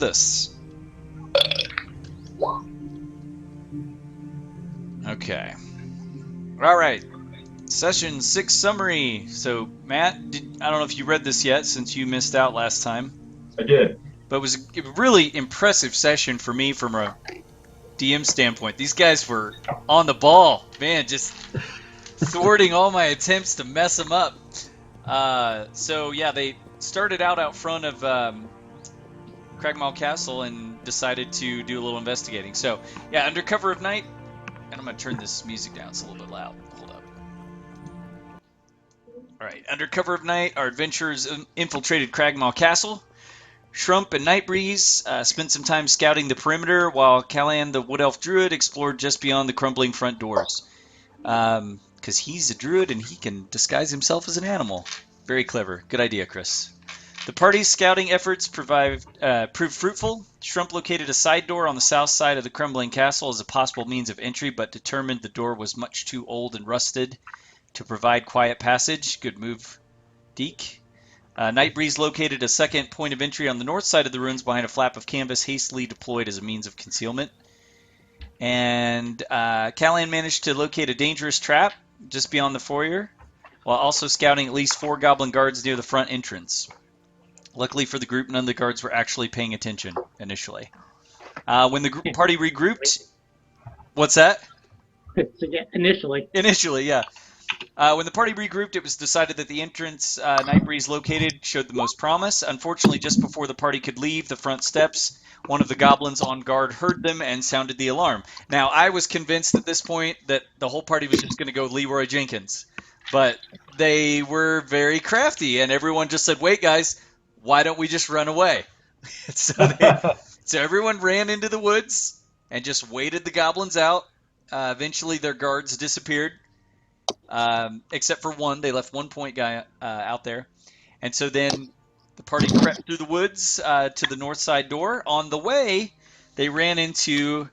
with us. Okay. All right. Session 6 summary. So, Matt, I don't know if you read this yet since you missed out last time, I did. but it was a really impressive session for me from a DM standpoint. These guys were on the ball, man, just thwarting all my attempts to mess them up. So yeah, they started out front of Cragmaw Castle and decided to do a little investigating. So yeah, under cover of night, and I'm gonna turn this music down. It's a little bit loud. Hold up. All right, under cover of night, our adventurers infiltrated Cragmaw Castle. Shrump and Nightbreeze spent some time scouting the perimeter, while Callan, the Wood Elf Druid, explored just beyond the crumbling front doors. Because he's a druid and he can disguise himself as an animal. Very clever. Good idea, Chris. The party's scouting efforts proved fruitful. Shrump located a side door on the south side of the crumbling castle as a possible means of entry, but determined the door was much too old and rusted to provide quiet passage. Good move, Deke. Nightbreeze located a second point of entry on the north side of the ruins behind a flap of canvas hastily deployed as a means of concealment. And Callan managed to locate a dangerous trap just beyond the foyer, while also scouting at least 4 goblin guards near the front entrance. Luckily for the group, none of the guards were actually paying attention initially. When the party regrouped, what's that? Initially. Initially, yeah. When the party regrouped, it was decided that the entrance Nightbreeze located showed the most promise. Unfortunately, just before the party could leave the front steps, one of the goblins on guard heard them and sounded the alarm. Now, I was convinced at this point that the whole party was just going to go Leroy Jenkins, but they were very crafty, and everyone just said, "Wait, guys, why don't we just run away?" so everyone ran into the woods and just waited the goblins out. Eventually, their guards disappeared. Except for one. They left one point guy out there. And so then the party crept through the woods to the north side door. On the way, they ran into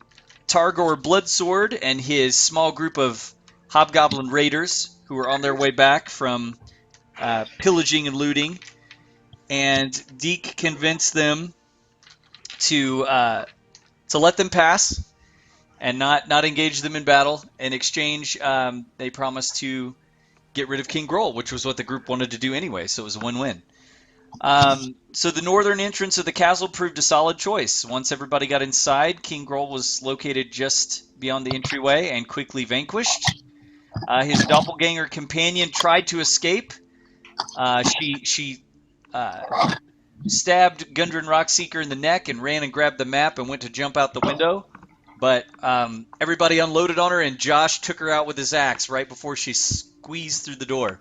Targor Bloodsword and his small group of hobgoblin raiders who were on their way back from pillaging and looting. And Deke convinced them to let them pass and not engage them in battle. In exchange, they promised to get rid of King Groll, which was what the group wanted to do anyway, so it was a win-win. So the northern entrance of the castle proved a solid choice. Once everybody got inside, King Groll was located just beyond the entryway and quickly vanquished. His doppelganger companion tried to escape. She stabbed Gundren Rockseeker in the neck and ran and grabbed the map and went to jump out the window. But everybody unloaded on her, and Josh took her out with his axe right before she squeezed through the door.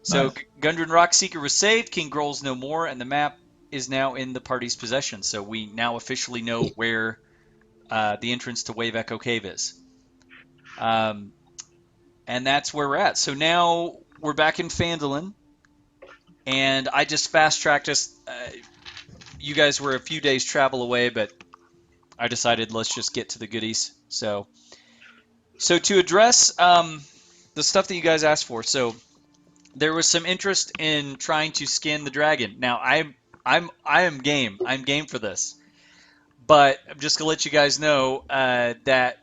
So nice. Gundren Rockseeker was saved, King Groll's no more, and the map is now in the party's possession. So we now officially know where the entrance to Wave Echo Cave is. And that's where we're at. So now we're back in Phandelver, and I just fast-tracked us. You guys were a few days travel away, but I decided let's just get to the goodies. So to address the stuff that you guys asked for, so there was some interest in trying to skin the dragon. Now I am game. I'm game for this, but I'm just gonna let you guys know that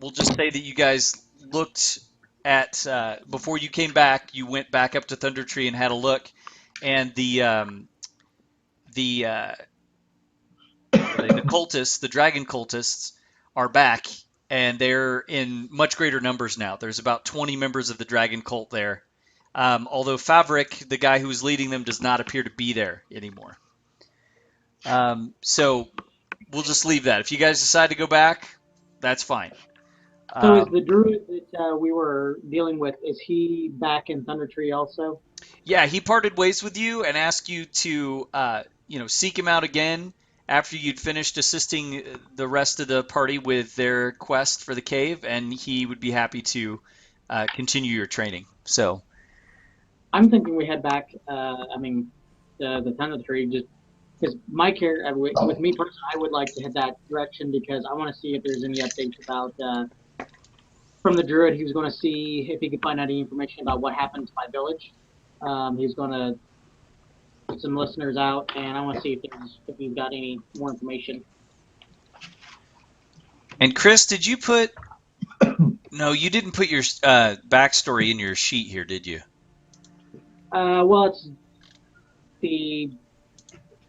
we'll just say that you guys looked at before you came back. You went back up to Thunder Tree and had a look, and the cultists, the dragon cultists, are back, and they're in much greater numbers now. There's about 20 members of the dragon cult there. Although Favrik, the guy who was leading them, does not appear to be there anymore. So we'll just leave that. If you guys decide to go back, that's fine. So is the druid that we were dealing with, is he back in Thunder Tree also? Yeah, he parted ways with you and asked you to seek him out again after you'd finished assisting the rest of the party with their quest for the cave, and he would be happy to continue your training. So I'm thinking we head back. The Thunder Tree, just because my character, with me personally, I would like to head that direction because I want to see if there's any updates about from the druid. He was going to see if he could find out any information about what happened to my village. He was going to some listeners out, and I want to see if you've got any more information. And Chris, did you put? No, you didn't put your backstory in your sheet here, did you? Well, it's the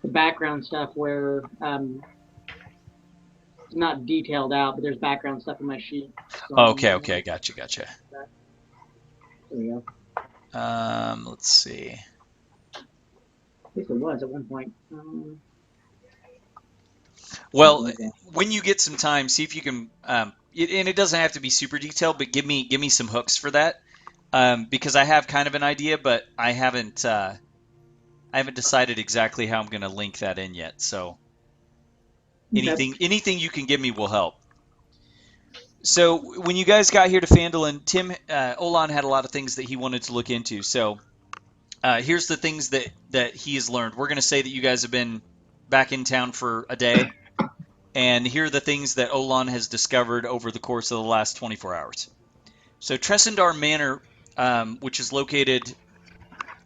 the background stuff where it's not detailed out, but there's background stuff in my sheet. So Oh, okay, okay, gotcha. there we go. Let's see. At least it was at one point. Well, when you get some time, see if you can. And it doesn't have to be super detailed, but give me some hooks for that. Because I have kind of an idea, but I haven't decided exactly how I'm going to link that in yet. So Okay. anything you can give me will help. So when you guys got here to Phandelver, Tim Olan had a lot of things that he wanted to look into. So here's the things that he has learned. We're going to say that you guys have been back in town for a day, and here are the things that Olan has discovered over the course of the last 24 hours. So Tressendar Manor, which is located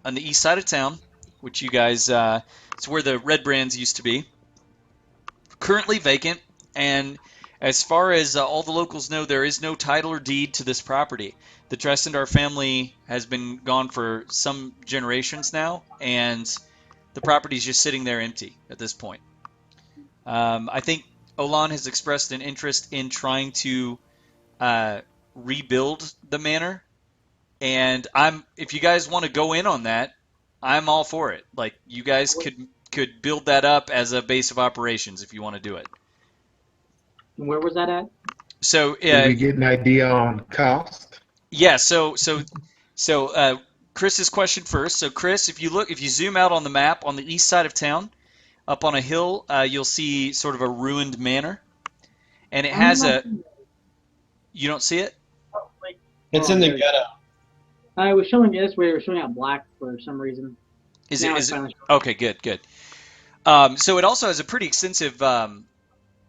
on the east side of town, which you guys, it's where the Red Brands used to be, currently vacant. And as far as all the locals know, there is no title or deed to this property. The Tressendar family has been gone for some generations now, and the property is just sitting there empty at this point. I think Olan has expressed an interest in trying to rebuild the manor, and if you guys want to go in on that, I'm all for it. Like you guys could build that up as a base of operations if you want to do it. Where was that at? So Did we get an idea on cost? yeah, so Chris's question first. So Chris, if you zoom out on the map on the east side of town, up on a hill, you'll see sort of a ruined manor, and it I'm has not a. You don't see it? like. It's Oh, in the there. ghetto. I was showing this way. It was showing out black for some reason. Is it? Now it's Is it? finally showing. Okay, good. So it also has a pretty extensive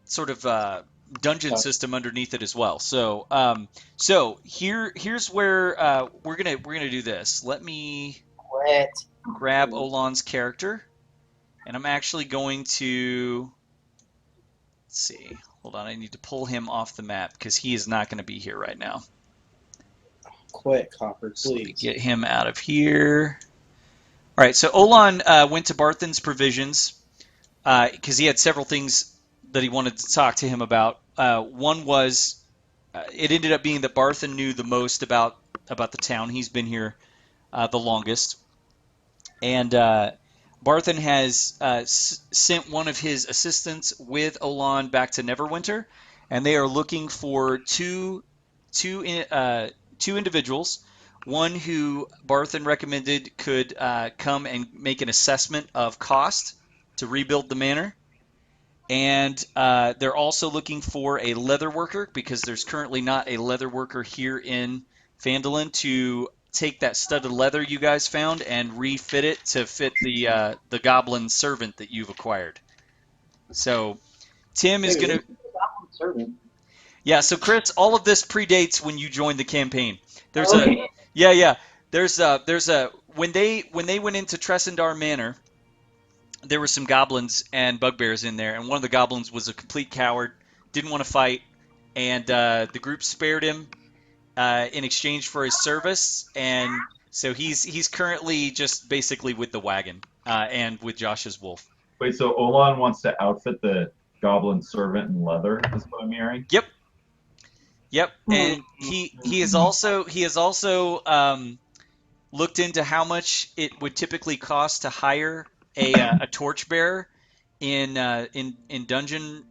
sort of dungeon system underneath it as well. So here's where we're gonna do this. Let me Quit. grab Olan's character, and I'm actually going to let's see. Hold on, I need to pull him off the map because he is not going to be here right now. Quit, Copper, So let me please. get him out of here. All right, so Olan went to Barthen's Provisions because he had several things that he wanted to talk to him about. One was it ended up being that Barthen knew the most about the town. He's been here the longest, and Barthen has sent one of his assistants with Olan back to Neverwinter, and they are looking for two individuals. One who Barthen recommended could come and make an assessment of cost to rebuild the manor. And they're also looking for a leather worker because there's currently not a leather worker here in Phandelver to take that studded leather you guys found and refit it to fit the goblin servant that you've acquired. So Tim is Wait, gonna. what's the goblin servant? Yeah, so Chris, all of this predates when you joined the campaign. There's a Okay. yeah. There's a when they went into Tressendar Manor, there were some goblins and bugbears in there, and one of the goblins was a complete coward, didn't want to fight, and the group spared him in exchange for his service, and so he's currently just basically with the wagon and with Josh's wolf. Wait, so Olan wants to outfit the goblin servant in leather, is what I'm hearing? Yep, and he has also looked into how much it would typically cost to hire a torchbearer in dungeon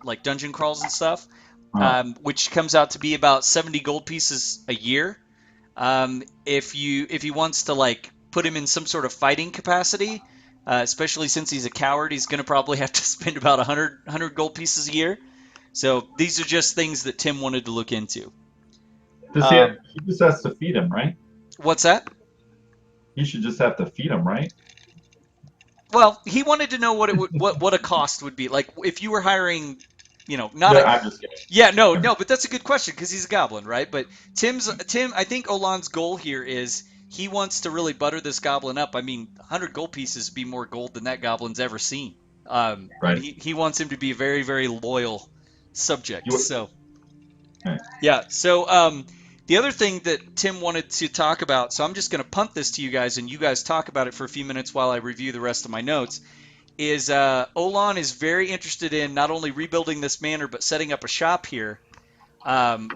like dungeon crawls and stuff, which comes out to be about 70 gold pieces a year. If he wants to like put him in some sort of fighting capacity, especially since he's a coward, he's going to probably have to spend about 100 gold pieces a year. So these are just things that Tim wanted to look into. Does he just has to feed him, right? What's that? He should just have to feed him, right? Well, he wanted to know what a cost would be. Like if you were hiring, not Yeah, a I'm just kidding. yeah, no, but that's a good question because he's a goblin, right? But Tim, I think Olan's goal here is he wants to really butter this goblin up. I mean, 100 gold pieces would be more gold than that goblin's ever seen. And Right. he wants him to be a very, very loyal subject. You- So, Right. yeah. So, the other thing that Tim wanted to talk about, so I'm just going to punt this to you guys, and you guys talk about it for a few minutes while I review the rest of my notes, is Olan is very interested in not only rebuilding this manor, but setting up a shop here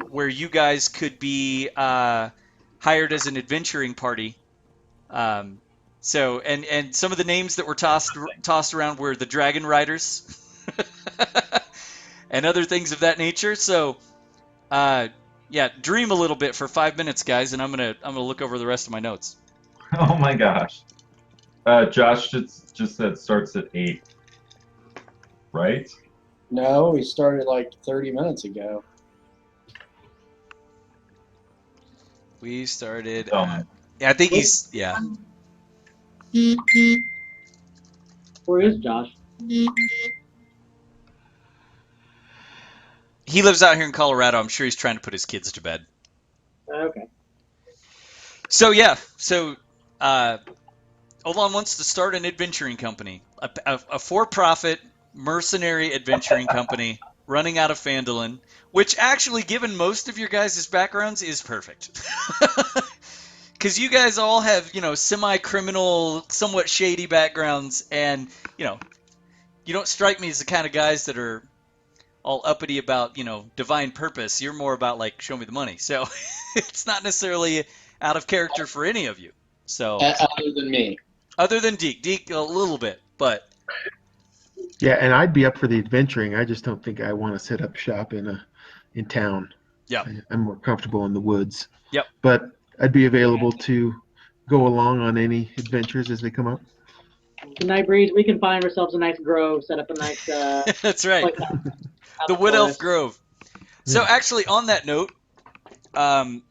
where you guys could be hired as an adventuring party. And some of the names that were tossed around were the Dragon Riders and other things of that nature. So, yeah, dream a little bit for 5 minutes, guys, and I'm gonna look over the rest of my notes. Oh my gosh. Josh just said starts at 8. Right? No, we started like 30 minutes ago. We started. Oh. I think he's yeah. Where is Josh? He lives out here in Colorado. I'm sure he's trying to put his kids to bed. Okay. So yeah, Olan wants to start an adventuring company, a for-profit mercenary adventuring company running out of Phandelver, which actually, given most of your guys' backgrounds, is perfect. Because you guys all have, semi-criminal, somewhat shady backgrounds, and, you don't strike me as the kind of guys that are all uppity about, divine purpose. You're more about, like, show me the money. So it's not necessarily out of character for any of you. So Other than me. other than Deke. Deke a little bit, but Yeah, and I'd be up for the adventuring. I just don't think I want to set up shop in town. yeah. I'm more comfortable in the woods. Yep. But I'd be available to go along on any adventures as they come up. The night breeze, we can find ourselves a nice grove, set up a nice That's right. place out The in Wood Elf forest. Grove. So Yeah. actually, on that note,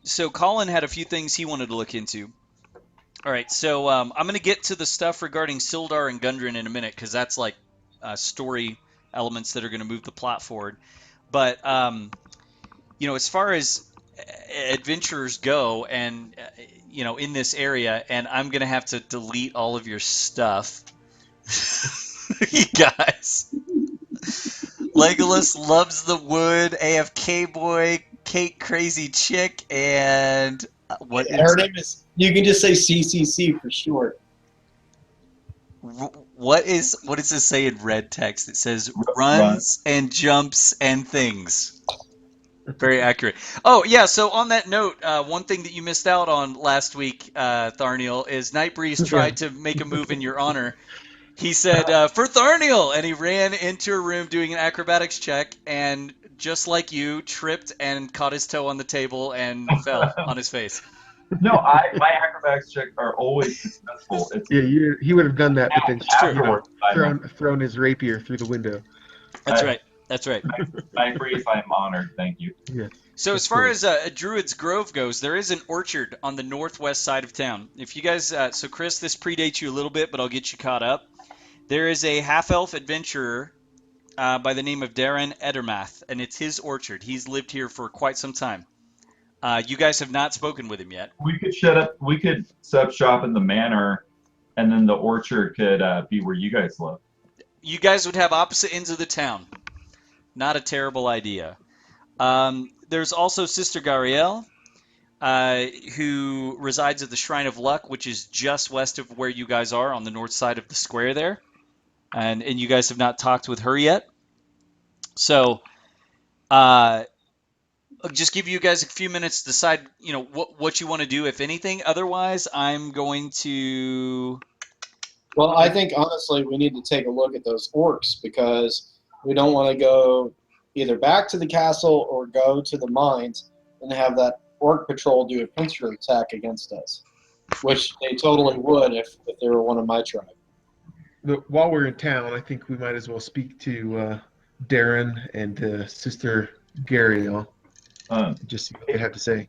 so Colin had a few things he wanted to look into. All right, so I'm going to get to the stuff regarding Sildar and Gundren in a minute because that's like story elements that are going to move the plot forward. But as far as adventurers go, and in this area, and I'm going to have to delete all of your stuff, you guys. Legolas loves the wood. AFK boy, Kate crazy chick, and what is Her name is. You can just say CCC for short. what does this say in red text? It says Run. runs and jumps and things. Very accurate. Oh yeah. So on that note, one thing that you missed out on last week, Tharniel, is Nightbreeze tried to make a move in your honor. He said, for Tharniel, and he ran into a room doing an acrobatics check, and just like you, tripped and caught his toe on the table and fell on his face. No, my acrobatics checks are always successful. It's Yeah, he would have done that, but then afterwards. thrown his rapier through the window. That's right. That's right. I agree. I'm honored. Thank you. Yes. So as That's far cool. as a Druid's Grove goes, there is an orchard on the northwest side of town. If you guys, so Chris, this predates you a little bit, but I'll get you caught up. There is a half-elf adventurer by the name of Darren Edermath, and it's his orchard. He's lived here for quite some time. You guys have not spoken with him yet. We could set up shop in the manor, and then the orchard could be where you guys live. You guys would have opposite ends of the town. Not a terrible idea. There's also Sister Gariel, who resides at the Shrine of Luck, which is just west of where you guys are on the north side of the square there. And you guys have not talked with her yet. So I'll just give you guys a few minutes to decide, what you want to do, if anything. Otherwise, I'm going to... Well, I think honestly we need to take a look at those orcs because we don't want to go either back to the castle or go to the mines and have that orc patrol do a pincer attack against us, which they totally would if they were one of my tribe. While we're in town, I think we might as well speak to Darren and Sister Gariel. Just see what they have to say.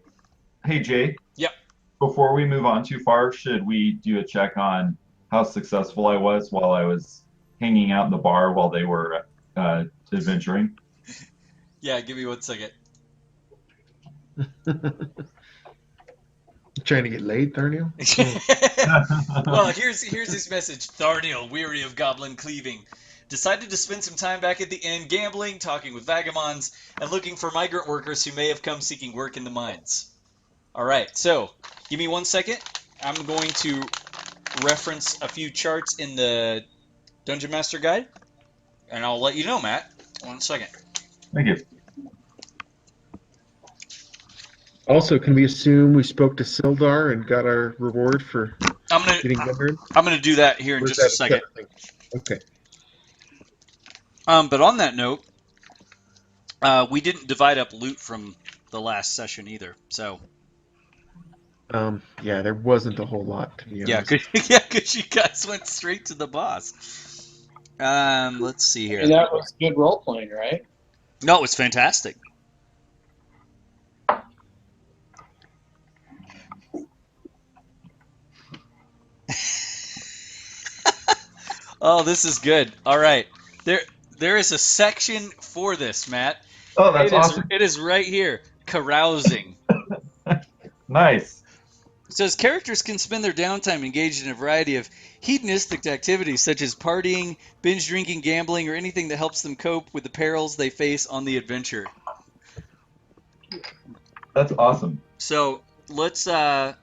Hey, Jay. Yep. Before we move on too far, should we do a check on how successful I was while I was hanging out in the bar while they were adventuring? Yeah, give me 1 second. You trying to get laid, Tharneel? Well, here's his message. Tharneel, weary of goblin cleaving, decided to spend some time back at the inn gambling, talking with vagabonds, and looking for migrant workers who may have come seeking work in the mines. All right, so give me 1 second. I'm going to reference a few charts in the Dungeon Master Guide, and I'll let you know, Matt. 1 second. Thank you. Also, can we assume we spoke to Sildar and got our reward for I'm gonna getting Gundren? I'm gonna do that here in Or is just a that second. separate thing? Okay. But on that note, we didn't divide up loot from the last session either. So Yeah, there wasn't a whole lot, to be yeah, honest. because you guys went straight to the boss. Let's see here. And that was good role playing, right? No, it was fantastic. Oh, this is good. All right, there is a section for this, Matt. Oh, that's awesome. It is right here. Carousing. Nice. It says characters can spend their downtime engaged in a variety of hedonistic activities such as partying, binge drinking, gambling, or anything that helps them cope with the perils they face on the adventure. That's awesome. So let's I'm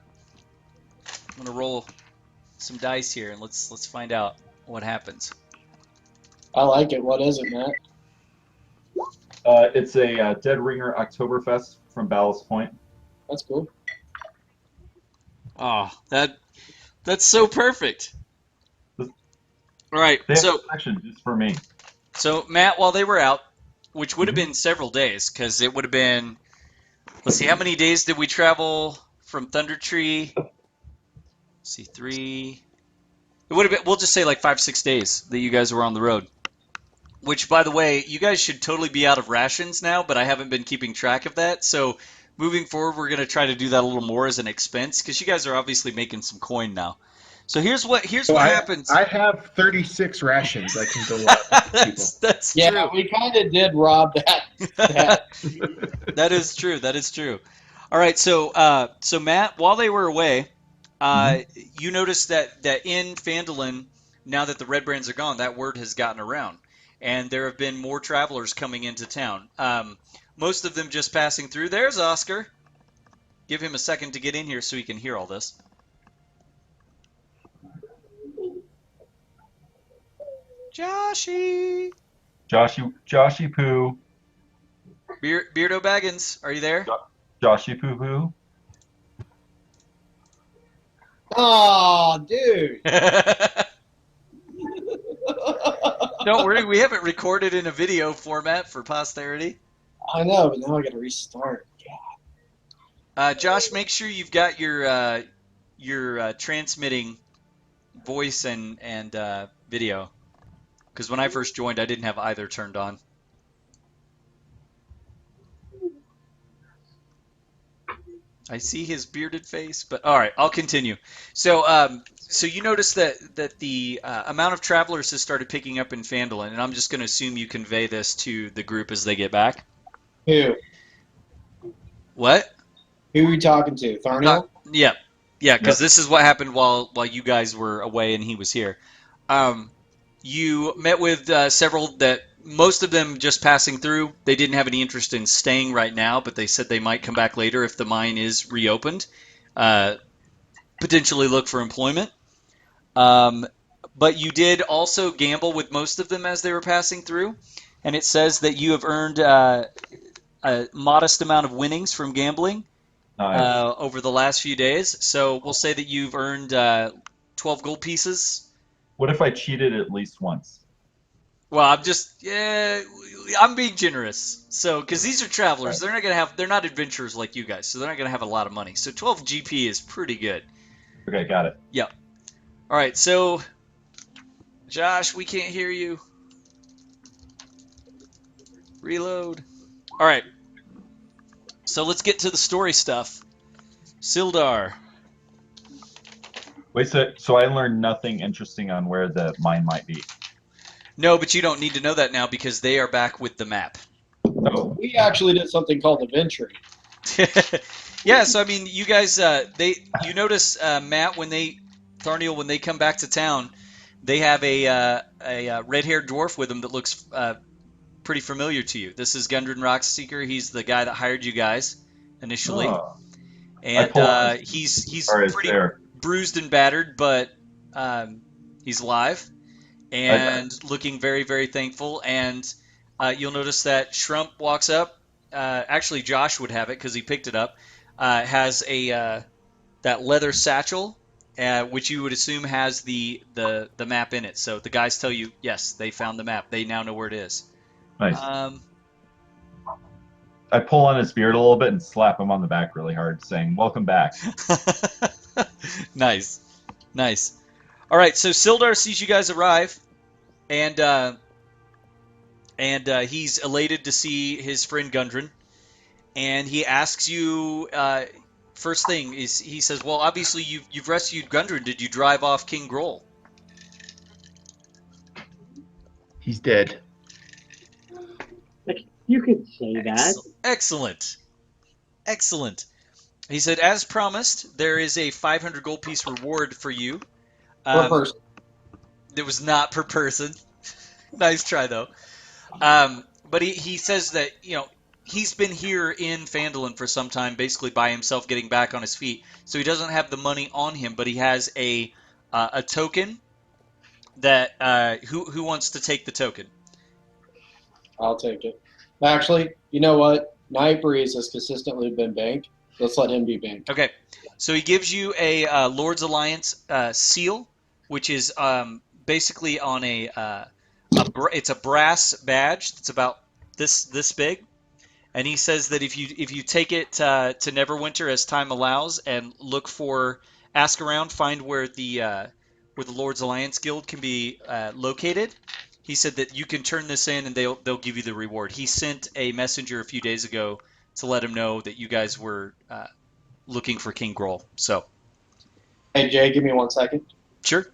gonna roll some dice here and let's find out what happens. I like it. What is it, Matt? It's a Dead Ringer Oktoberfest from Ballast Point. That's cool. Oh, that's so perfect. All right, They have so a section just for me. So, Matt, while they were out, which would have been several days, because it would have been, let's see, how many days did we travel from Thunder Tree? Let's see, 3. It would have been, we'll just say like 5-6 days that you guys were on the road. Which, by the way, you guys should totally be out of rations now, but I haven't been keeping track of that. So, moving forward, we're going to try to do that a little more as an expense, because you guys are obviously making some coin now. So here's what happens. I have 36 rations I can go out to people. That's Yeah, true. we kind of did rob that. That is true. That is true. All right. So, so Matt, while they were away, you noticed that in Phandelver, now that the red brands are gone, that word has gotten around, and there have been more travelers coming into town. Most of them just passing through. There's Oscar. Give him a second to get in here so he can hear all this. Joshy. Joshy Poo. Beardo Baggins, are you there? Joshy Poo Poo. Oh, dude. Don't worry, we have it recorded in a video format for posterity. I know, but now I got to restart. Josh, make sure you've got your transmitting voice and video, because when I first joined, I didn't have either turned on. I see his bearded face, but all right, I'll continue. So, so you notice that the amount of travelers has started picking up in Phandelver, and I'm just going to assume you convey this to the group as they get back. Who? What? Who are you talking to? Tharneel? Yeah, because this is what happened while you guys were away and he was here. You met with several that most of them just passing through. They didn't have any interest in staying right now, but they said they might come back later if the mine is reopened. Potentially look for employment. But you did also gamble with most of them as they were passing through, and it says that you have earned a modest amount of winnings from gambling over the last few days. So we'll say that you've earned 12 gold pieces. What if I cheated at least once? Well, I'm being generous. So, because these are travelers, they're not adventurers like you guys, so they're not gonna have a lot of money. So 12 GP is pretty good. Okay, got it. Yep. All right, so Josh, we can't hear you. Reload. All right. So let's get to the story stuff. Sildar. Wait, so I learned nothing interesting on where the mine might be. No, but you don't need to know that now because they are back with the map. Oh, We actually did something called adventuring. Yeah, so I mean, you guys, you notice Matt Tharniel when they come back to town, they have a red-haired dwarf with them that looks pretty familiar to you. This is Gundren Rockseeker. He's the guy that hired you guys initially, Oh, I and pull on his he's or his pretty there. bruised and battered, but he's alive I, and looking very, very thankful. And you'll notice that Shrump walks up. Actually, Josh would have it because he picked it up. Has a that leather satchel, which you would assume has the map in it. So the guys tell you, yes, they found the map. They now know where it is. nice. Um, I pull on his beard a little bit and slap him on the back really hard, saying, "Welcome back." nice, nice. All right, so Sildar sees you guys arrive, and he's elated to see his friend Gundren, and he asks you. First thing is he says, "Well, obviously you've rescued Gundren. Did you drive off King Groll?" He's dead. Like, you could say that. Excellent, excellent. He said, as promised, there is a 500 gold piece reward for you. Per person. It was not per person. Nice try though. But he says that he's been here in Phandelver for some time, basically by himself, getting back on his feet. So he doesn't have the money on him, but he has a token. That who wants to take the token? I'll take it. Actually, you know what? Nightbreeze has consistently been banked. Let's let him be banked. Okay, so he gives you a Lord's Alliance seal, which is basically on it's a brass badge that's about this big, and he says that if you take it to Neverwinter as time allows and ask around, find where the Lord's Alliance Guild can be located. He said that you can turn this in and they'll give you the reward. He sent a messenger a few days ago to let him know that you guys were looking for King Groll. So, Hey, Jay, give me 1 second. sure.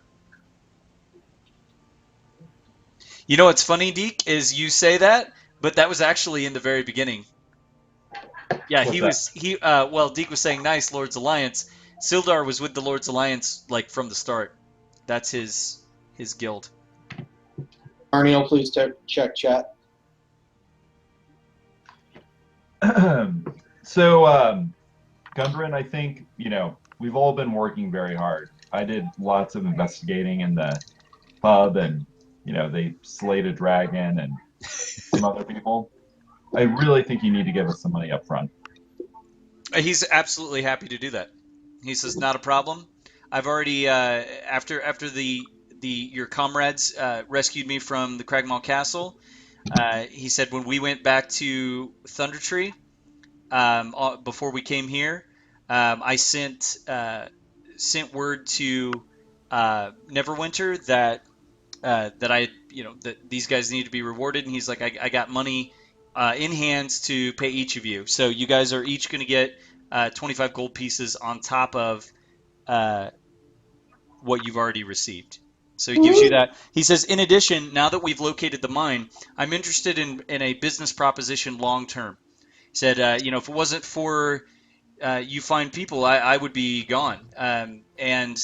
You know what's funny, Deke, is you say that, but that was actually in the very beginning. Yeah, Deke was saying nice Lord's Alliance. Sildar was with the Lord's Alliance like from the start. That's his guild. Arniel, please check chat. So, Gundren, I think, we've all been working very hard. I did lots of investigating in the pub, and, they slayed a dragon and some other people. I really think you need to give us some money up front. He's absolutely happy to do that. He says, not a problem. I've already, after your comrades rescued me from the Cragmaw Castle, he said when we went back to Thundertree, before we came here, I sent word to Neverwinter that that these guys need to be rewarded, and he's like, I got money in hands to pay each of you. So you guys are each going to get 25 gold pieces on top of what you've already received. So he gives you that. He says, in addition, now that we've located the mine, I'm interested in a business proposition long term. He said, if it wasn't for you fine people, I would be gone. And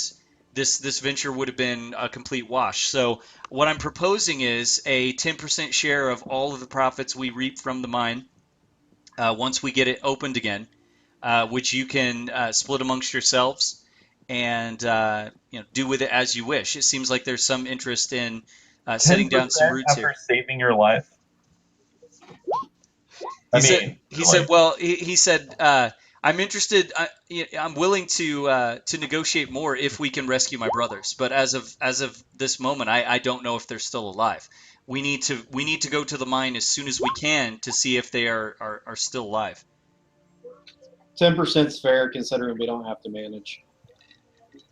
this venture would have been a complete wash. So what I'm proposing is a 10% share of all of the profits we reap from the mine once we get it opened again, which you can split amongst yourselves and do with it as you wish. It seems like there's some interest in setting down some roots after here. saving your life. He said, I'm interested. I'm willing to negotiate more if we can rescue my brothers. But as of this moment, I don't know if they're still alive. We need to go to the mine as soon as we can to see if they are still alive. 10% is fair considering we don't have to manage.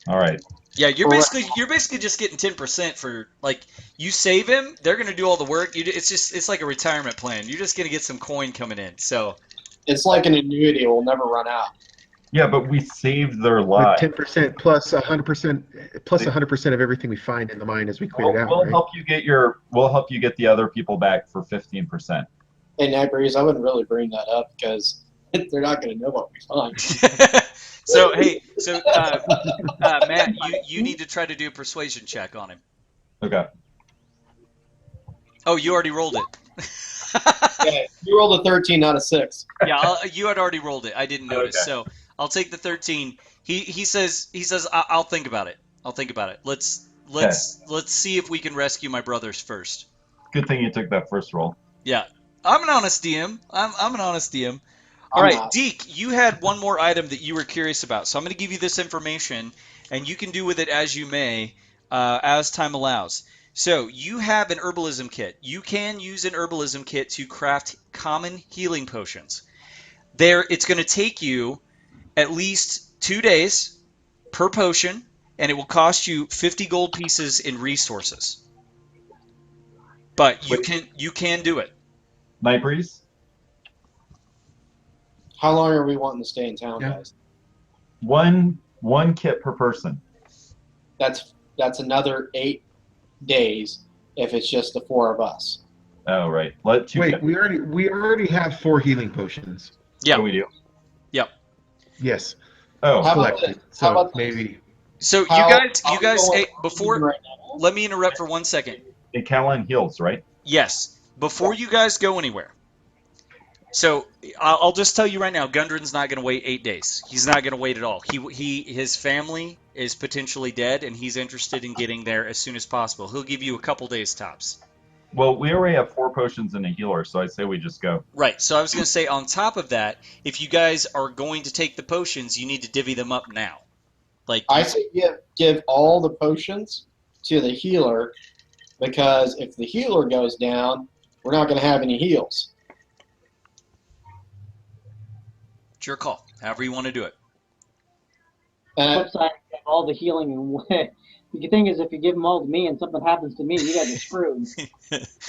All right. Yeah, you're basically just getting 10% for, like, you save him, they're gonna do all the work. It's like a retirement plan. You're just gonna get some coin coming in. So it's like an annuity; it will never run out. Yeah, but we saved their lives. 10% plus 100% of everything we find in the mine as we clear it out. We'll right? help you get the other people back for 15%. Hey, Nightbreeze, I wouldn't really bring that up because They're not going to know what we find. So hey, Matt, you need to try to do a persuasion check on him. Okay. Oh, you already rolled it. Yeah, you rolled a 13, not a 6. Yeah, you had already rolled it. I didn't notice. Okay. So I'll take the 13. He says I'll think about it. I'll think about it. Let's see if we can rescue my brothers first. Good thing you took that first roll. Yeah, I'm an honest DM. I'm an honest DM. All I'm right, not. Deke, you had one more item that you were curious about, so I'm going to give you this information, and you can do with it as you may, as time allows. So you have an herbalism kit. You can use an herbalism kit to craft common healing potions. It's going to take you at least 2 days per potion, and it will cost you 50 gold pieces in resources. But Wait. you can do it. Night Breeze? How long are we wanting to stay in town, Yeah. guys? One kit per person. That's another 8 days if it's just the 4 of us. Oh, right. Let two Wait, kit. we already have 4 healing potions. Yeah. Oh, we do. Yep. Yes, Oh, How about collected. this? So How about this? maybe So How- you I'm guys, going hey, before, right now. let me interrupt for 1 second. it Caroline heals, right? Yes, before you guys go anywhere. So I'll just tell you right now, Gundren's not going to wait 8 days. He's not going to wait at all. His family is potentially dead, and he's interested in getting there as soon as possible. He'll give you a couple days tops. Well, we already have 4 potions and a healer, so I say we just go. Right. So I was going to say, on top of that, if you guys are going to take the potions, you need to divvy them up now. Like I say give all the potions to the healer, because if the healer goes down, we're not going to have any heals. it's your call. However you want to do it. And Flip side, you have all the healing. And the thing is, if you give them all to me and something happens to me, you guys are screwed.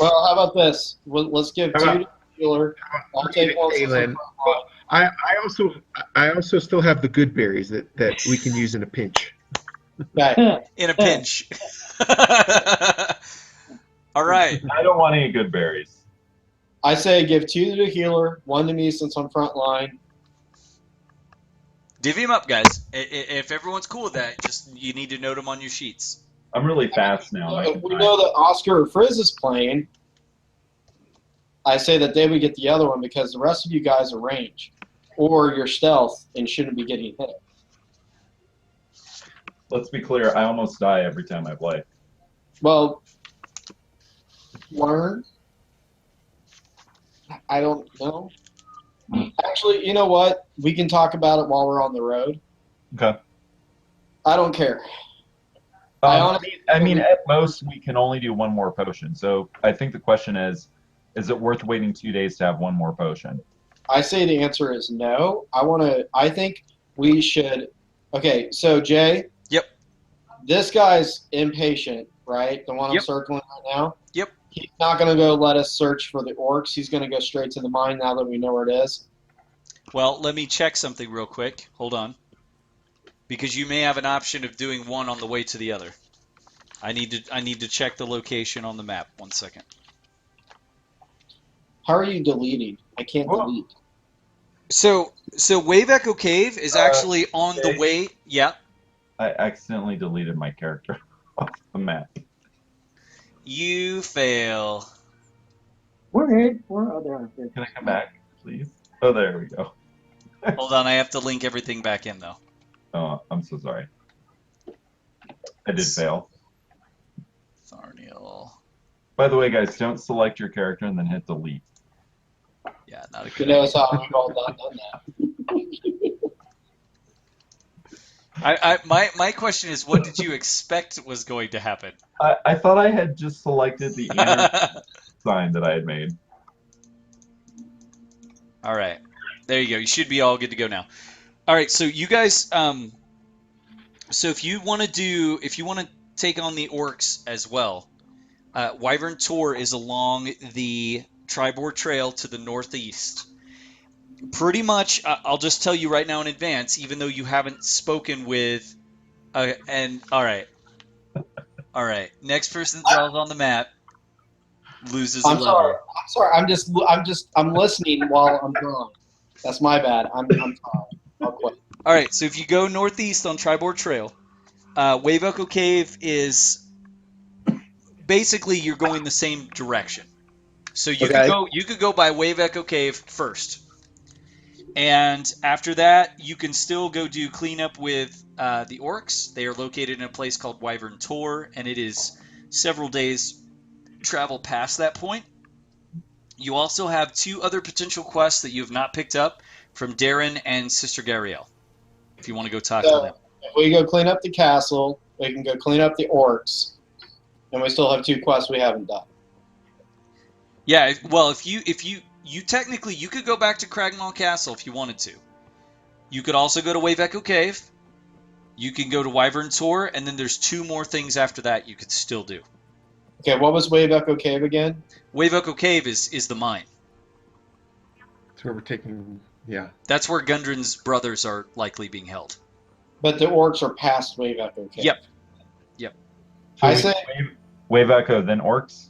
well, how about this? Let's give How 2 about- to the healer. I'll take one. Kaylin. I also still have the good berries that we can use in a pinch. Okay. In a pinch. All right. I don't want any good berries. I say give 2 to the healer, 1 to me since I'm front line. Divvy them up, guys. If everyone's cool with that, just you need to note them on your sheets. I'm really fast now. If we know that Oscar or Frizz is playing, I say that they would get the other one because the rest of you guys are range. Or you're stealth and shouldn't be getting hit. Let's be clear, I almost die every time I play. Well, learn. I don't know. Actually, you know what? We can talk about it while we're on the road. Okay. I don't care. I mean, at most, we can only do 1 more potion. So I think the question is it worth waiting 2 days to have 1 more potion? I say the answer is no. I think we should. Okay, so Jay. Yep. This guy's impatient, right? The one I'm Yep. circling right now. Yep. He's not going to go let us search for the orcs. He's going to go straight to the mine now that we know where it is. Well, let me check something real quick. Hold on. Because you may have an option of doing one on the way to the other. I need to check the location on the map. 1 second. How are you deleting? I can't Well- delete. So Wave Echo Cave is actually on the okay. way. Yeah. I accidentally deleted my character off the map. You fail. We're here. Oh, there. Can I come back, please? Oh, there we go. Hold on, I have to link everything back in though. Oh, I'm so sorry. I did fail. Tharniel. By the way, guys, don't select your character and then hit delete. Yeah, not a You good know, idea. it's how we've all done that. My question is, what did you expect was going to happen? I thought I had just selected the inner sign that I had made. All right, there you go. You should be all good to go now. All right, so you guys, so if you want to take on the orcs as well, Wyvern Tor is along the Tribor Trail to the northeast. Pretty much, I'll just tell you right now in advance, even though you haven't spoken with, and all right, next person that draws on the map loses a I'm level. sorry. I'm sorry. I'm listening while I'm drawing. That's my bad. I'm sorry. I'll quit. All right, so if you go northeast on Tribord Trail, Wave Echo Cave is basically you're going the same direction. So Okay. you could go by Wave Echo Cave first, and after that you can still go do cleanup with the orcs. They are located in a place called Wyvern Tor, and it is several days travel past that point. You also have two other potential quests that you have not picked up from Darren and Sister Gariel. If you want to go talk to So them. if we go clean up the castle, we can go clean up the orcs, and we still have 2 quests we haven't done. Yeah, well, if you technically you could go back to Cragmaw Castle if you wanted to. You could also go to Wave Echo Cave. You can go to Wyvern Tor, and then there's 2 more things after that you could still do. Okay, what was Wave Echo Cave again? Wave Echo Cave is the mine. That's where we're taking. Yeah. That's where Gundren's brothers are likely being held. But the orcs are past Wave Echo Cave. Yep. So I we- say, Wave Echo, then Orcs.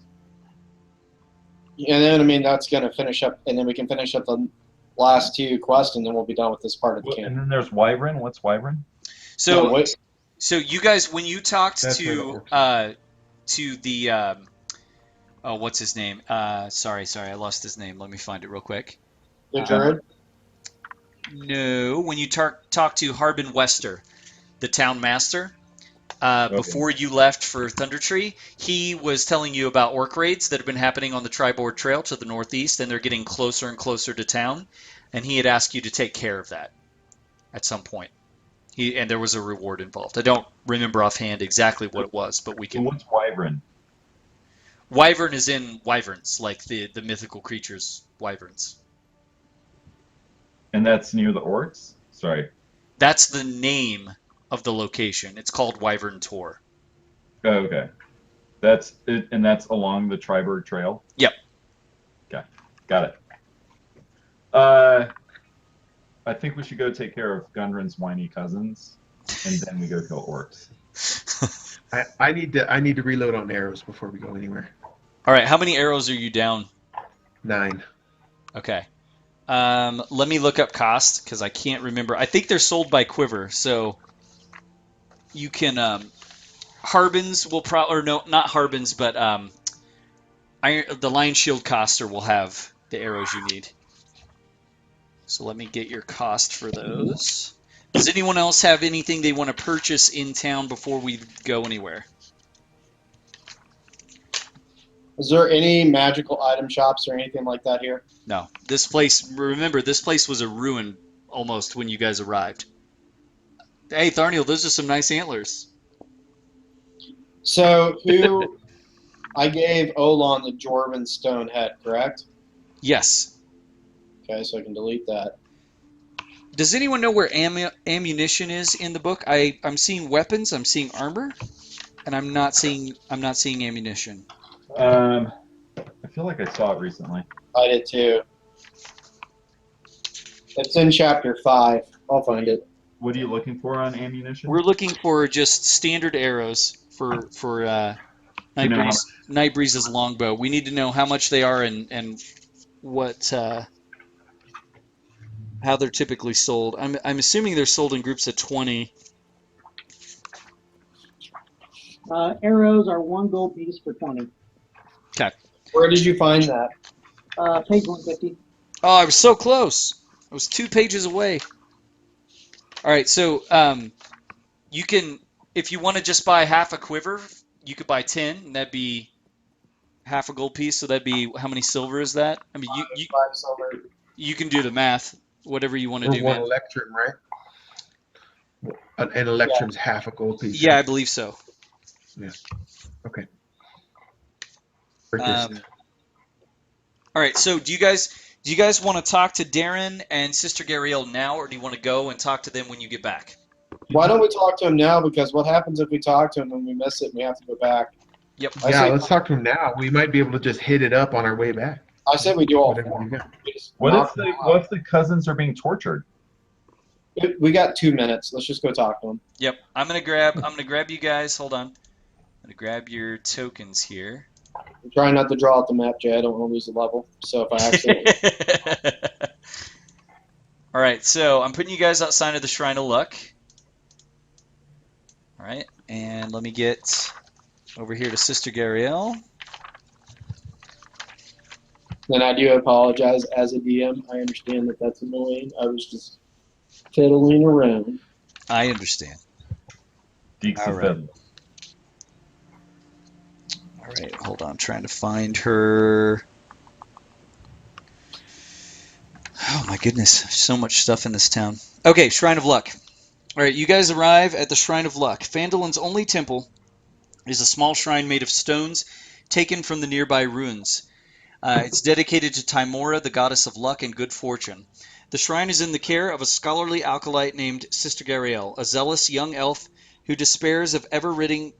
and then I mean that's gonna finish up, and then we can finish up the last 2 quests, and then we'll be done with this part of the And camp. then there's Wyvern. What's Wyvern? So No, wait. so you guys when you talked That's where the to orcs to the oh what's his name? Sorry, I lost his name. Let me find it real quick. The druid. No, when you talk to Harbin Wester, the town master, before you left for Thunder Tree, he was telling you about orc raids that have been happening on the Tribord Trail to the northeast, and they're getting closer and closer to town. And he had asked you to take care of that at some point. And there was a reward involved. I don't remember offhand exactly what it was, but we So can. what's Wyvern? Wyvern is in wyverns, like the mythical creatures, wyverns. And that's near the Orcs? Sorry. That's the name of the location. It's called Wyvern Tor. Oh, okay. That's it, and that's along the Triberg Trail? Yep. Okay. Got it. I think we should go take care of Gundren's whiny cousins, and then we go kill orcs. I need to reload on arrows before we go anywhere. All right, how many arrows are you down? 9. Okay. Let me look up cost because I can't remember. I think they're sold by Quiver, so you can Harbin's will probably, or no, not Harbin's, but the Lion Shield Coster will have the arrows you need. So let me get your cost for those. Does anyone else have anything they want to purchase in town before we go anywhere? Is there any magical item shops or anything like that here? No. This place, remember, this place was a ruin almost when you guys arrived. Hey, Tharniel, those are some nice antlers. So who I gave Olon the Dwarven stone head, correct? Yes. Okay, so I can delete that. Does anyone know where ammunition is in the book? I'm seeing weapons, I'm seeing armor, and I'm not seeing ammunition. I feel like I saw it recently. I did too. It's in chapter 5. I'll find it. What are you looking for on ammunition? We're looking for just standard arrows for Night Breeze's longbow. We need to know how much they are and what how they're typically sold. I'm assuming they're sold in groups of 20. Arrows are 1 gold piece for 20. Okay. Where did you find that? Page 150. Oh, I was so close. I was 2 pages away. All right, so you can, if you want to just buy half a quiver, you could buy 10, and that'd be half a gold piece. So that'd be, how many silver is that? I mean, 5 silver. you can do the math, whatever you want to Or do, one man. electrum, right? An electrum's half a gold piece. Yeah, I right? believe so. Okay. All right, so do you guys want to talk to Darren and Sister Gariel now, or do you want to go and talk to them when you get back? Why don't we talk to him now? Because what happens if we talk to him and we miss it and we have to go back? Yep. I Yeah, say- let's talk to him now. We might be able to just hit it up on our way back. I said we do all Whatever 4. you got. We just What knock if them what out. if the cousins are being tortured? We got 2 minutes. Let's just go talk to him. Yep. I'm gonna grab you guys. Hold on. I'm gonna grab your tokens here. I'm trying not to draw out the map, Jay. I don't want to lose the level. So if I actually All right, so I'm putting you guys outside of the Shrine of Luck. All right, and let me get over here to Sister Gariel. And I do apologize as a DM. I understand that that's annoying. I was just fiddling around. I understand. Deeks All the right. fiddle. All right, hold on. I'm trying to find her. Oh my goodness, so much stuff in this town. Okay, Shrine of Luck. All right, you guys arrive at the Shrine of Luck. Phandelver's only temple is a small shrine made of stones taken from the nearby ruins. It's dedicated to Timora, the goddess of luck and good fortune. The shrine is in the care of a scholarly acolyte named Sister Gariel, a zealous young elf who despairs of ever ridding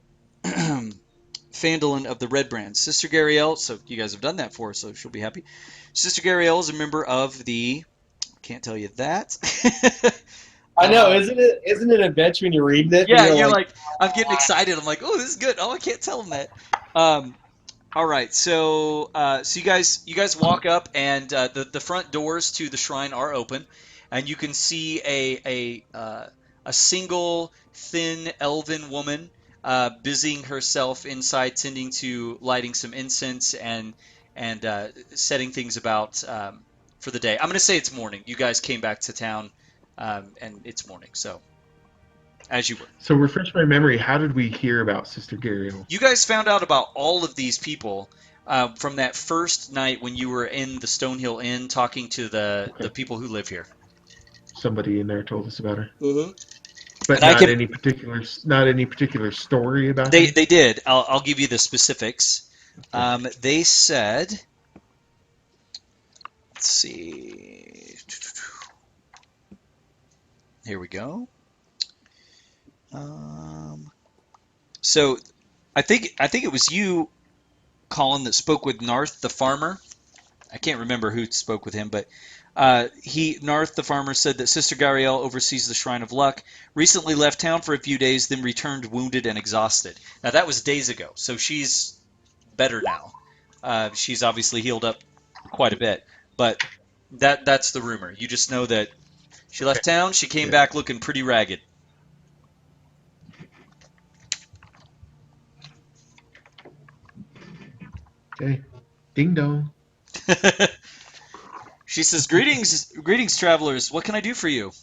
Phandelver of the Red Brand. Sister Gariel, so you guys have done that for her, so she'll be happy. Sister Gariel is a member of the. Can't tell you that. I know, isn't it a bitch when you're reading it? And Yeah, you're you're like, like, I'm getting excited. I'm like, oh, this is good. Oh, I can't tell them that. All right, so you guys walk up, and the front doors to the shrine are open, and you can see a single thin elven woman busying herself inside, tending to lighting some incense and setting things about for the day. I'm gonna say it's morning. You guys came back to town, and it's morning, so as you were. So refresh my memory. How did we hear about Sister Gariel? You guys found out about all of these people from that first night when you were in the Stonehill Inn talking to the Okay. people who live here. Somebody in there told us about her, Mm-hmm. but And I not can. any particular story about They her. they did. I'll give you the specifics. Okay. They said. Let's see. Here we go. So I think it was you, Colin, that spoke with Narth the farmer. I can't remember who spoke with him, but Narth the farmer said that Sister Gariel oversees the Shrine of Luck. Recently left town for a few days, then returned wounded and exhausted. Now that was days ago, so she's better now. She's obviously healed up quite a bit, but that's the rumor. You just know that she left town. She came Yeah. back looking pretty ragged. Okay. Ding dong. She says, "Greetings, travelers. What can I do for you?"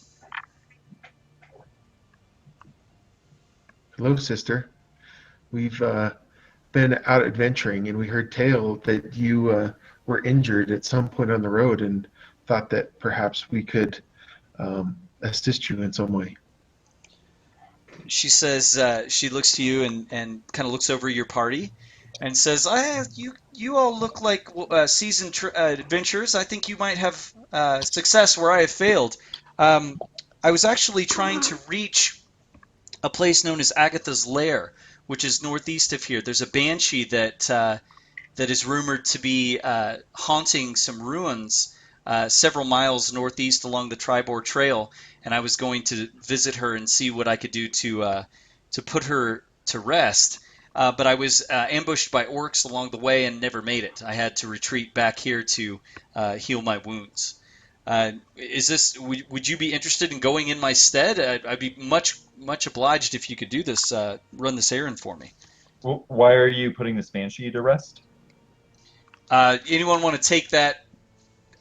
Hello, sister. We've been out adventuring, and we heard tale that you were injured at some point on the road, and thought that perhaps we could assist you in some way. She says she looks to you and kind of looks over your party and says, you all look like seasoned adventurers. I think you might have success where I have failed. Um, I was actually trying to reach a place known as Agatha's Lair, which is northeast of here. There's a banshee that is rumored to be haunting some ruins several miles northeast along the Tribor Trail, and I was going to visit her and see what I could do to put her to rest. But I was ambushed by orcs along the way and never made it. I had to retreat back here to heal my wounds. Is this? Would you be interested in going in my stead? I'd be much obliged if you could do this. Run this errand for me. Well, why are you putting this banshee to rest? Anyone want to take that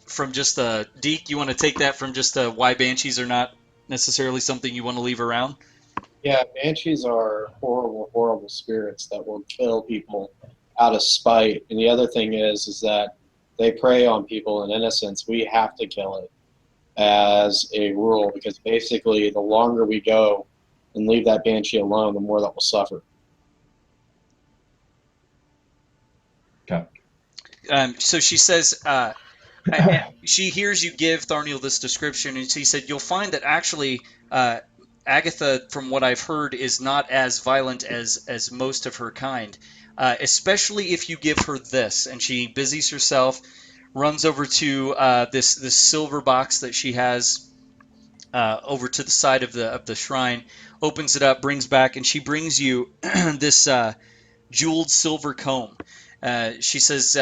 from just a Deke? You want to take that from just a why banshees are not necessarily something you want to leave around? yeah, banshees are horrible, horrible spirits that will kill people out of spite. And the other thing is that they prey on people in innocence. We have to kill it as a rule because basically the longer we go and leave that banshee alone, the more that will suffer. Okay. So she says, she hears you give Tharniel this description, and she said, "You'll find that actually, Agatha, from what I've heard, is not as violent as most of her kind, especially if you give her this." And she busies herself, runs over to this silver box that she has over to the side of the shrine, opens it up, brings back, and she brings you this jeweled silver comb. She says,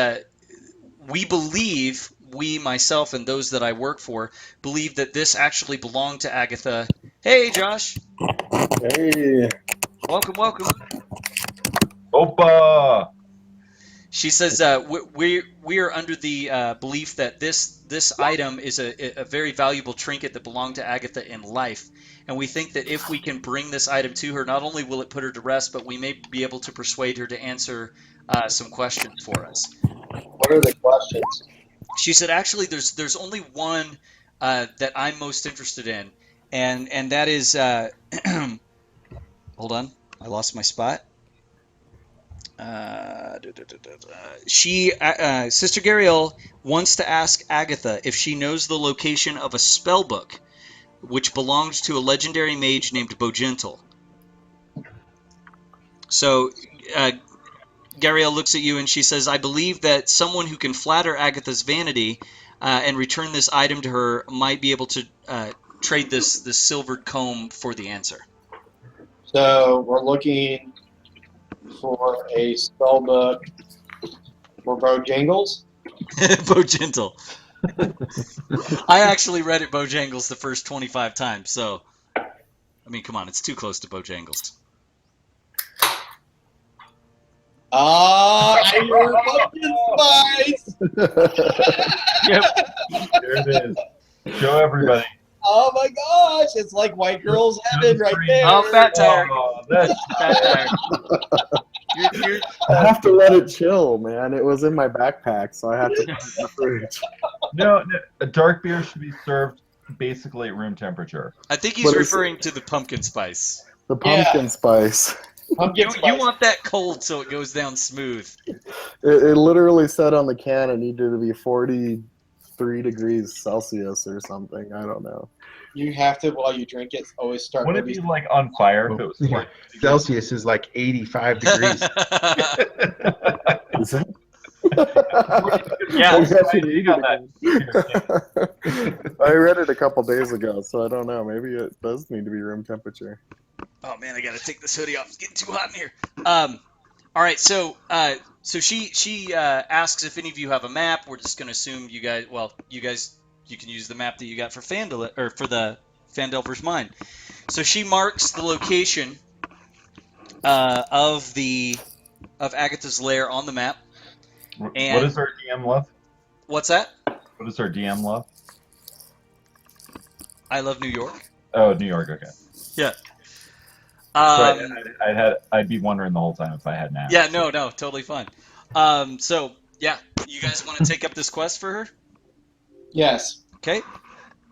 "We believe myself, and those that I work for, believe that this actually belonged to Agatha. Hey, Josh. Hey. Welcome, welcome. Opa! She says we are under the belief that this item is a very valuable trinket that belonged to Agatha in life, and we think that if we can bring this item to her, not only will it put her to rest, but we may be able to persuade her to answer some questions for us. What are the questions? She said, actually, there's only one that I'm most interested in, and that is hold on, I lost my spot. Sister Gariel wants to ask Agatha if she knows the location of a spell book, which belongs to a legendary mage named Bogental. So Gariel looks at you and she says, I believe that someone who can flatter Agatha's vanity and return this item to her might be able to trade this silvered comb for the answer. So we're looking for a spell book for Bojangles. Bogental. I actually read it Bojangles the first 25 times, so I mean, come on, it's too close to Bojangles. You're pumpkin spice. Yep. There it is. Show everybody. Oh my gosh, it's like white girl's heaven right there. Oh, fat tire. Oh, that's Fat tire. You're, I have to let it chill, man. It was in my backpack, so I had to put it in the fridge. no. A dark beer should be served basically at room temperature. I think he's What is referring to the pumpkin spice. The pumpkin spice. Pumpkin You spice. want that cold so it goes down smooth. It literally said on the can it needed to be 43 degrees Celsius or something. I don't know. You have to, while you drink it, always start. Wouldn't it be like on fire if it was like Celsius is like 85 degrees. Is that? Yeah. I guess you You need got it. I read it a couple days ago, so I don't know. Maybe it does need to be room temperature. Oh man, I gotta take this hoodie off. It's getting too hot in here. All right, so she asks if any of you have a map. We're just gonna assume you guys. Well, you can use the map that you got for Phandelver or for the Phandelver's Mine. So she marks the location of Agatha's lair on the map. And what is our DM love? what's that? What is our DM love? I love New York. Oh, New York. Okay. Yeah. Sorry, I'd be wondering the whole time if I had an app. Yeah, no, totally fine. So yeah, you guys want to take up this quest for her? Yes. Okay,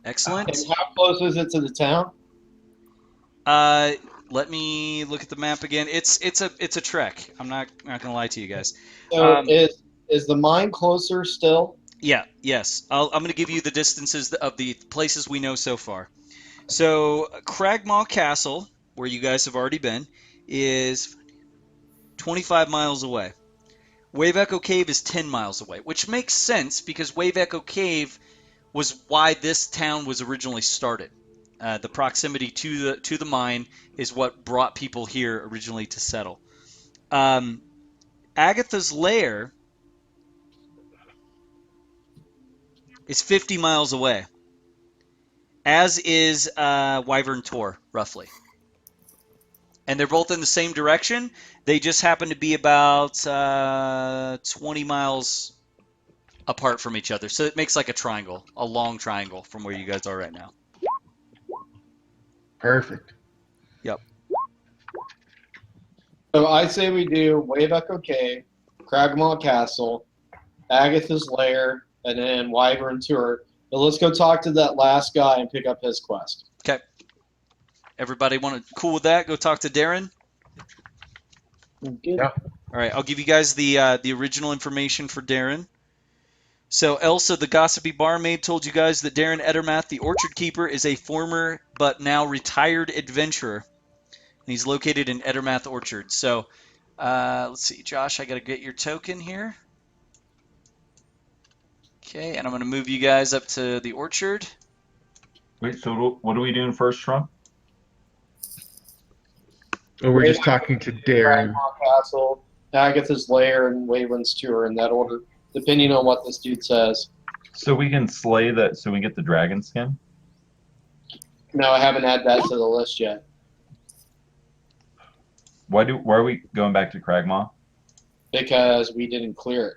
excellent. And how close is it to the town? Let me look at the map again. It's a trek. I'm not gonna lie to you guys. So is the mine closer still? Yeah, yes. I'm gonna give you the distances of the places we know so far. So Cragmaw Castle, where you guys have already been, is 25 miles away. Wave Echo Cave is 10 miles away, which makes sense because Wave Echo Cave was why this town was originally started. The proximity to the mine is what brought people here originally to settle. Agatha's lair is 50 miles away, as is Wyvern Tor, roughly. And they're both in the same direction. They just happen to be about 20 miles apart from each other. So it makes like a triangle, a long triangle from where you guys are right now. Perfect. Yep. So I say we do Wave Echo Cave, Cragmaw Castle, Agatha's Lair, and then Wyvern Tour. But let's go talk to that last guy and pick up his quest. Okay. Everybody want to cool with that? Go talk to Darren. Good. Yeah. All right, I'll give you guys the original information for Darren. So Elsa, the gossipy barmaid, told you guys that Darren Edermath, the orchard keeper, is a former but now retired adventurer. And he's located in Edermath Orchard. So let's see, Josh, I got to get your token here. Okay, and I'm going to move you guys up to the orchard. Wait, so what are we doing first, Trump? And we're just talking to Darren. Cragmaw Castle, Agatha's Lair, and Wyvern's Tour in that order, depending on what this dude says. So we can slay that. So we get the dragon skin. No, I haven't added that to the list yet. Why are we going back to Cragmaw? Because we didn't clear it.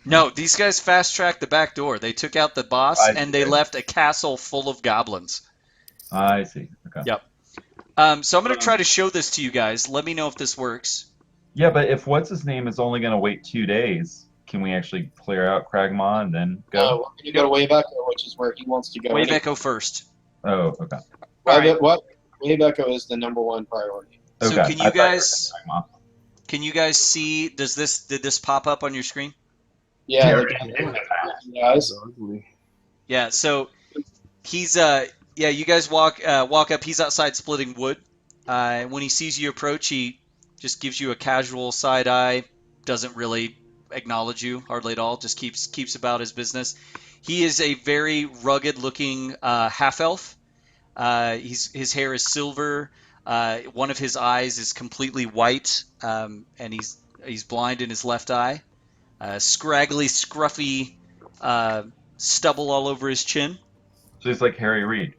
No, these guys fast-tracked the back door. They took out the boss, I and see. they left a castle full of goblins. I see. Okay. Yep. So I'm going to try to show this to you guys. Let me know if this works. Yeah, but if what's his name is only going to wait 2 days, can we actually clear out Cragmaw and then go? No, we're going to go to Wave Echo, which is where he wants to go. Wave Echo first. Oh, okay. All right. Wave Echo is the #1 priority. So Okay. can I you thought were guys saying Cragmaw. can you guys see? Did this pop up on your screen? Yeah, Yeah. guys. Ugly. Yeah. So he's yeah. You guys walk up. He's outside splitting wood. When he sees you approach, he just gives you a casual side eye. Doesn't really acknowledge you hardly at all. Just keeps about his business. He is a very rugged looking half elf. His hair is silver. One of his eyes is completely white, and he's blind in his left eye. Scraggly, scruffy stubble all over his chin. So he's like Harry Reid.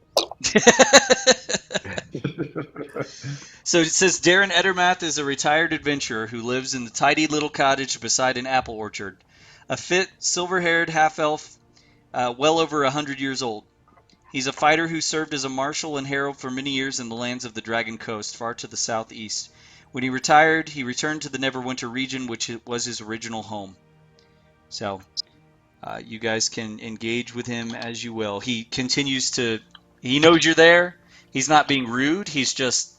So it says Darren Edermath is a retired adventurer who lives in the tidy little cottage beside an apple orchard. A fit, silver-haired half-elf, well over 100 years old. He's a fighter who served as a marshal and herald for many years in the lands of the Dragon Coast, far to the southeast. When he retired, he returned to the Neverwinter region, which was his original home. So, you guys can engage with him as you will. He knows you're there. He's not being rude. He's just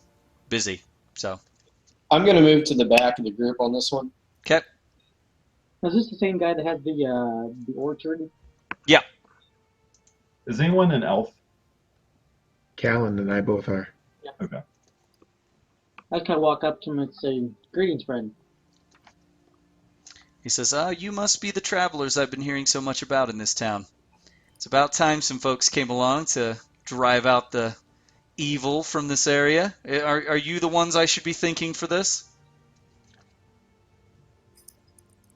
busy. So, I'm going to move to the back of the group on this one. okay. Is this the same guy that had the orchard? Yeah. Is anyone an elf? Callan and I both are. Okay. I kind of walk up to him and say, "Greetings, friend." He says, you must be the travelers I've been hearing so much about in this town. It's about time some folks came along to drive out the evil from this area. Are you the ones I should be thinking for this?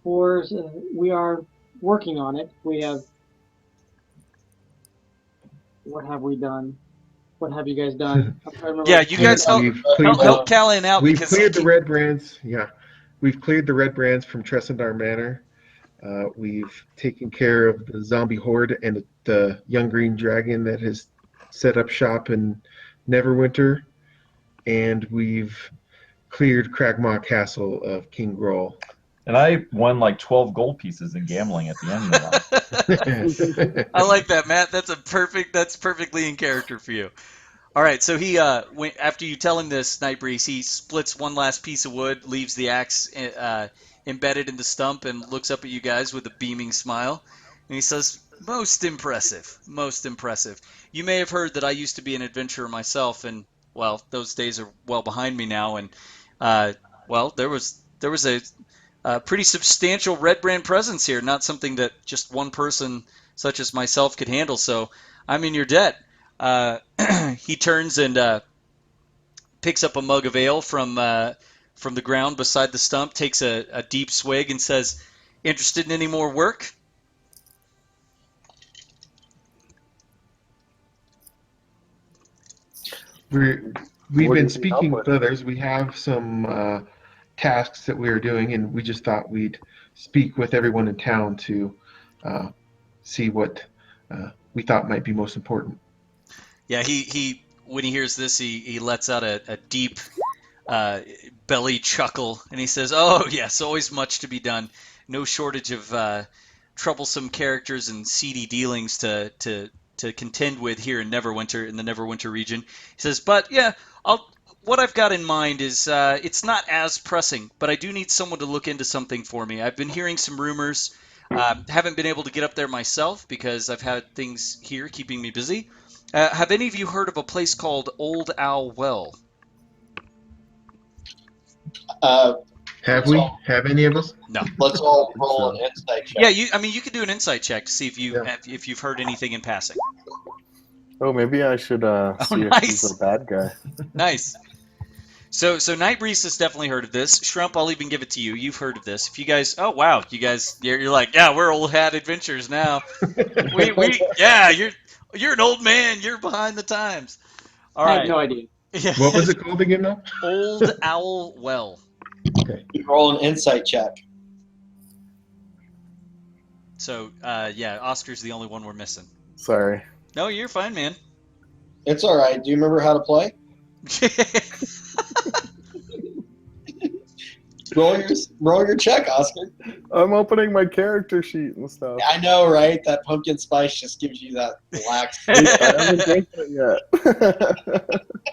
We are working on it. We have. What have we done? What have you guys done? I'm trying to remember. Yeah, you guys help Callan out We've because cleared the red brands. Yeah, we've cleared the red brands from Tressendar Manor. We've taken care of the zombie horde and the young green dragon that has set up shop in Neverwinter, and we've cleared Cragmaw Castle of King Groll. And I won like 12 gold pieces in gambling at the end of that. I like that, Matt. That's perfectly in character for you. All right, so he after you tell him this, Nightbreeze, he splits one last piece of wood, leaves the axe embedded in the stump, and looks up at you guys with a beaming smile. And he says, "Most impressive, most impressive. You may have heard that I used to be an adventurer myself, and well, those days are well behind me now. And well, there was a pretty substantial red brand presence here, not something that just one person such as myself could handle. So I'm in your debt." He turns and picks up a mug of ale from the ground beside the stump, takes a deep swig, and says, "Interested in any more work?" We've What been does he help speaking with? with others. We have some tasks that we are doing, and we just thought we'd speak with everyone in town to see what we thought might be most important. Yeah, he when he hears this, he lets out a deep belly chuckle, and he says, "Oh yes, always much to be done. No shortage of troublesome characters and seedy dealings to contend with here in Neverwinter, in the Neverwinter region." He says, "But yeah, what I've got in mind is it's not as pressing, but I do need someone to look into something for me. I've been hearing some rumors. Haven't been able to get up there myself because I've had things here keeping me busy. Have any of you heard of a place called Old Owl Well?" Have we? Have any of us? No. Let's all roll an insight check. Yeah, you could do an insight check to see if you've heard anything in passing. Oh, maybe I should see if nice. he's a bad guy. Nice. So Nightbreeze has definitely heard of this. Shrump, I'll even give it to you. You've heard of this. If you guys, oh wow, you guys, you're like, yeah, we're old hat adventures now. Yeah, you're an old man. You're behind the times. All I have right. no idea. Yeah. What was it called again, though? Old Owl Well. Okay. Roll an insight check. So yeah, Oscar's the only one we're missing. Sorry. No, you're fine, man. It's all right. Do you remember how to play? Roll your check, Oscar. I'm opening my character sheet and stuff. I know, right? That pumpkin spice just gives you that relaxed. I haven't drank it yet.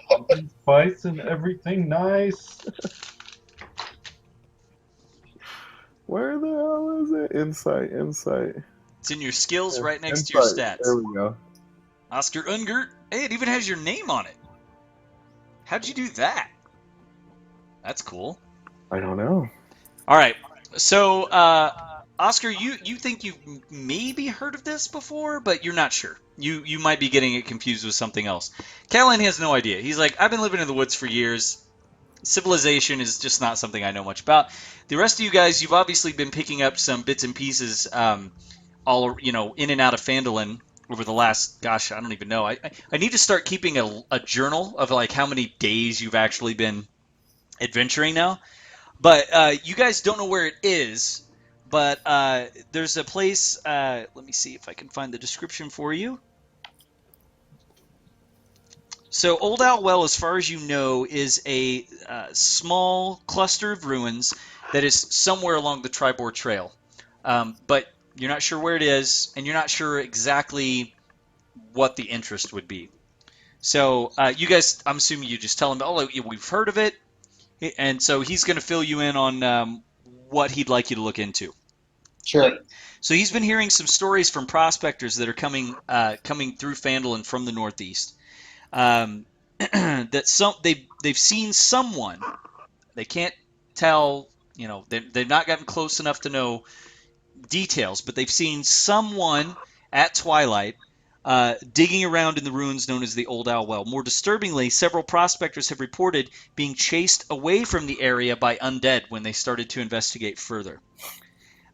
Pumpkin spice and everything nice. Where the hell is it? Insight. It's in your skills right next to your Insight. stats. There we go. Oscar Ungert. Hey, it even has your name on it. How'd you do that? That's cool. I don't know. All right. So, Oscar, you think you've maybe heard of this before, but you're not sure. You might be getting it confused with something else. Callan has no idea. He's like, I've been living in the woods for years. Civilization is just not something I know much about. The rest of you guys, you've obviously been picking up some bits and pieces, all in and out of Phandelver over the last, gosh, I don't even know. I need to start keeping a journal of like how many days you've actually been adventuring now. But you guys don't know where it is. But there's a place. Let me see if I can find the description for you. So Old Owl Well, as far as you know, is a small cluster of ruins that is somewhere along the Tribord Trail. But you're not sure where it is, and you're not sure exactly what the interest would be. So you guys, I'm assuming you just tell him, oh, we've heard of it, and so he's going to fill you in on what he'd like you to look into. Sure. So he's been hearing some stories from prospectors that are coming through Phandelver from the northeast. That they've seen someone. They can't tell. They've not gotten close enough to know details, but they've seen someone at twilight digging around in the ruins known as the Old Owl Well. More disturbingly, several prospectors have reported being chased away from the area by undead when they started to investigate further.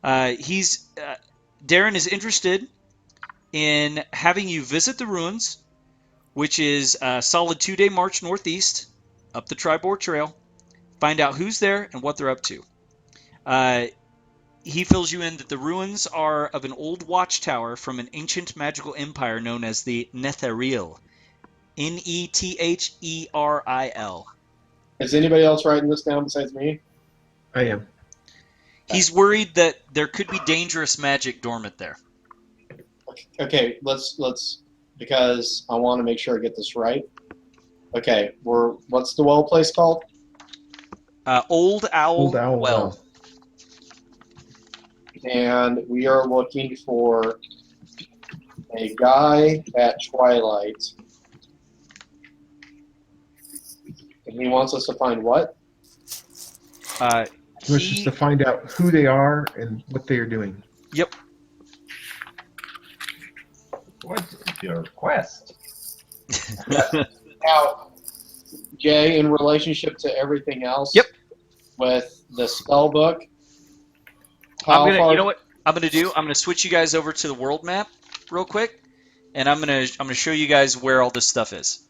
Darren is interested in having you visit the ruins, which is a solid 2-day march northeast up the Tribord Trail, find out who's there and what they're up to. He fills you in that the ruins are of an old watchtower from an ancient magical empire known as the Netheril. Netheril. Is anybody else writing this down besides me? I am. He's worried that there could be dangerous magic dormant there. Okay, let's because I want to make sure I get this right. Okay, what's the well place called? Old Owl Well. And we are looking for a guy at twilight. And he wants us to find what? It's just to find out who they are and what they are doing. Yep. What is your quest? Now, Jay, in relationship to everything else, Yep. With the spell book, you know what I'm gonna do? I'm gonna switch you guys over to the world map real quick, and I'm gonna show you guys where all this stuff is.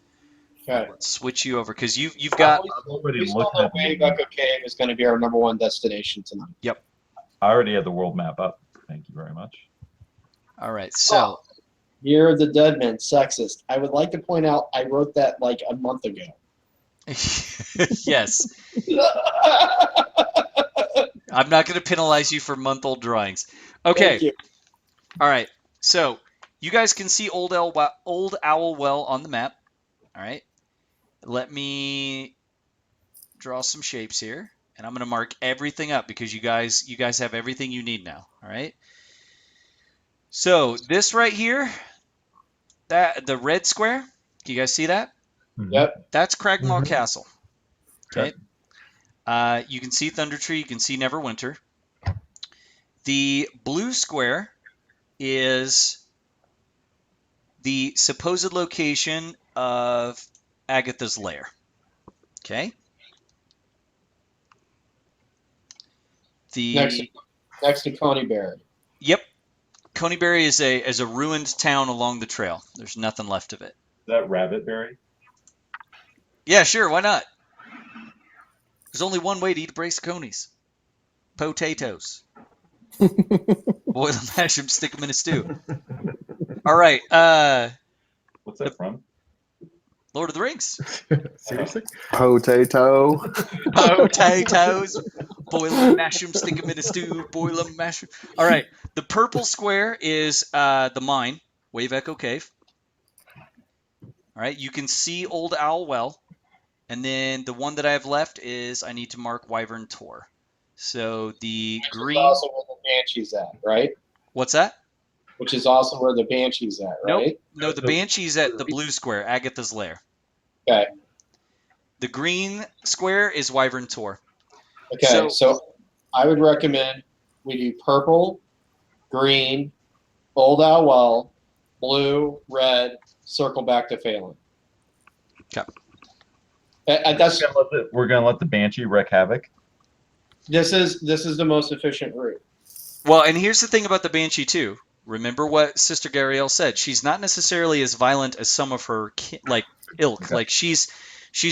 Okay. Let's switch you over because you've got. I've already We saw looked that at Waybucko Cave is going to be our #1 destination tonight. Yep. I already had the world map up. Thank you very much. All right. So. Year of the Dead Man, sexist. I would like to point out I wrote that like a month ago. Yes. I'm not going to penalize you for month-old drawings. Okay. Thank you. All right. So you guys can see Old Owl Well on the map. All right. Let me draw some shapes here, and I'm going to mark everything up because you guys have everything you need now. All right. So this right here, the red square. Do you guys see that? Yep. That's Cragmaw Castle. Okay. You can see Thunder Tree. You can see Neverwinter. The blue square is the supposed location of Agatha's lair. Okay. The Next to Coneyberry. Yep, Coneyberry is a ruined town along the trail. There's nothing left of it. Is that Rabbitberry? Yeah, sure, why not? There's only one way to eat a brace of conies. Potatoes. Boil them, mash them, stick them in a stew. All right, What's that from? Lord of the Rings. Seriously? Potato. Potatoes. Boil them, mash them, stick them in a stew. Boil them, mash them. All right, the purple square is the mine, Wave Echo Cave. All right, you can see Old Owl Well. And then the one that I have left is I need to mark Wyvern Tor. So the Which green. is also where the Banshee's at, right? What's that? Which is also where the Banshee's at, right? Nope. No, the Banshee's at the blue square, Agatha's Lair. Okay. The green square is Wyvern Tor. Okay, so I would recommend we do purple, green, Old Owl Well, blue, red, circle back to Phelan. Okay. We're gonna let the Banshee wreak havoc. This is the most efficient route. Well, and here's the thing about the Banshee too. Remember what Sister Gariel said. She's not necessarily as violent as some of her ilk. Okay. Like she's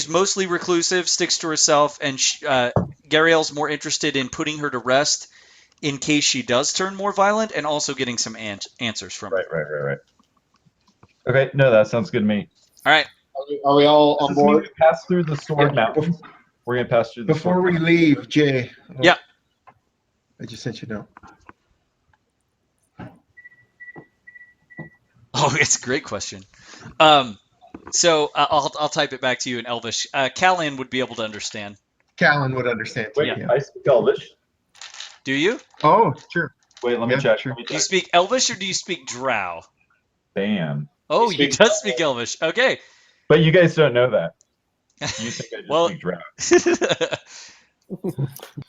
mostly reclusive, sticks to herself, and Gariel's more interested in putting her to rest in case she does turn more violent, and also getting some answers from her. Right. Okay, no, that sounds good to me. All right. Are we all on board? We pass through the Sword Yeah. Mountains. We're gonna pass through the Before Sword we leave, Jay. Yeah. I just sent you a note. Oh, it's a great question. So I'll type it back to you in Elvish. Callan would be able to understand. Callan would understand. Too, Wait, yeah. I speak Elvish. Do you? Oh, sure. Wait, let me Yeah, check. sure. Let me Do you check. speak Elvish or do you speak Drow? Bam. Oh, He he speaks does speak Elvish. Okay. But you guys don't know that. You think I just Well- speak Drow.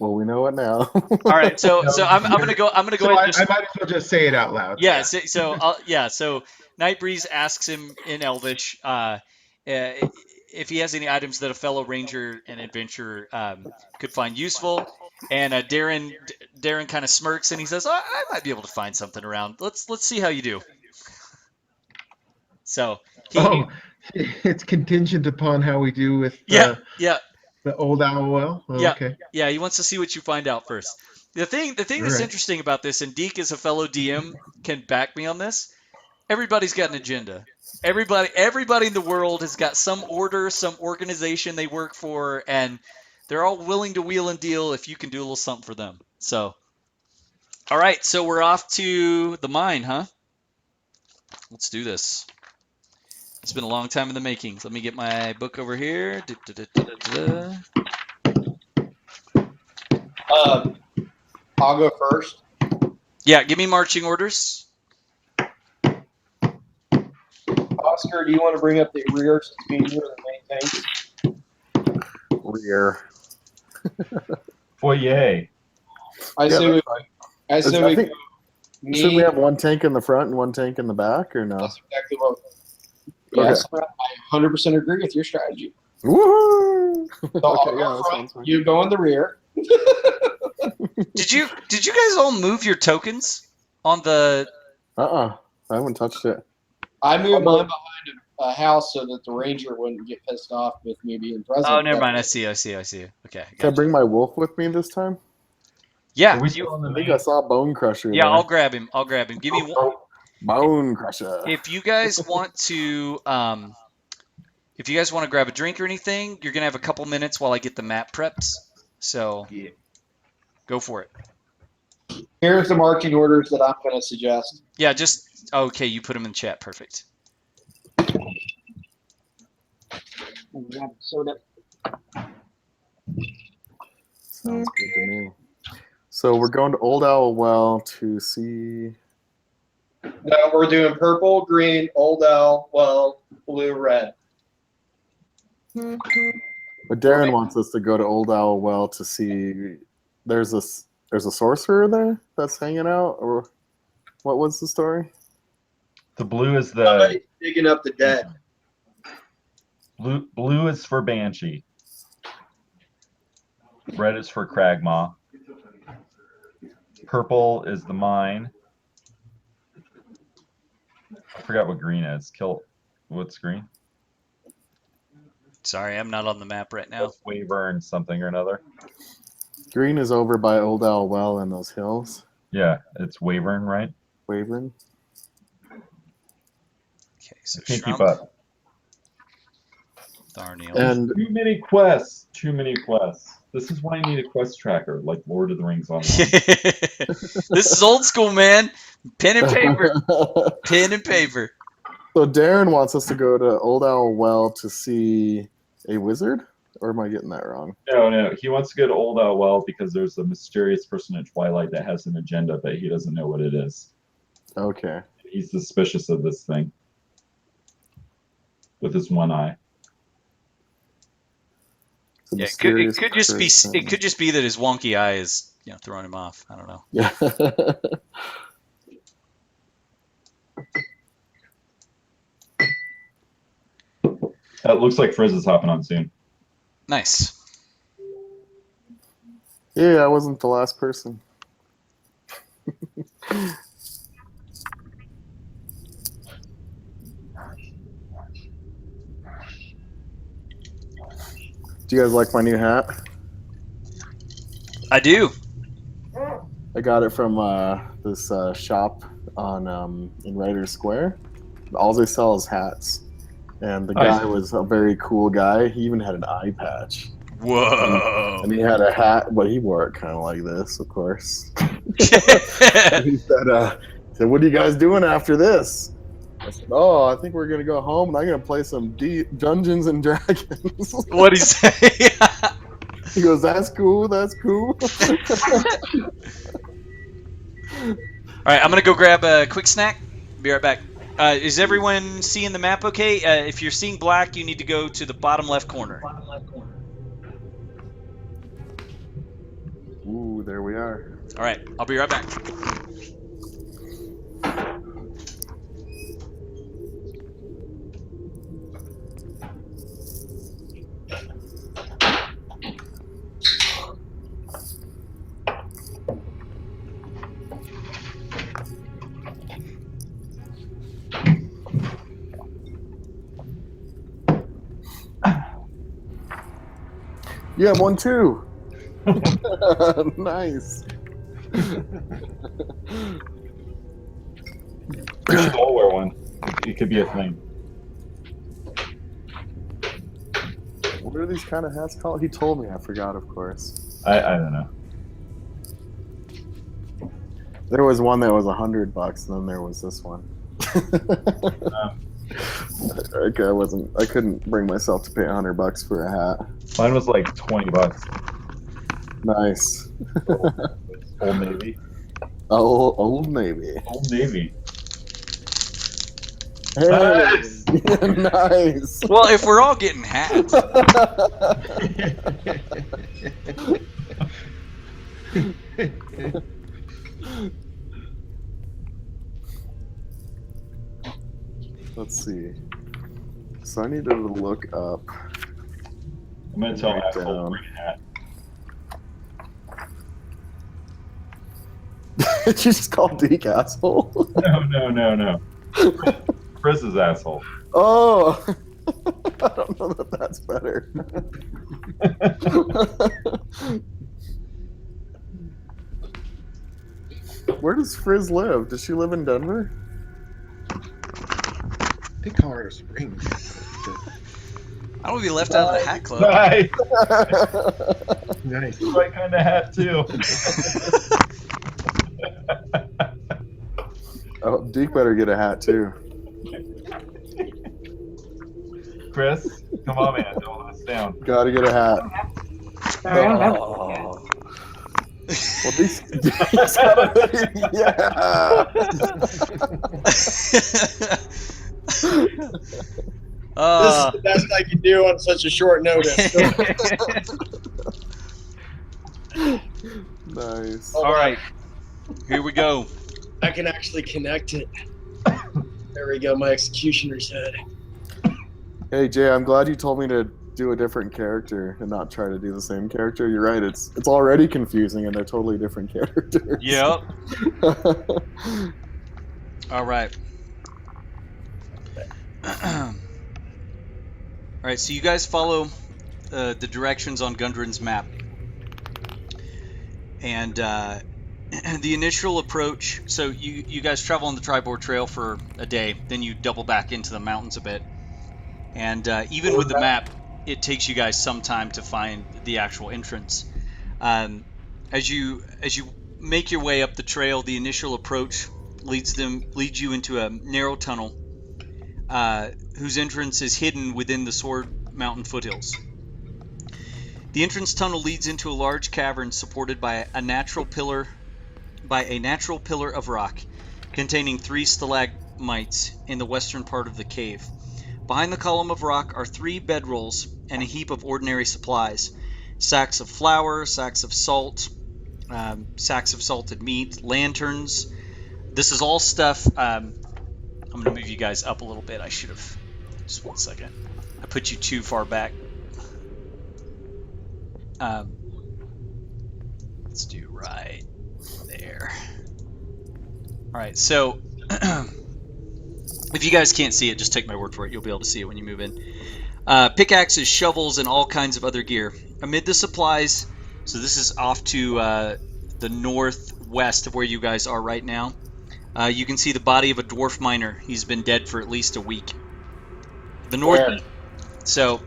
Well, we know it now. All right. So I'm gonna go. I'm gonna go So ahead I and just. might as well just say it out loud. Yeah. So Nightbreeze asks him in Elvish if he has any items that a fellow ranger and adventurer could find useful. And Darren kind of smirks and he says, "I might be able to find something around. Let's see how you do." So It's contingent upon how we do with yeah. the Old Owl Well. Oh, Yeah. okay. Yeah, he wants to see what you find out first. The thing that's Right. interesting about this, and Deke as a fellow DM can back me on this. Everybody's got an agenda. Everybody in the world has got some order, some organization they work for, and they're all willing to wheel and deal if you can do a little something for them. So, all right, so we're off to the mine, huh? Let's do this. It's been a long time in the making. Let me get my book over here. I'll go first. Yeah, give me marching orders. Oscar, do you want to bring up the rear since being near the main tanks? Rear. Foyer. I say we go. Shouldn't Me. we have one tank in the front and one tank in the back, or no? That's exactly what. Yes, I 100% agree with your strategy. Woohoo! So I'll Okay, go yeah, that front, sounds fine. you go in the rear. Did you guys all move your tokens on the? I haven't touched it. I moved mine behind a house so that the ranger wouldn't get pissed off with me being present. Oh, never mind. I see. Okay. Can I Gotcha. bring my wolf with me this time? Yeah. Are we still on the I think main? I saw Bone Crusher. Yeah, there. I'll grab him. Give me one. Bone Crusher. If you guys want to, grab a drink or anything, you're gonna have a couple minutes while I get the map prepped. So, Yeah. go for it. Here's the marching orders that I'm going to suggest. Yeah, just okay. You put them in chat. Perfect. Grab soda. Sounds good to me. So we're going to Old Owl Well to see. No, we're doing purple, green, Old Owl, well, blue, red. But Darren wants us to go to Old Owl Well to see. There's a sorcerer there that's hanging out, or what was the story? The blue is the Somebody's digging up the dead. blue is for Banshee. Red is for Cragmaw. Purple is the mine. I forgot what green is. What's green? Sorry, I'm not on the map right now. Weyburn something or another. Green is over by Old Owl Well and those hills. Yeah, it's Weyburn, right? Wavering. Okay, so Can't keep Shrump, up. Tharniel. And Too many quests. Too many quests. This is why you need a quest tracker like Lord of the Rings Online. This is old school, man. Pen and paper. Pen and paper. So Darren wants us to go to Old Owl Well to see a wizard? Or am I getting that wrong? No. He wants to go to Old Owl Well because there's a mysterious person in Twilight that has an agenda, but he doesn't know what it is. Okay. He's suspicious of this thing with his one eye. It's a Yeah, mysterious it could just be person. it could just be that his wonky eye is throwing him off. I don't know. Yeah. It looks like Frizz is hopping on soon. Nice. Yeah, I wasn't the last person. Do you guys like my new hat? I do. I got it from this shop on in Writer's Square. All they sell is hats. And the Nice. guy was a very cool guy. He even had an eye patch. Whoa. And he had a hat, but he wore it kind of like this, of course. He said, what are you guys doing after this? I said, oh, I think we're going to go home and I'm going to play some Dungeons and Dragons. What'd he say? He goes, that's cool, that's cool. All right, I'm gonna go grab a quick snack. Be right back. Is everyone seeing the map okay? If you're seeing black, you need to go to the bottom left corner. Ooh, there we are. All right, I'll be right back. You have one too. Nice. We should all wear one. It could be a thing. What are these kind of hats called? He told me. I forgot, of course. I don't know. There was one that was $100, and then there was this one. I couldn't bring myself to pay $100 for a hat. Mine was like $20. Nice. Old Navy. Old Navy. Old Navy. Hey, Nice. nice. Well, if we're all getting hats, Let's see. So I need to look up. I'm gonna tell Write Axel to down. bring a hat. Did you just call Deke asshole? No. Frizz's asshole. Oh, I don't know that that's better. Where does Frizz live? Does she live in Denver? I think Colorado Springs. I don't want to be left out of the hat club. Nice. Nice. The right kind of hat too. Oh, Deke better get a hat too. Chris, come on, man. Don't let us down. Gotta get a hat. Sorry, I don't have Oh. Well, Deke's yeah. This is the best I can do on such a short notice. Nice. All right, here we go. I can actually connect it. There we go, my executioner's head. Hey Jay, I'm glad you told me to do a different character and not try to do the same character. You're right. It's already confusing, and they're totally different characters. Yep. All right. All right. So you guys follow the directions on Gundren's map, and the initial approach. So you guys travel on the Tribord Trail for a day, then you double back into the mountains a bit, and even with the map, it takes you guys some time to find the actual entrance. As you make your way up the trail, the initial approach leads you into a narrow tunnel whose entrance is hidden within the Sword Mountain foothills. The entrance tunnel leads into a large cavern supported by a natural pillar of rock containing 3 stalagmites in the western part of the cave. Behind the column of rock are 3 bedrolls and a heap of ordinary supplies: sacks of flour, sacks of salt, sacks of salted meat, lanterns. This is all stuff. I'm going to move you guys up a little bit. I should have. Just one second. I put you too far back. Let's do right there. All right, so if you guys can't see it, just take my word for it. You'll be able to see it when you move in. Pickaxes, shovels, and all kinds of other gear. Amid the supplies, so this is off to the northwest of where you guys are right now. You can see the body of a dwarf miner. He's been dead for at least a week. The north. Where? So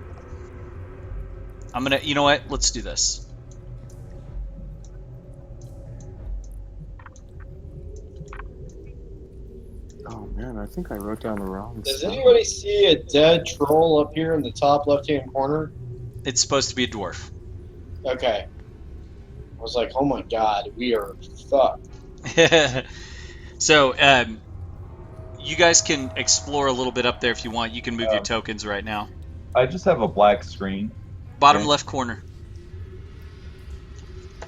I'm gonna. You know what? Let's do this. Oh man, I think I wrote down the wrong Does stuff. anybody see a dead troll up here in the top left-hand corner? It's supposed to be a dwarf. Okay. I was like, oh my god, we are fucked. So you guys can explore a little bit up there if you want. You can move your tokens right now. I just have a black screen. Bottom Okay. left corner.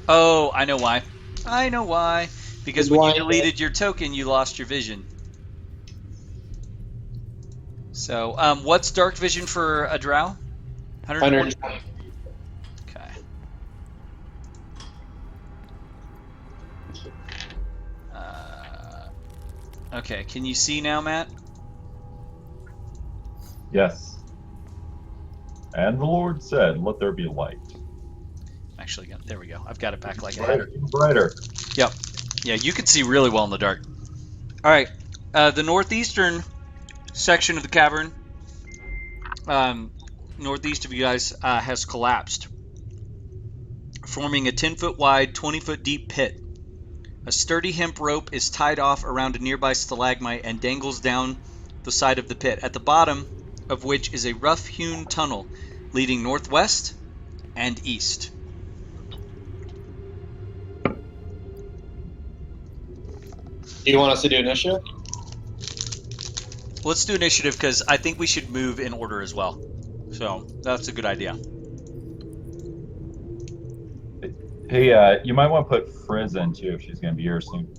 Oh, I know why. I know why. Because when you deleted your token, you lost your vision. So, what's dark vision for a drow? 120. 120. Okay. Okay, can you see now, Matt? Yes. And the Lord said, "Let there be light." Actually, there we go. I've got it back like I had Brighter, it. even brighter. Yep. Yeah, you can see really well in the dark. All right. The northeastern section of the cavern, northeast of you guys, has collapsed, forming a 10-foot wide, 20-foot deep pit. A sturdy hemp rope is tied off around a nearby stalagmite and dangles down the side of the pit, at the bottom of which is a rough-hewn tunnel leading northwest and east. Do you want us to do initiative? Let's do initiative because I think we should move in order as well. So that's a good idea. Hey, you might want to put Frizz in too if she's going to be here soon.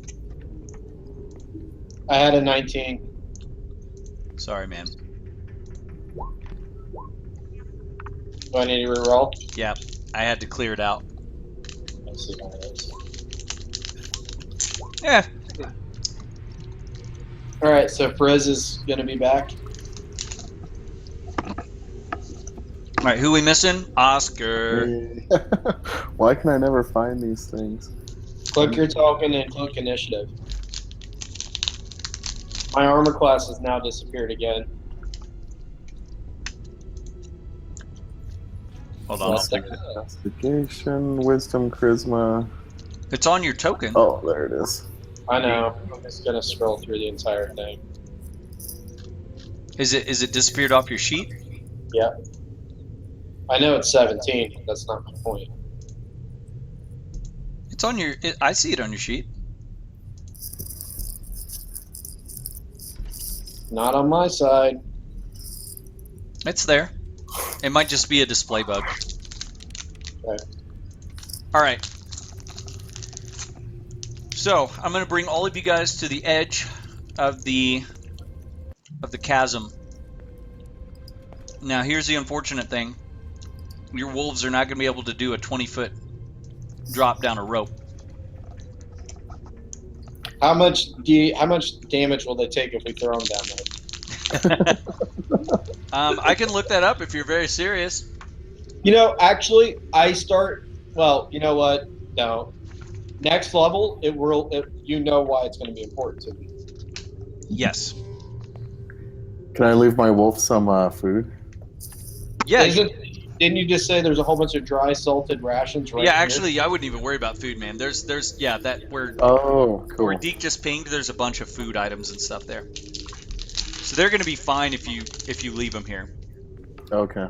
I had a 19. Sorry, man. Do I need to reroll? Yeah, I had to clear it out. Let's see what it is. Yeah. Alright, so Frizz is going to be back. All right, who we missing? Oscar. Why can I never find these things? Click your token and click initiative. My armor class has now disappeared again. Hold on. What's that? Investigation, wisdom, charisma. It's on your token. Oh, there it is. I know. I'm just going to scroll through the entire thing. Is it disappeared off your sheet? Yeah. I know it's 17, but that's not my point. It's on your. I see it on your sheet. Not on my side. It's there. It might just be a display bug. Okay. All right. So I'm going to bring all of you guys to the edge of the chasm. Now here's the unfortunate thing. Your wolves are not going to be able to do a 20-foot drop down a rope. How much damage will they take if we throw them down there? I can look that up if you're very serious. Actually, well, you know what? No. Next level, you know why it's going to be important to me. Yes. Can I leave my wolf some food? Yeah. Didn't you just say there's a whole bunch of dry salted rations right Yeah, here? actually, I wouldn't even worry about food, man. There's that where Oh, where cool. Deke just pinged. There's a bunch of food items and stuff there, so they're going to be fine if you leave them here. Okay.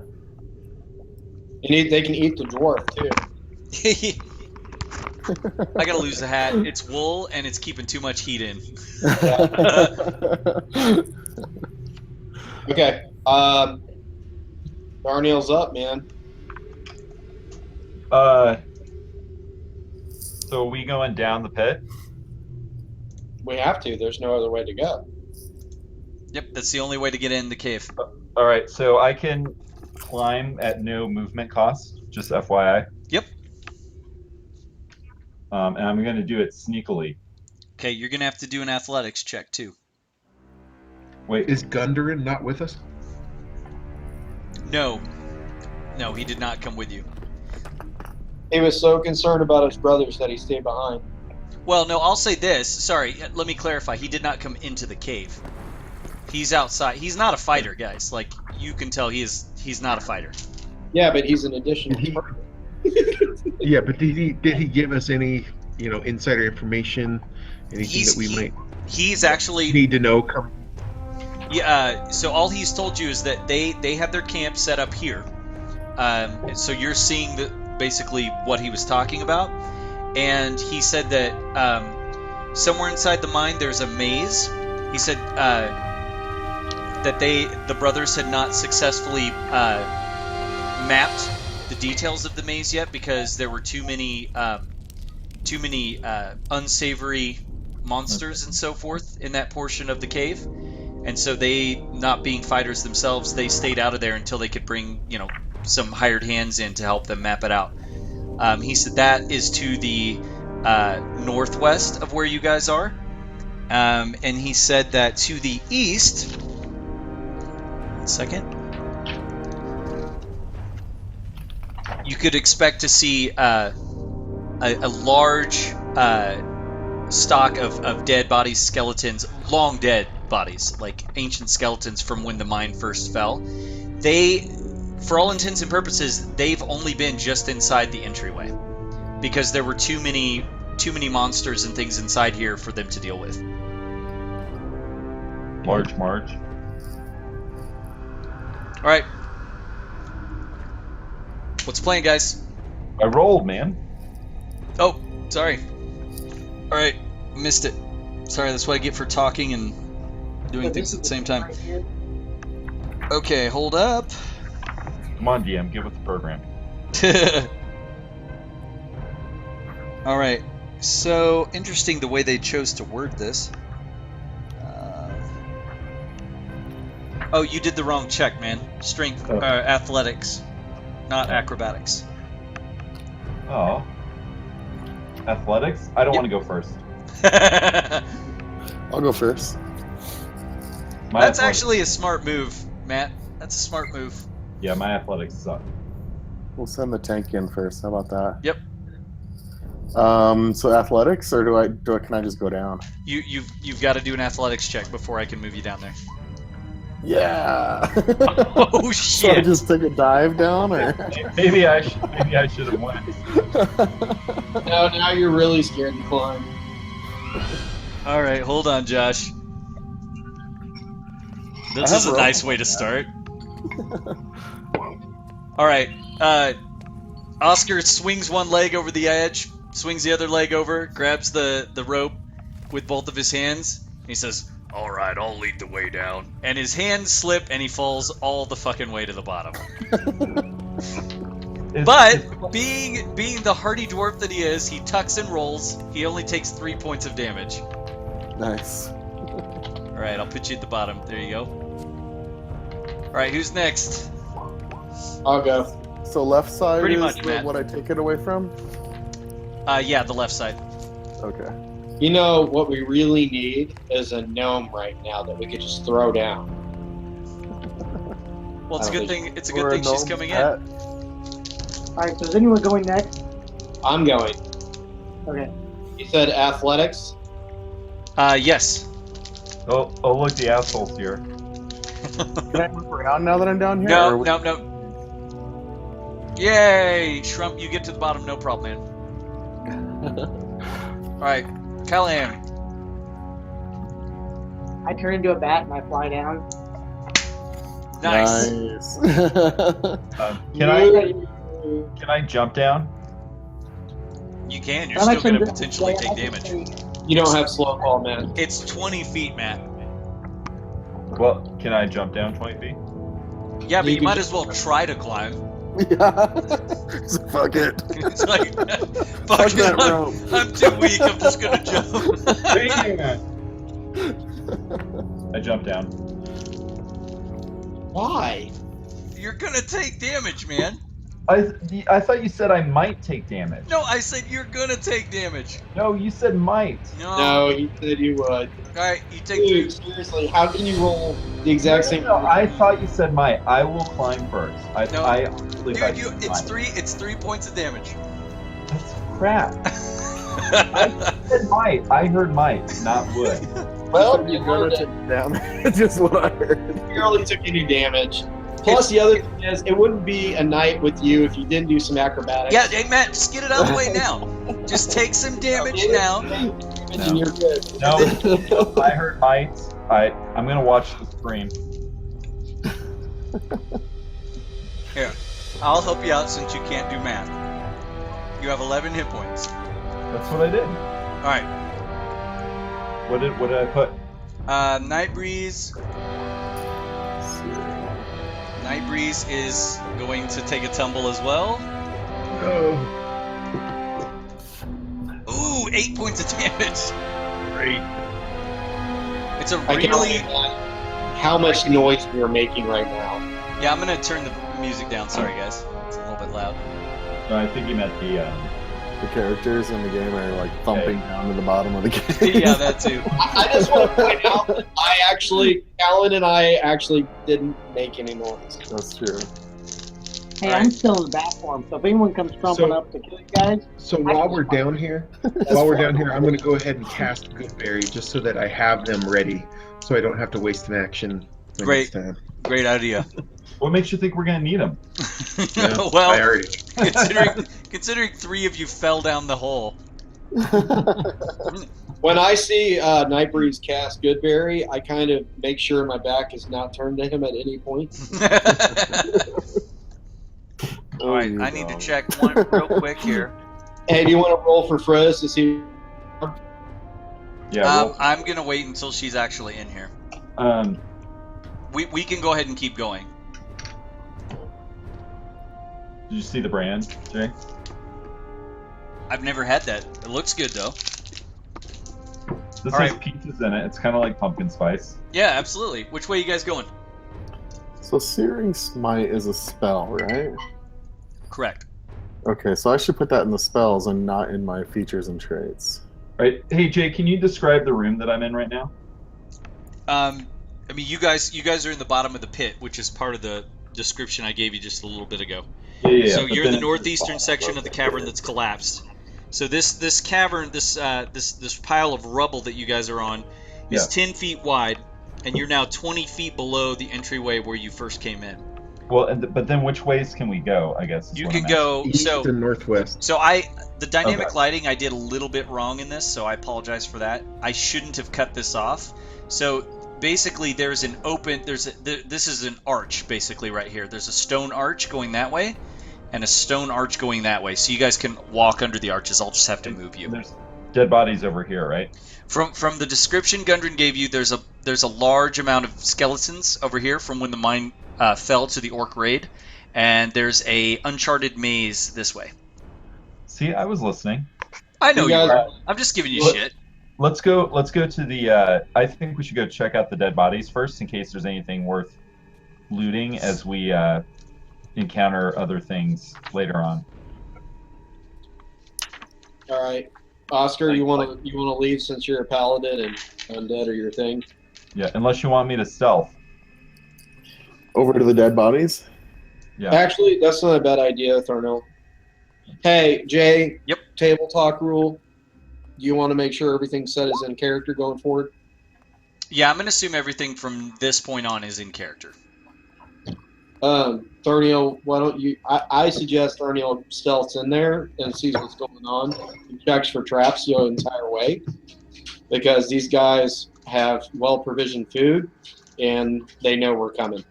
They can eat the dwarf too. I gotta lose the hat. It's wool and it's keeping too much heat in. Okay. Darnell's up, man. So are we going down the pit? We have to. There's no other way to go. Yep, that's the only way to get in the cave. All right, so I can climb at no movement cost, just FYI. Yep. And I'm going to do it sneakily. Okay, you're gonna have to do an athletics check too. Wait, Is Gundarin not with us? No, he did not come with you. He was so concerned about his brothers that he stayed behind. Well, no, I'll say this. Sorry, let me clarify. He did not come into the cave. He's outside. He's not a fighter, guys. Like, you can tell he's not a fighter. Yeah, but he's an additional. Yeah, but did he give us any insider information? Anything that we might He's actually need to know? Come. Yeah. So all he's told you is that they have their camp set up here. So you're seeing basically what he was talking about, and he said that somewhere inside the mine there's a maze. He said that the brothers had not successfully mapped the details of the maze yet because there were too many unsavory monsters and so forth in that portion of the cave, and so they, not being fighters themselves, they stayed out of there until they could bring some hired hands in to help them map it out. He said that is to the northwest of where you guys are, and he said that to the east. 1 second. You could expect to see a large stock of dead bodies, skeletons, long dead bodies, like ancient skeletons from when the mine first fell. For all intents and purposes, they've only been just inside the entryway because there were too many monsters and things inside here for them to deal with. Large March. All right. What's the plan, guys? I rolled, man. Oh, sorry. All right, missed it. Sorry, that's what I get for talking and doing things at the same time. Okay, hold up. Come on, DM, get with the program. All right. So interesting the way they chose to word this. Oh, you did the wrong check, man. Strength, athletics, not acrobatics. Oh. Athletics? I don't want to go first. I'll go first. That's actually a smart move, Matt. That's a smart move. Yeah, my athletics suck. We'll send the tank in first. How about that? Yep. So athletics, or can I just go down? You've got to do an athletics check before I can move you down there. Yeah. Oh So I shit! just take a dive down, or Maybe I should have went. Now you're really scared to climb. All right, hold on, Josh. This is a nice way to start. All right, Oscar swings one leg over the edge, swings the other leg over, grabs the rope with both of his hands, and he says, "All right, I'll lead the way down." And his hands slip, and he falls all the fucking way to the bottom. But being the hardy dwarf that he is, he tucks and rolls. He only takes 3 points of damage. nice. All right, I'll put you at the bottom. There you go. All right, who's next? I'll go. So left side Pretty is much, Matt. what I take it away from? Yeah, the left side. Okay. You know what we really need is a gnome right now that we could just throw down. Well, it's a I good don't thing. It's a Or good thing she's gnome coming in. pet. All right, so is anyone going next? I'm going. Okay. You said athletics. Yes. Oh, look, the asshole's here. Can I move around now that I'm down here? No, or- no, no. Yay, Shrump, you get to the bottom, no problem, man. All right, Callahan. I turn into a bat and I fly down. Nice. Nice. Can I jump down? You can. You're I'm still actually going to gonna- potentially yeah, take I can damage. say- You don't have slow call, man. It's 20 feet, Matt. Well, can I jump down 20 feet? Yeah, but You you can might just- as well try to climb. Yeah. So fuck it. It's like, Fuck fuck that it, rope. I'm too weak. I'm just gonna jump. I jump down. Why? You're gonna take damage, man. I thought you said I might take damage. No, I said you're gonna take damage. No, you said might. No. No, he said you would. All right, you take Dude, seriously, how can you roll the exact same? No, I thought you said might. I will climb first. No. I honestly thought Dude, you said it's might. it's 3 points of damage. That's crap. I said might. I heard might, not would. Well, You're you gonna heard it. take damage. Just what I heard. You barely took any damage. Plus, the other thing is, it wouldn't be a night with you if you didn't do some acrobatics. Yeah, hey Matt, just get it out of the way now. Just take some damage now. And you're good. No, I heard might. I'm gonna watch the screen. Here, I'll help you out since you can't do math. You have 11 hit points. That's what I did. All right, What did I put? Night Breeze. Night Breeze is going to take a tumble as well. Oh, Ooh, 8 points of damage. great. It's a I can only really... imagine how much noise we are making right now. Yeah, I'm gonna turn the music down. Sorry, guys. It's a little bit loud. No, I think you meant the. The characters in the game are like thumping down to the bottom of the game. Yeah, that too. I just want to point out that Alan and I actually didn't make any noise. That's true. Hey, All I'm right. still in the bat form, so if anyone comes trumping So- up to kill you guys, So while we're down here, I'm going to go ahead and cast Goodberry just so that I have them ready, so I don't have to waste an action the Great. next time. Great idea. What makes you think we're gonna need them? No, Well, I already. considering 3 of you fell down the hole. When I see Nightbreeze cast Goodberry, I kind of make sure my back is not turned to him at any point. All right, I need to check one real quick here. Hey, do you want to roll for Frizz to see? Yeah. Well, I'm gonna wait until she's actually in here. We can go ahead and keep going. did you see the brand, Jay? I've never had that. It looks good though. This All has right. peaches in it. It's kind of like pumpkin spice. Yeah, absolutely. Which way you guys going? So Searing Smite is a spell, right? Correct. Okay, so I should put that in the spells and not in my features and traits. Right. Hey, Jay, can you describe the room that I'm in right now? I mean, you guys are in the bottom of the pit, which is part of the description I gave you just a little bit ago. Yeah. So but you're in the then- northeastern section of the cavern that's collapsed. So this cavern, this pile of rubble that you guys are on, is 10 feet wide, and you're now 20 feet below the entryway where you first came in. Well, but then which ways can we go? I guess. is You what can I'm go. East So and northwest. the dynamic Okay. lighting I did a little bit wrong in this, so I apologize for that. I shouldn't have cut this off. So basically, there's an open. This is an arch basically right here. There's a stone arch going that way, and a stone arch going that way. So you guys can walk under the arches. I'll just have to move you. There's dead bodies over here, right? From the description Gundren gave you, there's a large amount of skeletons over here from when the mine fell to the orc raid, and there's a uncharted maze this way. See, I was listening. I know You you guys- are. I'm just giving you Look- shit. Let's go to the. I think we should go check out the dead bodies first, in case there's anything worth looting as we, encounter other things later on. All right, Oscar, you want to leave since you're a paladin and undead are your thing? Yeah, unless you want me to stealth. Over to the dead bodies. Yeah. Actually, that's not a bad idea, Thornhill. Hey, Jay. Yep. Table talk rule. Do you want to make sure everything's set as in character going forward? Yeah, I'm going to assume everything from this point on is in character. Thornhill, why don't you? I suggest Thornhill stealths in there and sees what's going on. He checks for traps the entire way because these guys have well provisioned food and they know we're coming.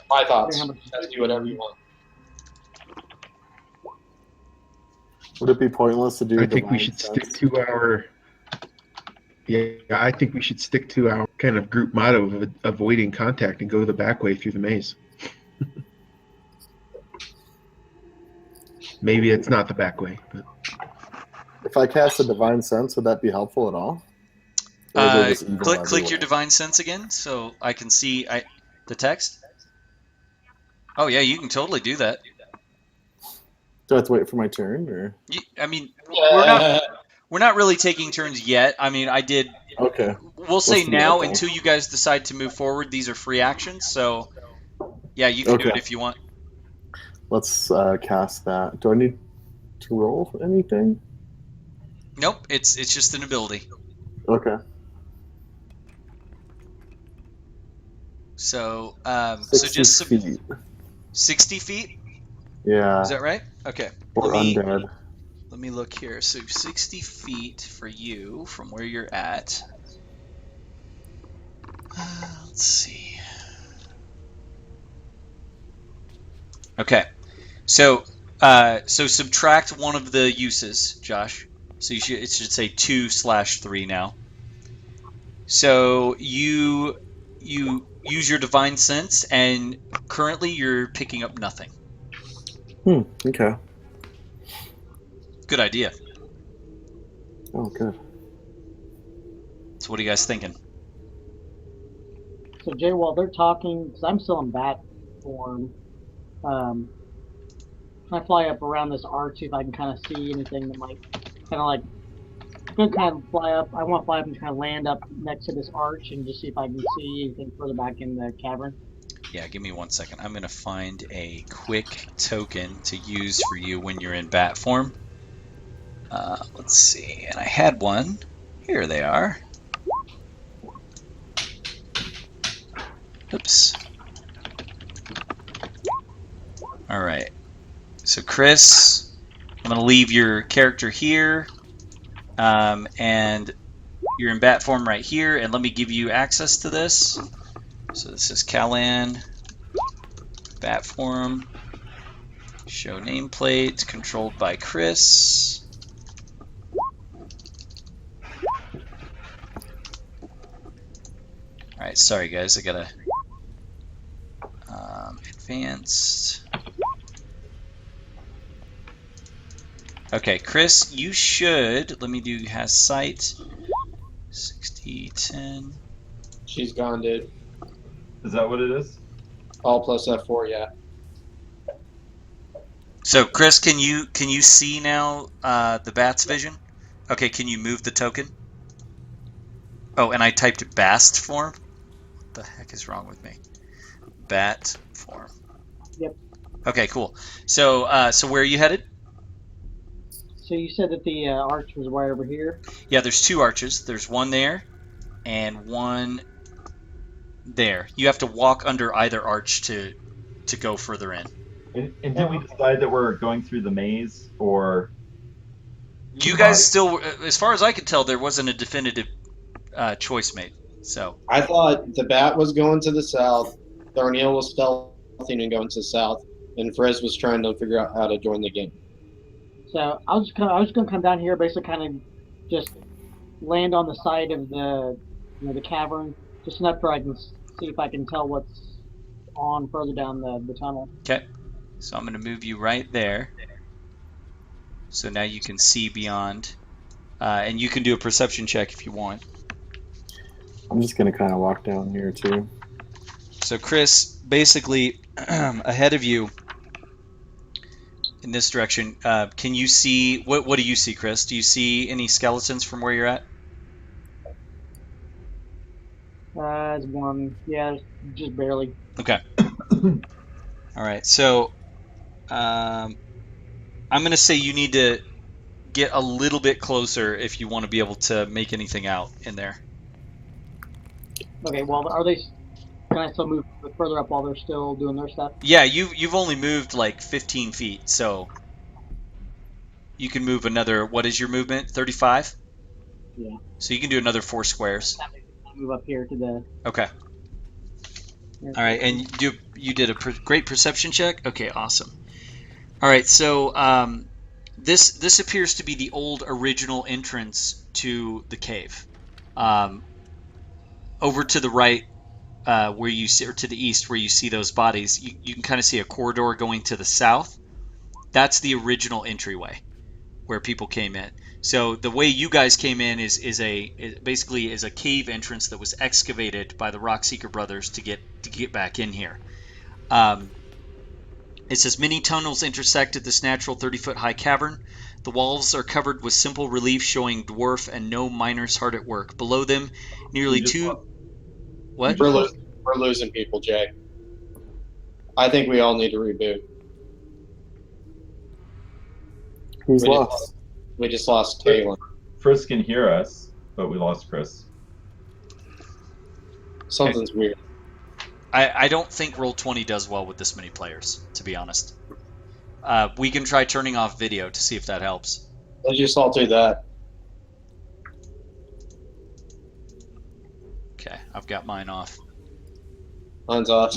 My thoughts. Let's do whatever you want. Would it be pointless to do? I think we should stick to our. Yeah, I think we should stick to our kind of group motto of avoiding contact and go the back way through the maze. Maybe it's not the back way, but If I cast a divine sense, would that be helpful at all? Or is it just evil Click everywhere? your divine sense again, so I can see the text. Oh yeah, you can totally do that. Do I have to wait for my turn, or? I mean, we're not really taking turns yet. I mean, I did. Okay. We'll say do now that then. until you guys decide to move forward. These are free actions, so yeah, you can do it Okay. if you want. Let's cast that. Do I need to roll for anything? Nope, it's just an ability. Okay. So 60 so just feet. 60 feet. Yeah. Is that right? Okay. Or undead. Let me look here. So 60 feet for you from where you're at. Let's see. Okay. So subtract one of the uses, Josh. So it should say 2/3 now. So you use your divine sense, and currently you're picking up nothing. Okay. Good idea. Oh, good. So So what are you guys thinking? So Jay, while they're talking, because I'm still in bat form, can I fly up around this arch, see if I can kind of see anything that might kind of like, I'm gonna kind of fly up. I want to fly up and kind of land up next to this arch and just see if I can see anything further back in the cavern. Yeah, give me 1 second. I'm going to find a quick token to use for you when you're in bat form. Let's see. And I had one. Here they are. Oops. All right. So Chris, I'm going to leave your character here. And you're in bat form right here. And let me give you access to this. So this is Callan, bat form, show nameplate, controlled by Chris. All right, sorry guys, I gotta advanced. Okay, Chris, you should. Let me do has sight. 60, 10. She's gone, dude. Is that what it is? All plus F4, yeah. So, Chris, can you see now the bat's vision? Okay, can you move the token? Oh, and I typed bast form. What the heck is wrong with me? Bat form. Yep. Okay, cool. So, so where are you headed? So you said that the arch was right over here. Yeah, there's two arches. There's one there, and one there. You have to walk under either arch to go further in. And did we decide that we're going through the maze, or You guys still, as far as I could tell, there wasn't a definitive choice made. So I thought the bat was going to the south, Thornhill was stealthing and going to the south, and Frizz was trying to figure out how to join the game. So I was gonna come down here, basically kind of just land on the side of the the cavern, just enough where I can see if I can tell what's on further down the tunnel. okay, so I'm going to move you right there. So now you can see beyond, and you can do a perception check if you want. I'm just gonna kind of walk down here too. So Chris, basically ahead of you in this direction, can you see what do you see, Chris? Do you see any skeletons from where you're at? It's one. Yeah, just barely. Okay. All right. So I'm going to say you need to get a little bit closer if you want to be able to make anything out in there. Okay. Well, are they? Can I still move further up while they're still doing their stuff? Yeah, you've only moved like 15 feet, so you can move another. What is your movement? 35. Yeah. So you can do another 4 squares. That makes me move up here to the. Okay. All right, and you did a great perception check. Okay, awesome. All right, so this appears to be the old original entrance to the cave. Over to the right, where you see, or to the east, where you see those bodies, you can kind of see a corridor going to the south. That's the original entryway where people came in. So the way you guys came in is basically a cave entrance that was excavated by the Rockseeker brothers to get back in here. It says many tunnels intersect at this natural 30-foot high cavern. The walls are covered with simple relief showing dwarf and no miners hard at work. Below them, nearly two. What? We're losing people, Jay. I think we all need to reboot. Who's We just lost? We just lost Caitlin. Frisk can hear us, but we lost Chris. Something's weird. I don't think Roll20 does well with this many players, to be honest. We can try turning off video to see if that helps. Let's just all do that. Okay, I've got mine off. Mine's off.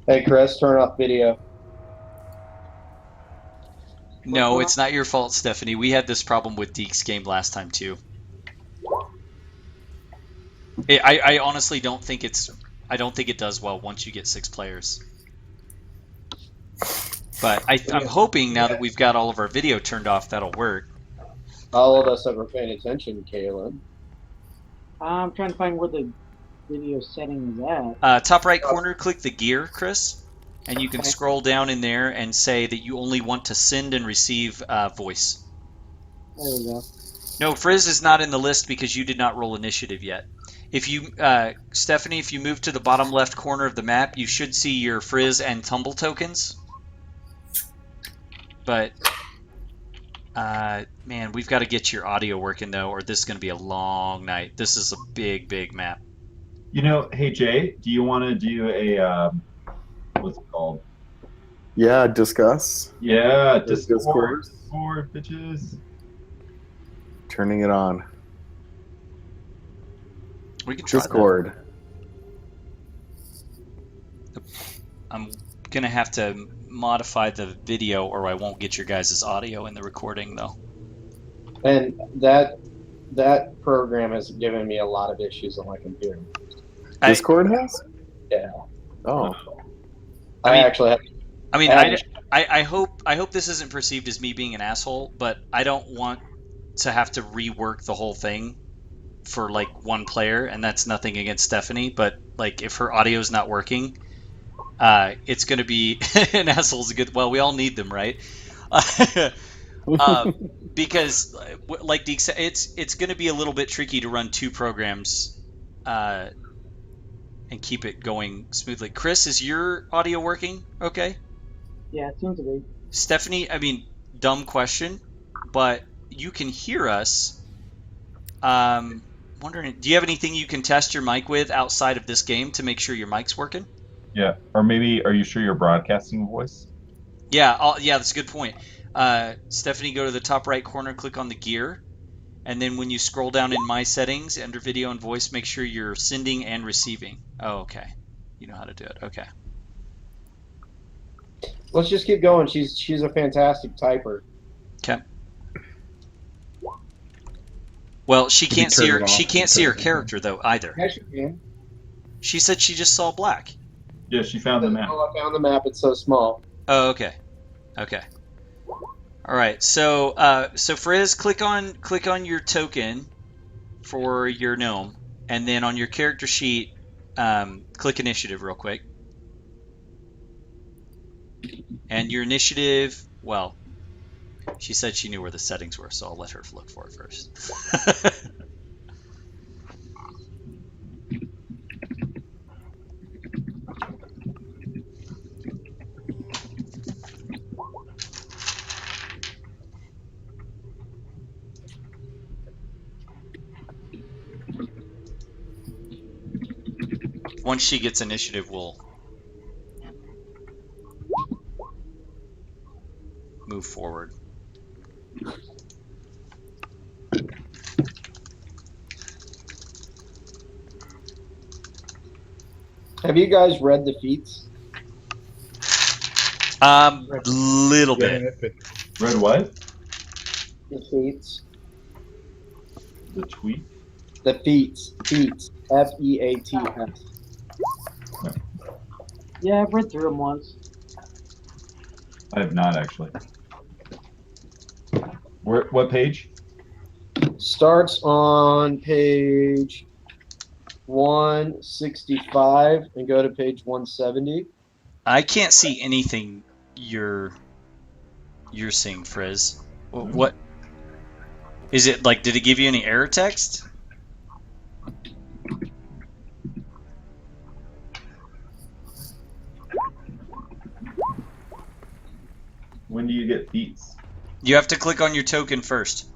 Hey, Chris, turn off video. No, it's not your fault, Stephanie. We had this problem with Deke's game last time too. I honestly don't think I don't think it does well once you get 6 players. But I'm hoping now that we've got all of our video turned off, that'll work. All of us that were paying attention, Caitlin. I'm trying to find where the video setting is at. Top right corner, click the gear, Chris, and you can scroll down in there and say that you only want to send and receive voice. There we go. No, Frizz is not in the list because you did not roll initiative yet. If you, Stephanie, if you move to the bottom left corner of the map, you should see your Frizz and Tumble tokens. But, man, we've got to get your audio working, though, or this is going to be a long night. This is a big, big map. You know, hey Jay, do you want to do a what's it called? Yeah, discuss. Yeah, Discord. Discord, bitches. Turning it on. We can try Discord. that. I'm going to have to modify the video or I won't get your guys' audio in the recording, though. And that program has given me a lot of issues on my computer. Discord has? Yeah. Oh. I actually have. I hope this isn't perceived as me being an asshole, but I don't want to have to rework the whole thing for like one player, and that's nothing against Stephanie, but like if her audio is not working, it's going to be an asshole's a good. Well, we all need them, right? Because like Deke said, it's going to be a little bit tricky to run 2 programs and keep it going smoothly. Chris, is your audio working? Okay. Yeah, it seems to be. Stephanie, I mean, dumb question, but you can hear us. Wondering, do you have anything you can test your mic with outside of this game to make sure your mic's working? Yeah, or maybe are you sure you're broadcasting voice? Yeah, yeah, that's a good point. Stephanie, go to the top right corner, click on the gear, and then when you scroll down in My Settings, under Video and Voice, make sure you're sending and receiving. Oh, okay. You know how to do it. Okay. Let's just keep going. She's a fantastic typer. Okay. Well, she can't see her. She can't see her turn it character though either. Yes, you can. She said she just saw black. Yeah, she found the map. Oh, I found the map. It's so small. Oh, okay. Okay. All All right. So Frizz, click on your token for your gnome, and then on your character sheet, click initiative real quick. And your initiative, well, she said she knew where the settings were, so I'll let her look for it first. Once she gets initiative, we'll move forward. Have you guys read the feats? Little Yeah, bit. but Red what? The feats. The tweet? The feats. Feats. Feats. Yeah, I've read through them once. I have not actually. What page? Starts on page 165 and go to page 170. I can't see anything you're seeing, Frizz. What is it like? Did it give you any error text? When do you get feats? You have to click on your token first.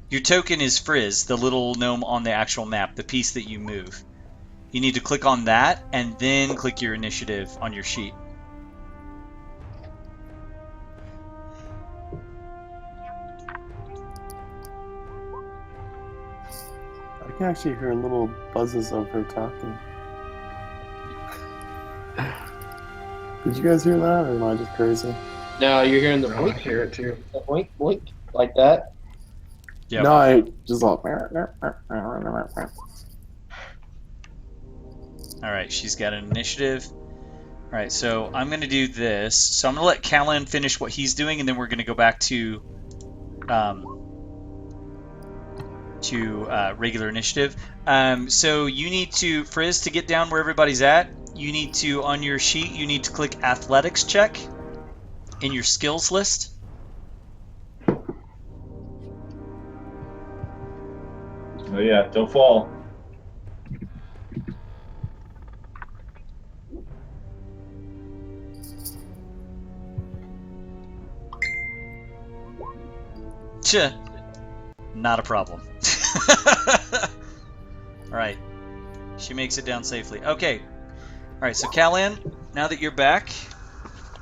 Your token is Frizz, the little gnome on the actual map, the piece that you move. You need to click on that and then click your initiative on your sheet. I can actually hear little buzzes of her talking. Did you guys hear that, or am I just crazy? No, you're hearing the I boink, hear it too. boink, boink, like that. Yep. No, I just all. All right, she's got an initiative. All right, so I'm going to do this. So I'm going to let Callan finish what he's doing, and then we're going to go back to regular initiative. So you need to, Frizz, to get down where everybody's at, you need to, on your sheet, you need to click athletics check in your skills list. Oh yeah, don't fall. Not a problem. All right. She makes it down safely. Okay. All right, so Callan, now that you're back,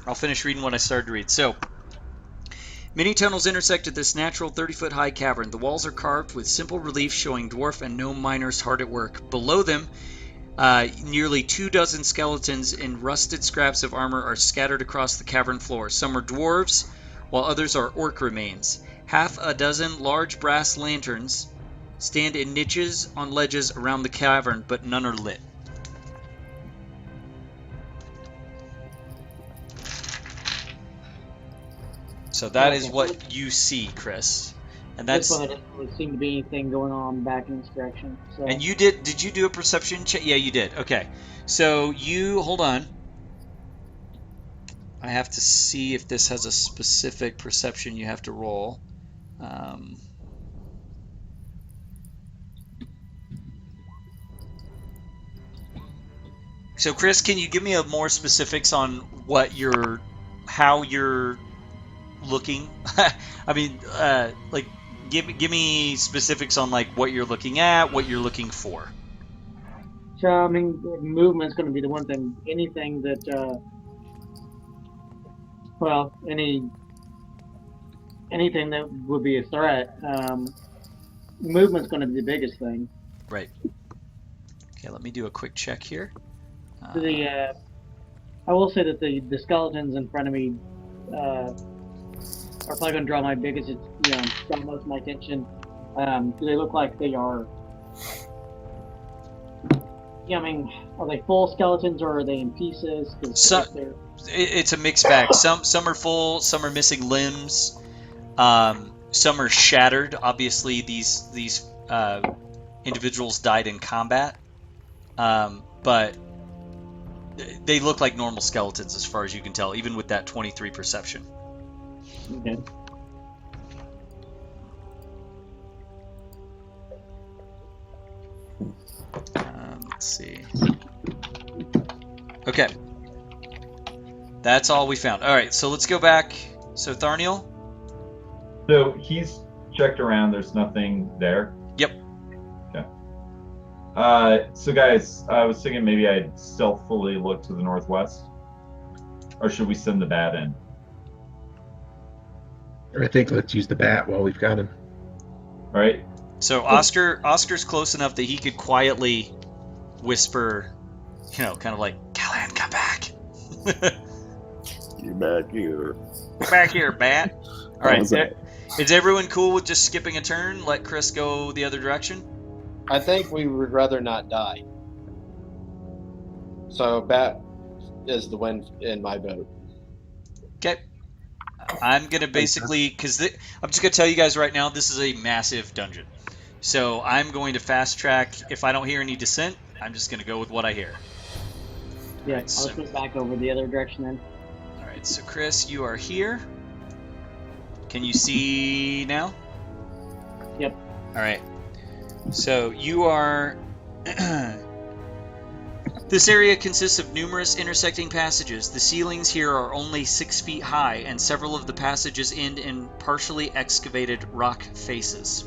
I'll finish reading what I started to read. So, many tunnels intersect at this natural 30-foot high cavern. The walls are carved with simple relief showing dwarf and gnome miners hard at work. Below them, nearly 24 skeletons in rusted scraps of armor are scattered across the cavern floor. Some are dwarves, while others are orc remains. Half a dozen large brass lanterns stand in niches on ledges around the cavern, but none are lit. So that is what you see, Chris. And This that's one, there doesn't really seem to be anything going on back in this direction. So. and you did you do a perception check? Yeah, you did. Okay. So you hold on. I have to see if this has a specific perception you have to roll. So Chris, can you give me more specifics on how you're looking? I mean, like give me specifics on like what you're looking at, what you're looking for. So, I mean, movement's going to be the one thing. Anything that, anything that would be a threat. Movement's going to be the biggest thing. Right. Okay, let me do a quick check here. I will say that the skeletons in front of me are probably going to draw my biggest, draw most of my attention. Do they look like they are Yeah, I mean, are they full skeletons or are they in pieces? 'Cause So if they're it's a mixed bag. Some are full, some are missing limbs, some are shattered. Obviously, these individuals died in combat, but they look like normal skeletons as far as you can tell, even with that 23 perception. okay. Let's see. Okay. That's all we found. All right, so let's go back. So Tharniel? So he's checked around. There's nothing there. Yep. Okay. So guys, I was thinking maybe I'd stealthily look to the northwest, or should we send the bat in? I think let's use the bat while we've got him. All right. So Oscar's close enough that he could quietly whisper, kind of like, Callahan, come back. You back here. Back here, bat. All right. was that? Is everyone cool with just skipping a turn? Let Chris go the other direction? I think we would rather not die. So bat is the win in my vote. Okay. I'm going to basically, because I'm just going to tell you guys right now, this is a massive dungeon. So I'm going to fast track. If I don't hear any dissent, I'm just going to go with what I hear. Yeah, Right, so- I'll switch back over the other direction then. All right, so Chris, you are here. Can you see now? Yep. All right. So you are. This area consists of numerous intersecting passages. The ceilings here are only 6 feet high, and several of the passages end in partially excavated rock faces.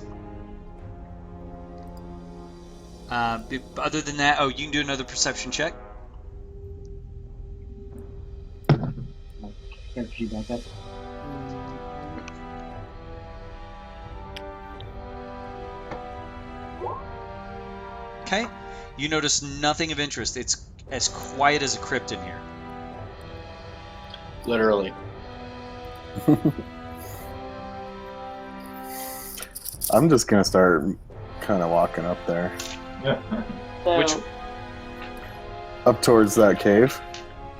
Other than that, you can do another perception check. Gotta shoot back up. Okay. You notice nothing of interest. It's as quiet as a crypt in here. Literally. I'm just gonna start kind of walking up there, Yeah. So, Which- up towards that cave.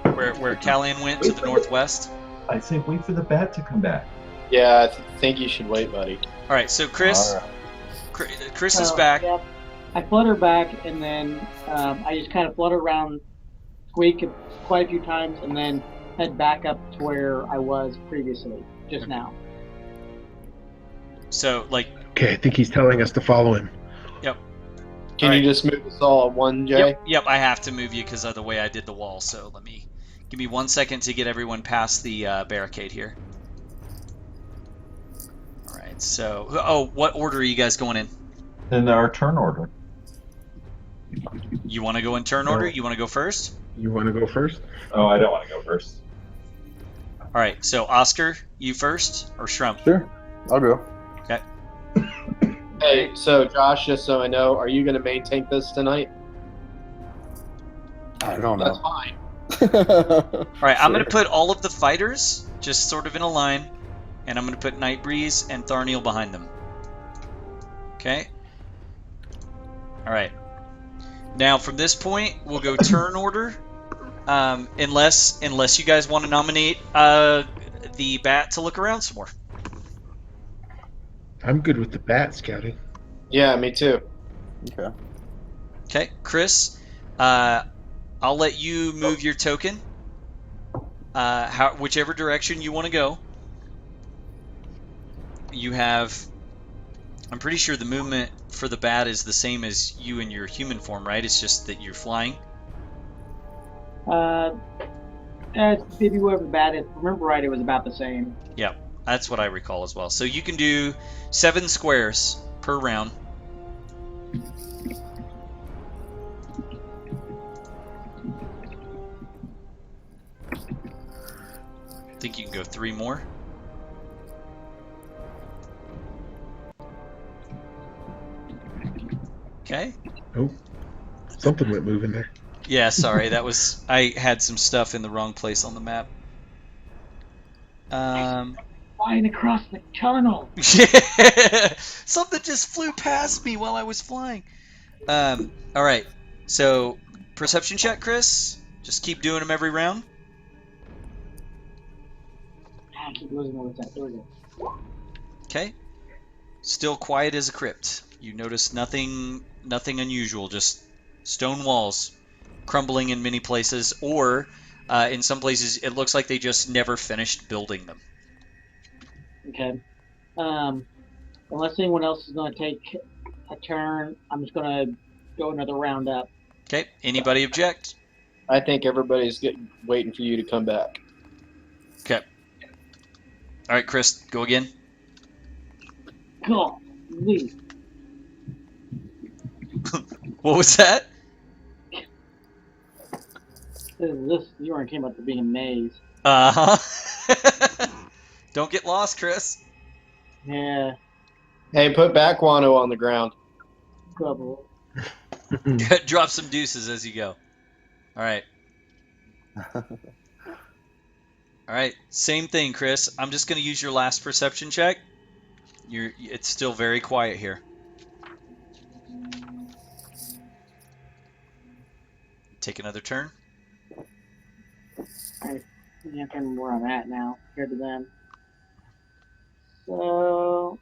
Where Callahan went to the northwest. I say wait for the bat to come back. Yeah, I think you should wait, buddy. All right, so Chris, All right. Chris is so, back. Yeah, I flutter back and then I just kind of flutter around, squeak quite a few times, and then head back up to where I was previously, just now. So, like, Okay, I think he's telling us to follow him. Can Alright. you just move us all at one, Jay? yep, I have to move you because of the way I did the wall. So give me 1 second to get everyone past the barricade here. All right. So, what order are you guys going in? In our turn order. You want to go in turn order? You want to go first? You want to go first? Oh, I don't want to go first. All right. So, Oscar, you first, or Shrum? Sure, I'll go. Hey, so Josh, just so I know, are you going to maintain this tonight? I don't That's know. fine. All right. I'm going to put all of the fighters just sort of in a line, and I'm going to put Nightbreeze and Tharniel behind them. Okay. All right. Now, from this point, we'll go turn order, unless you guys want to nominate the bat to look around some more. I'm good with the bat scouting. Yeah, me too. Okay. Okay, Chris, I'll let you move your token, whichever direction you want to go. You have, I'm pretty sure the movement for the bat is the same as you in your human form, right? It's just that you're flying. Maybe whoever the bat is, remember right, it was about the same. Yeah, that's what I recall as well. So you can do 7 squares per round. I think you can go 3 more. Okay. Oh, something went moving there. Yeah, sorry, I had some stuff in the wrong place on the map. Flying across the tunnel. Yeah, something just flew past me while I was flying. All right, so perception check, Chris. Just keep doing them every round. I keep losing all the time. There we go. Okay. Still quiet as a crypt. You notice nothing unusual, just stone walls crumbling in many places, or in some places it looks like they just never finished building them. Okay. Unless anyone else is going to take a turn, I'm just going to go another round up. Okay. Anybody object? I think everybody's waiting for you to come back. Okay. All right, Chris, go again. Golly. What was that? You weren't came up to being a maze. Uh-huh. Don't get lost, Chris. Yeah. Hey, put back Wano on the ground. Trouble. Drop some deuces as you go. All right. All right. Same thing, Chris. I'm just going to use your last perception check. It's still very quiet here. Take another turn. I can't remember where I'm at now compared to them. So.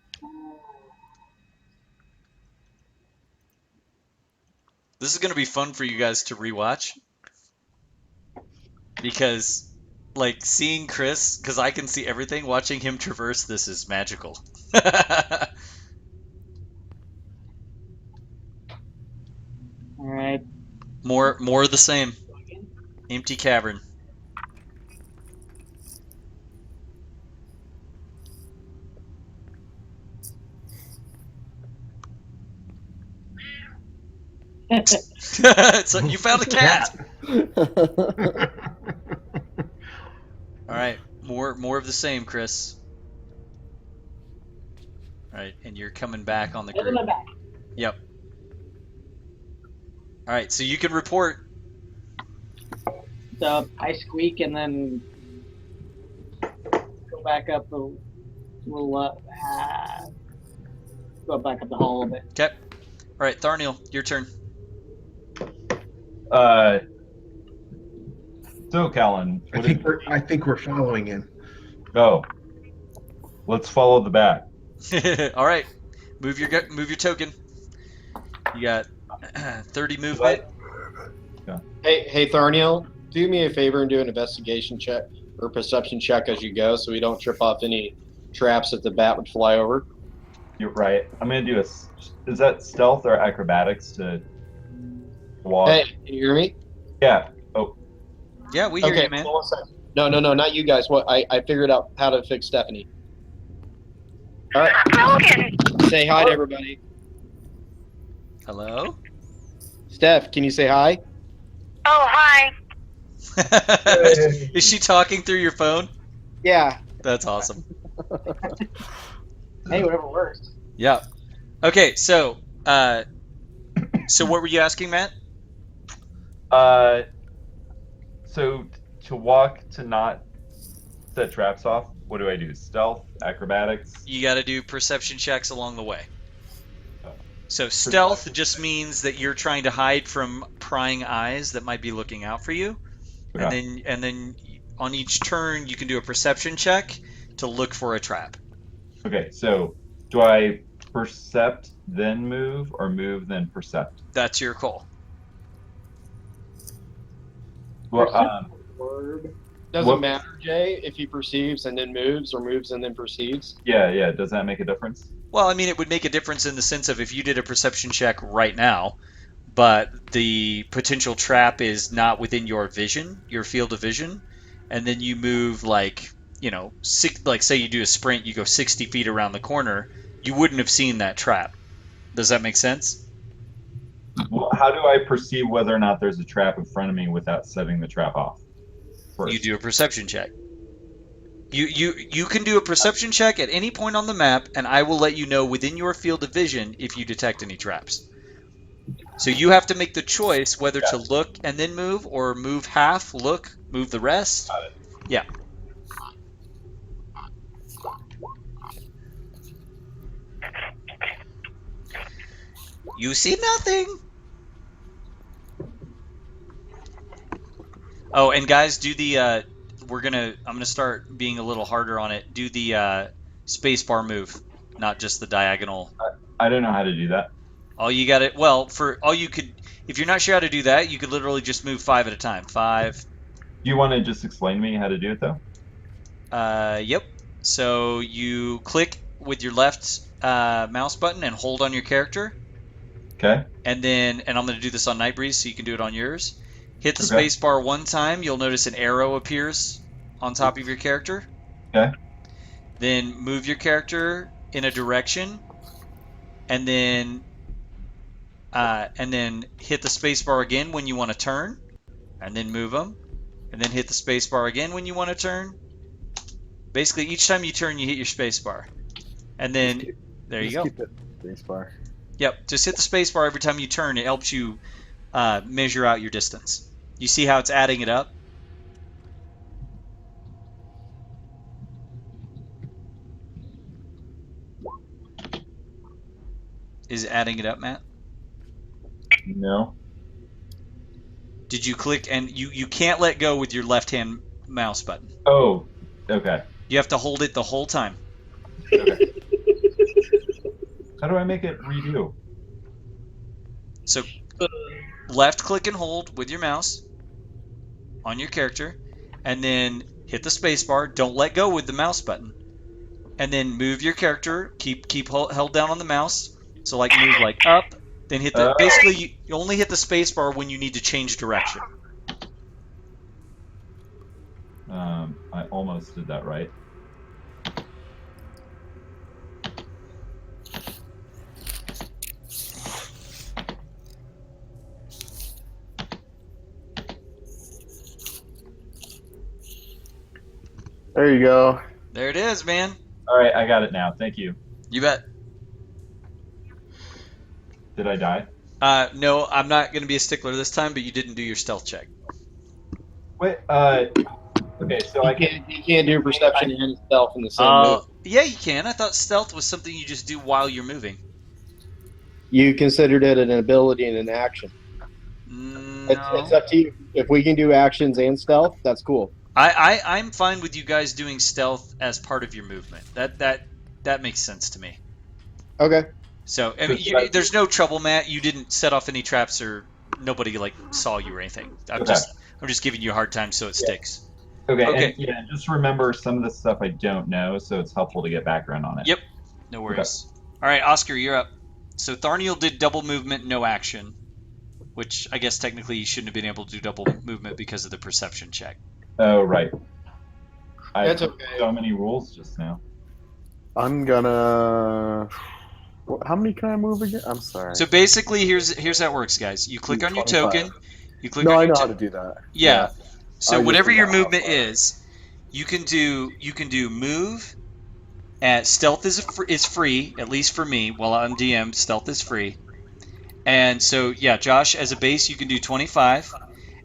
This is going to be fun for you guys to rewatch. Because, like, seeing Chris, because I can see everything, watching him traverse this is magical. Alright. More of the same. Empty cavern. So you found a cat. All right, more of the same, Chris. All right, and you're coming back on the group. Yep. All right, so you can report. So I squeak and then go back up a little, go back up the hall a bit. Okay. All right, Tharniel, your turn. So, Callan, I think we're following him. go. Let's follow the back. All right, move your token. You got 30 movement. Hey, Tharniel, do me a favor and do an investigation check or perception check as you go, so we don't trip off any traps that the bat would fly over. You're right. I'm gonna do is that stealth or acrobatics to walk? Hey, can you hear me? Yeah. Oh, Yeah, we hear Okay, you, man. hold on a second. No, not you guys. What I figured out how to fix Stephanie. All right. Say hi to everybody. Hello. Steph, can you say hi? Oh, hi. Is she talking through your phone? Yeah. That's awesome. Hey, whatever works. Yeah. Okay, so what were you asking, Matt? So to walk to not set traps off, what do I do? Stealth, acrobatics? You got to do perception checks along the way. So stealth just means that you're trying to hide from prying eyes that might be looking out for you. Okay. And then on each turn you can do a perception check to look for a trap. Okay, so do I percept then move or move then percept? That's your call. Well, Word. Doesn't What- matter, Jay, if he perceives and then moves or moves and then perceives. yeah. Does that make a difference? Well, I mean, it would make a difference in the sense of if you did a perception check right now, but the potential trap is not within your vision, your field of vision, and then you move like say you do a sprint, you go 60 feet around the corner, you wouldn't have seen that trap. Does that make sense? Well, how do I perceive whether or not there's a trap in front of me without setting the trap off? First. You do a perception check. You can do a perception check at any point on the map, and I will let you know within your field of vision if you detect any traps. So you have to make the choice whether to look and then move, or move half, look, move the rest. Got it. Yeah. You see nothing. Oh, and guys, do the I'm gonna start being a little harder on it. Do the space bar move, not just the diagonal. I don't know how to do that. All you got it. Well, for all you could, if you're not sure how to do that, you could literally just move 5 at a time. 5. Do you want to just explain to me how to do it though? Yep. So you click with your left mouse button and hold on your character, Okay. and I'm going to do this on Nightbreeze, so you can do it on yours. Hit the Okay. space bar one time. You'll notice an arrow appears on top of your character. Okay. Then move your character in a direction, and then hit the space bar again when you want to turn, and then move them, and then hit the space bar again when you want to turn. Basically, each time you turn, you hit your space bar, and then there you go. Keep it space bar. Yep, just hit the space bar every time you turn. It helps you measure out your distance. You see how it's adding it up? Is it adding it up, Matt? No. Did you click? And you can't let go with your left-hand mouse button. Oh, okay. You have to hold it the whole time. Okay. How do I make it redo? So left click and hold with your mouse on your character, and then hit the space bar. Don't let go with the mouse button, and then move your character. Keep held down on the mouse. So like move like up, then hit the. Basically, you only hit the space bar when you need to change direction. I almost did that right. There you go. There it is, man. All right, I got it now. Thank you. You bet. Did I die? No, I'm not going to be a stickler this time, but you didn't do your stealth check. Wait. Okay, so You can't do perception and stealth in the same move. Yeah, you can. I thought stealth was something you just do while you're moving. You considered it an ability and an action. No. It's up to you. If we can do actions and stealth, that's cool. I'm fine with you guys doing stealth as part of your movement. That makes sense to me. Okay. So I mean, there's no trouble, Matt. You didn't set off any traps, or nobody like saw you or anything. I'm just giving you a hard time so it sticks. Okay. And, yeah, just remember some of the stuff I don't know, so it's helpful to get background on it. Yep. No worries. Okay. All right, Oscar, you're up. So Tharniel did double movement, no action, which I guess technically you shouldn't have been able to do double movement because of the perception check. Oh, right. That's I okay. so many rules just now. I'm gonna. How many can I move again? I'm sorry. So basically, here's how it works, guys. You click on your 25. token. You click No, on I your know how to do that. Yeah. So I whatever just your forgot how movement far. is, you can do move. Stealth is free, at least for me. While I'm DM, stealth is free. And so yeah, Josh, as a base, you can do 25.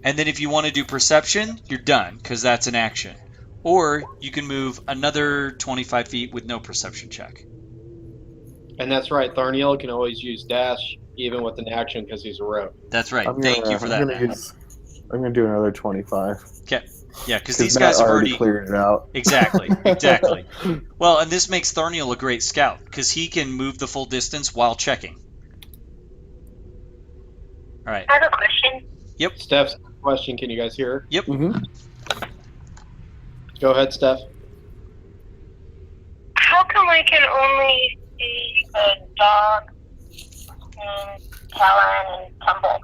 And then if you want to do perception, you're done because that's an action. Or you can move another 25 feet with no perception check. And that's right. Tharniel can always use dash even with an action because he's a rogue. That's right. Thank you for that. I'm gonna do another 25. Okay. Yeah, because these guys Matt have already cleared it out. Exactly. Well, and this makes Tharniel a great scout because he can move the full distance while checking. All right. I have a question. Yep. Steph's question. Can you guys hear her? Yep. Mm-hmm. Go ahead, Steph. How come I can only see the dog and Talon and Tumble?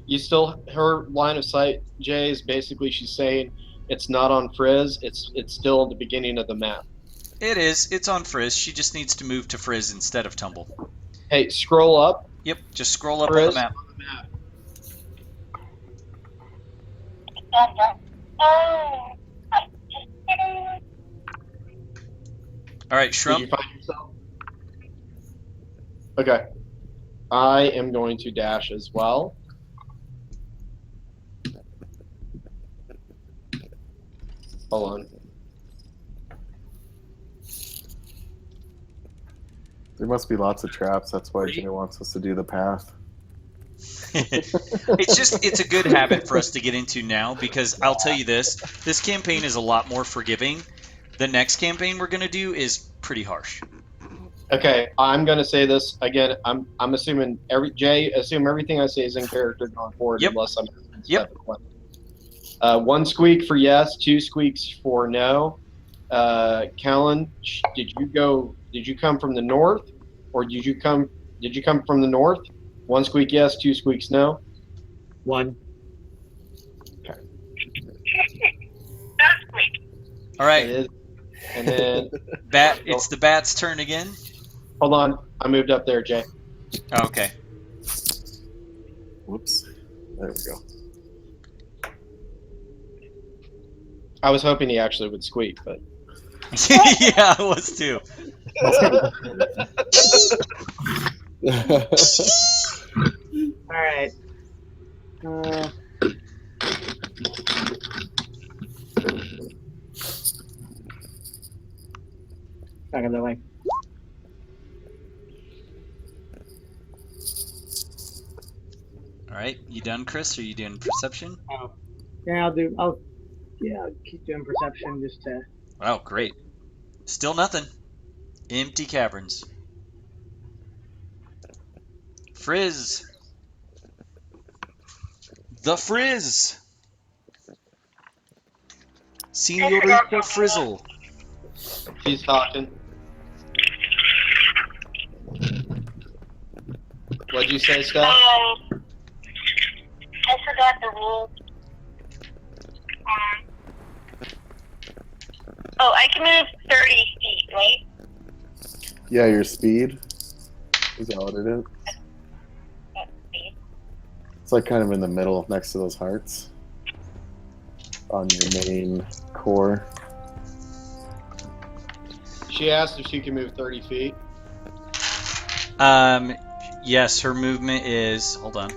You still, her line of sight, Jay, is basically she's saying it's not on Frizz. It's still at the beginning of the map. It is. It's on Frizz. She just needs to move to Frizz instead of Tumble. Hey, scroll up. Yep. Just scroll up Frizz on the map. Oh. All right, Did Shrum. you find yourself? Okay. I am going to dash as well. Hold on. There must be lots of traps. That's why Jay wants us to do the path. It's a good habit for us to get into now because I'll tell you this campaign is a lot more forgiving. The next campaign we're going to do is pretty harsh. Okay, I'm gonna say this again. I'm assuming assume everything I say is in character going forward, Yep. unless I'm asking Yep. stuff at question. 1 squeak for yes, 2 squeaks for no. Callan, did you come from the north, or did you come from the north? 1 squeak yes, 2 squeaks no. 1. All It right, is. And then it's the bat's turn again. hold on, I moved up there, Jay. Oh, okay. Whoops. There we go. I was hoping he actually would squeak, but Yeah, I was too. All right. Back of the way. All right, you done, Chris? Are you doing perception? Oh. Yeah, I'll keep doing perception just to. Oh, great. Still nothing. Empty caverns. Frizz. The Frizz. Senorita Frizzle. she's talking. What'd you say, Steph? I forgot the rules. I can move 30 feet, right? Yeah, your speed. Is that what it is? Let's see. It's like kind of in the middle next to those hearts. On your main core. She asked if she can move 30 feet. Yes, her movement is. Hold on.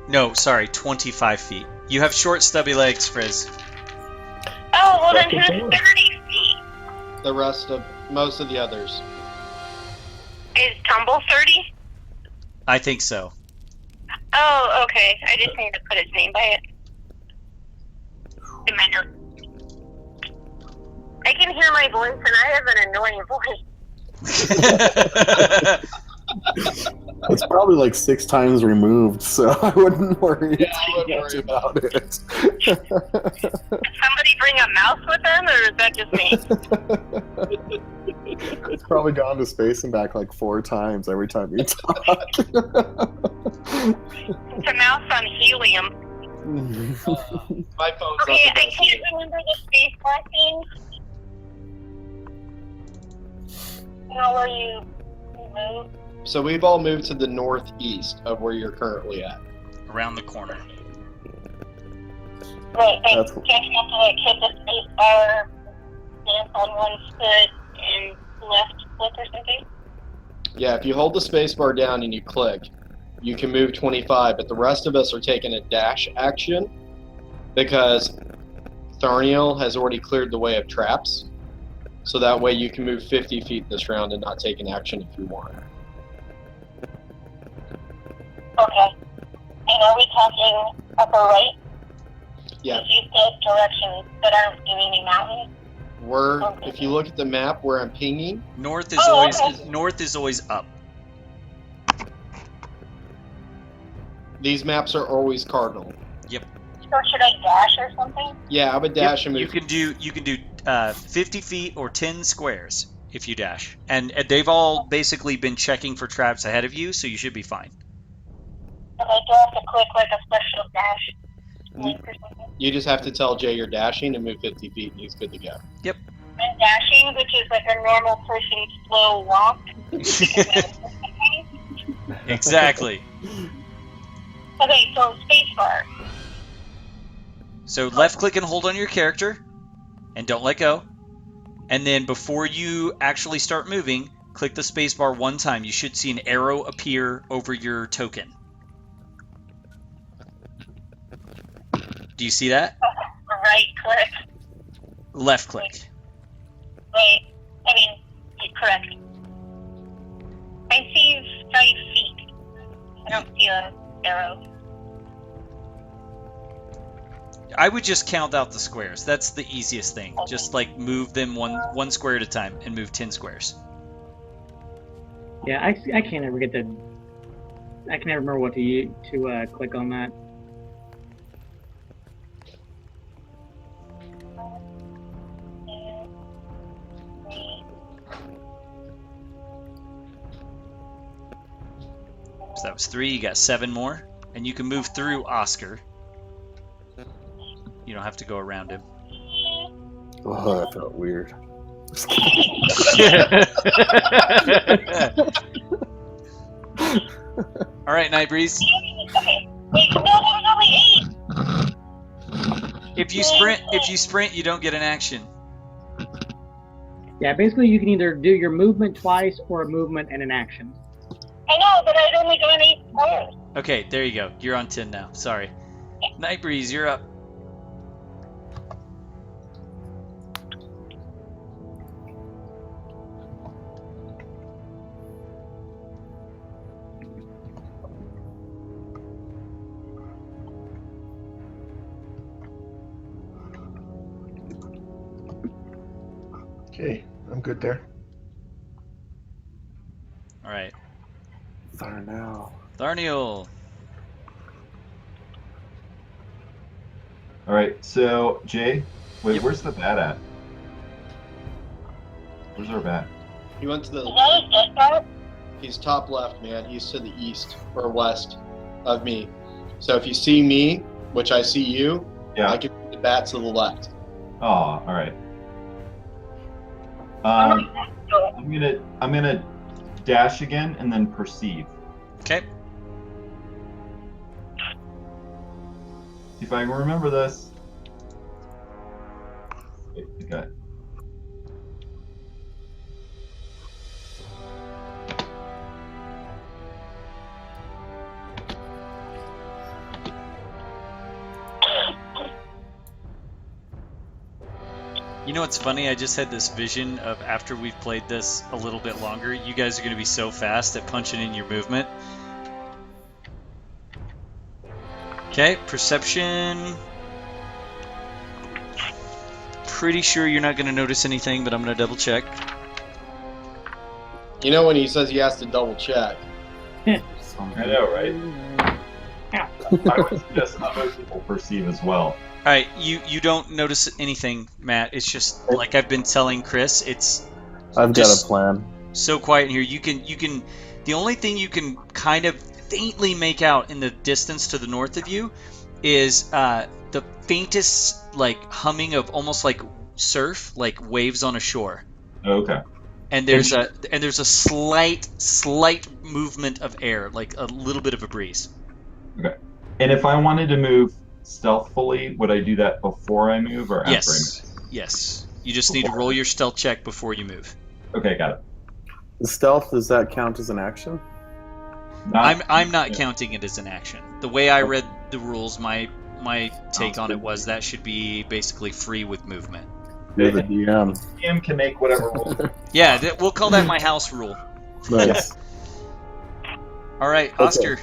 No, sorry, 25 feet. You have short, stubby legs, Frizz. Oh, well then who's 30 feet? The rest of most of the others. Is Tumble 30? I think so. Oh, okay. I just need to put his name by it. In my notes. I can hear my voice, and I have an annoying voice. It's probably like 6 times removed, so I wouldn't worry Yeah, I wouldn't too worry much about it. Did somebody bring a mouse with them, or is that just me? It's probably gone to space and back like 4 times every time you talk. It's a mouse on helium. My phone's Okay, not the I best can't either. remember the space bar thing. How will you move? So we've all moved to the northeast of where you're currently at. Around the corner. Wait, That's- can't you have to like hit the space bar, dance on one foot, and left click or something? Yeah, if you hold the space bar down and you click, you can move 25, but the rest of us are taking a dash action because Tharniel has already cleared the way of traps. So that way you can move 50 feet this round and not take an action if you want. Okay. And are we talking upper right? Yeah, You said directions that aren't in any mountains. if you look at the map where I'm pinging, North is Oh, always okay. north is always up. these maps are always cardinal. So should I dash or something? Yeah, I would dash and You move. can do 50 feet or 10 squares if you dash, and they've all basically been checking for traps ahead of you, so you should be fine. Okay, do I have to click like a special dash link or something? You just have to tell Jay you're dashing and move 50 feet and he's good to go. And dashing, which is like a normal person's slow walk. Exactly. Okay, so spacebar. So left click and hold on your character, and don't let go. And then before you actually start moving, click the spacebar one time. You should see an arrow appear over your token. Do you see that? Right click. Left click. Wait, I mean, you're correct. I see 5 feet. I don't see a arrow. I would just count out the squares. That's the easiest thing. Just like move them one square at a time and move 10 squares. Yeah, I can't ever get the. I can never remember what to click on that. So that was 3. You got 7 more, and you can move through Oscar. You don't have to go around him. Oh, that felt weird. All right, Nightbreeze. Okay. Wait, no, there was only 8. If you sprint, you don't get an action. Yeah, basically you can either do your movement twice or a movement and an action. I know, but I'd only done 8 squares. Okay, there you go. You're on 10 now. Sorry. Nightbreeze, you're up. Okay, I'm good there. All right. Tharnell. Tharniel. All right, so Jay, wait, Yep. where's the bat at? Where's our bat? He went to Is the. that a dead part? He's top left, man. He's to the east or west of me. So if you see me, which I see you, Yeah. I can put the bat to the left. Oh, all right. I'm gonna dash again and then perceive. Okay. See if I can remember this. Okay. You know what's funny? I just had this vision of after we've played this a little bit longer, you guys are going to be so fast at punching in your movement. Okay, perception. Pretty sure you're not going to notice anything, but I'm going to double check. You know when he says he has to double check. I know, right? I would suggest other people perceive as well. All right, you don't notice anything, Matt. It's just like I've been telling Chris. It's I've got just a plan. so quiet in here. You can. The only thing you can kind of faintly make out in the distance to the north of you is the faintest like humming of almost like surf, like waves on a shore. Okay. And there's a slight movement of air, like a little bit of a breeze. Okay. And if I wanted to move stealthily, would I do that before I move or after Yes. Yes. You just need to roll your stealth check before you move. I move? Okay, got it. The stealth, does that count as an action? I'm not counting it as an action. The way I read the rules, my take on it was that should be basically free with movement. You're the DM. DM can make whatever rules. Yeah, we'll call that my house rule. Nice. All right, Oscar.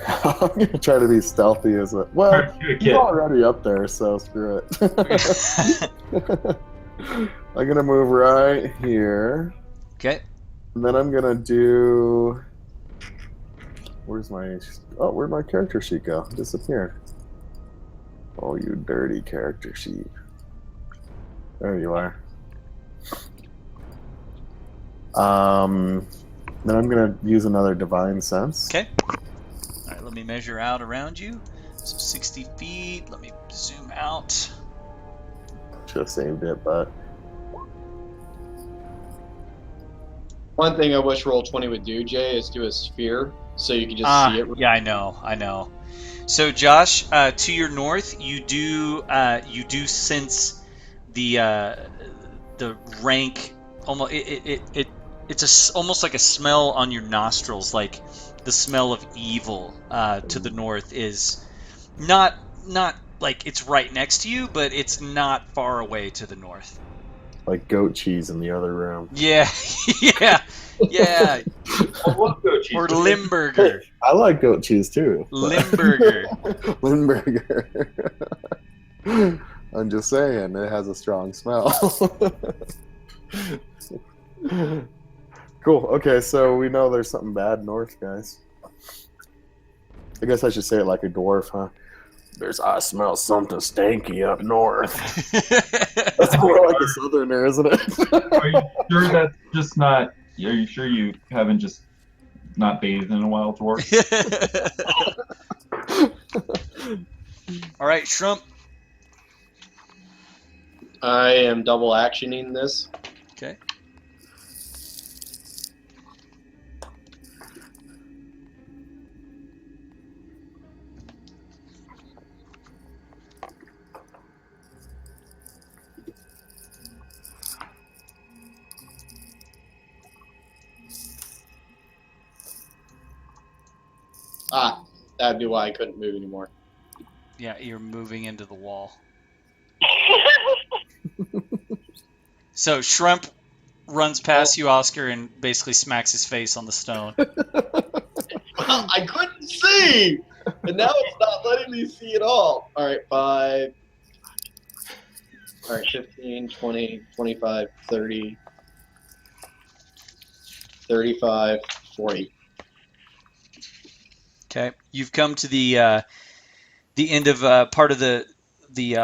I'm gonna try to be stealthy as a well. You're already up there, so screw it. I'm gonna move right here, Okay. and then I'm gonna do. Where'd my character sheet go? It disappeared. Oh, you dirty character sheet. There you are. Then I'm gonna use another divine sense. Okay. All right, let me measure out around you. So 60 feet. Let me zoom out. Should have saved it, but One thing I wish Roll20 would do, Jay, is do a sphere so you can just see it. Yeah, I know. So Josh, to your north, you do sense the rank. Almost it's almost like a smell on your nostrils, like the smell of evil. To the north is not like it's right next to you, but it's not far away to the north. like goat cheese in the other room. Yeah, yeah. Yeah, I love goat cheese. or but Limburger. I like goat cheese too. Limburger. Limburger. I'm just saying, it has a strong smell. Cool. Okay, so we know there's something bad north, guys. I guess I should say it like a dwarf, huh? I smell something stanky up north. That's more like a southerner, isn't it? Are you sure that's just not? Are you sure you haven't just not bathed in a while, dwarf? All right, Shrimp. I am double actioning this. Okay. That'd be why I couldn't move anymore. Yeah, you're moving into the wall. So Shrimp runs past you, Oscar, and basically smacks his face on the stone. Well, I couldn't see, and now it's not letting me see at all. All right, 5. All right, 15, 20, 25, 30, 35, 40. Okay, you've come to the end of part of the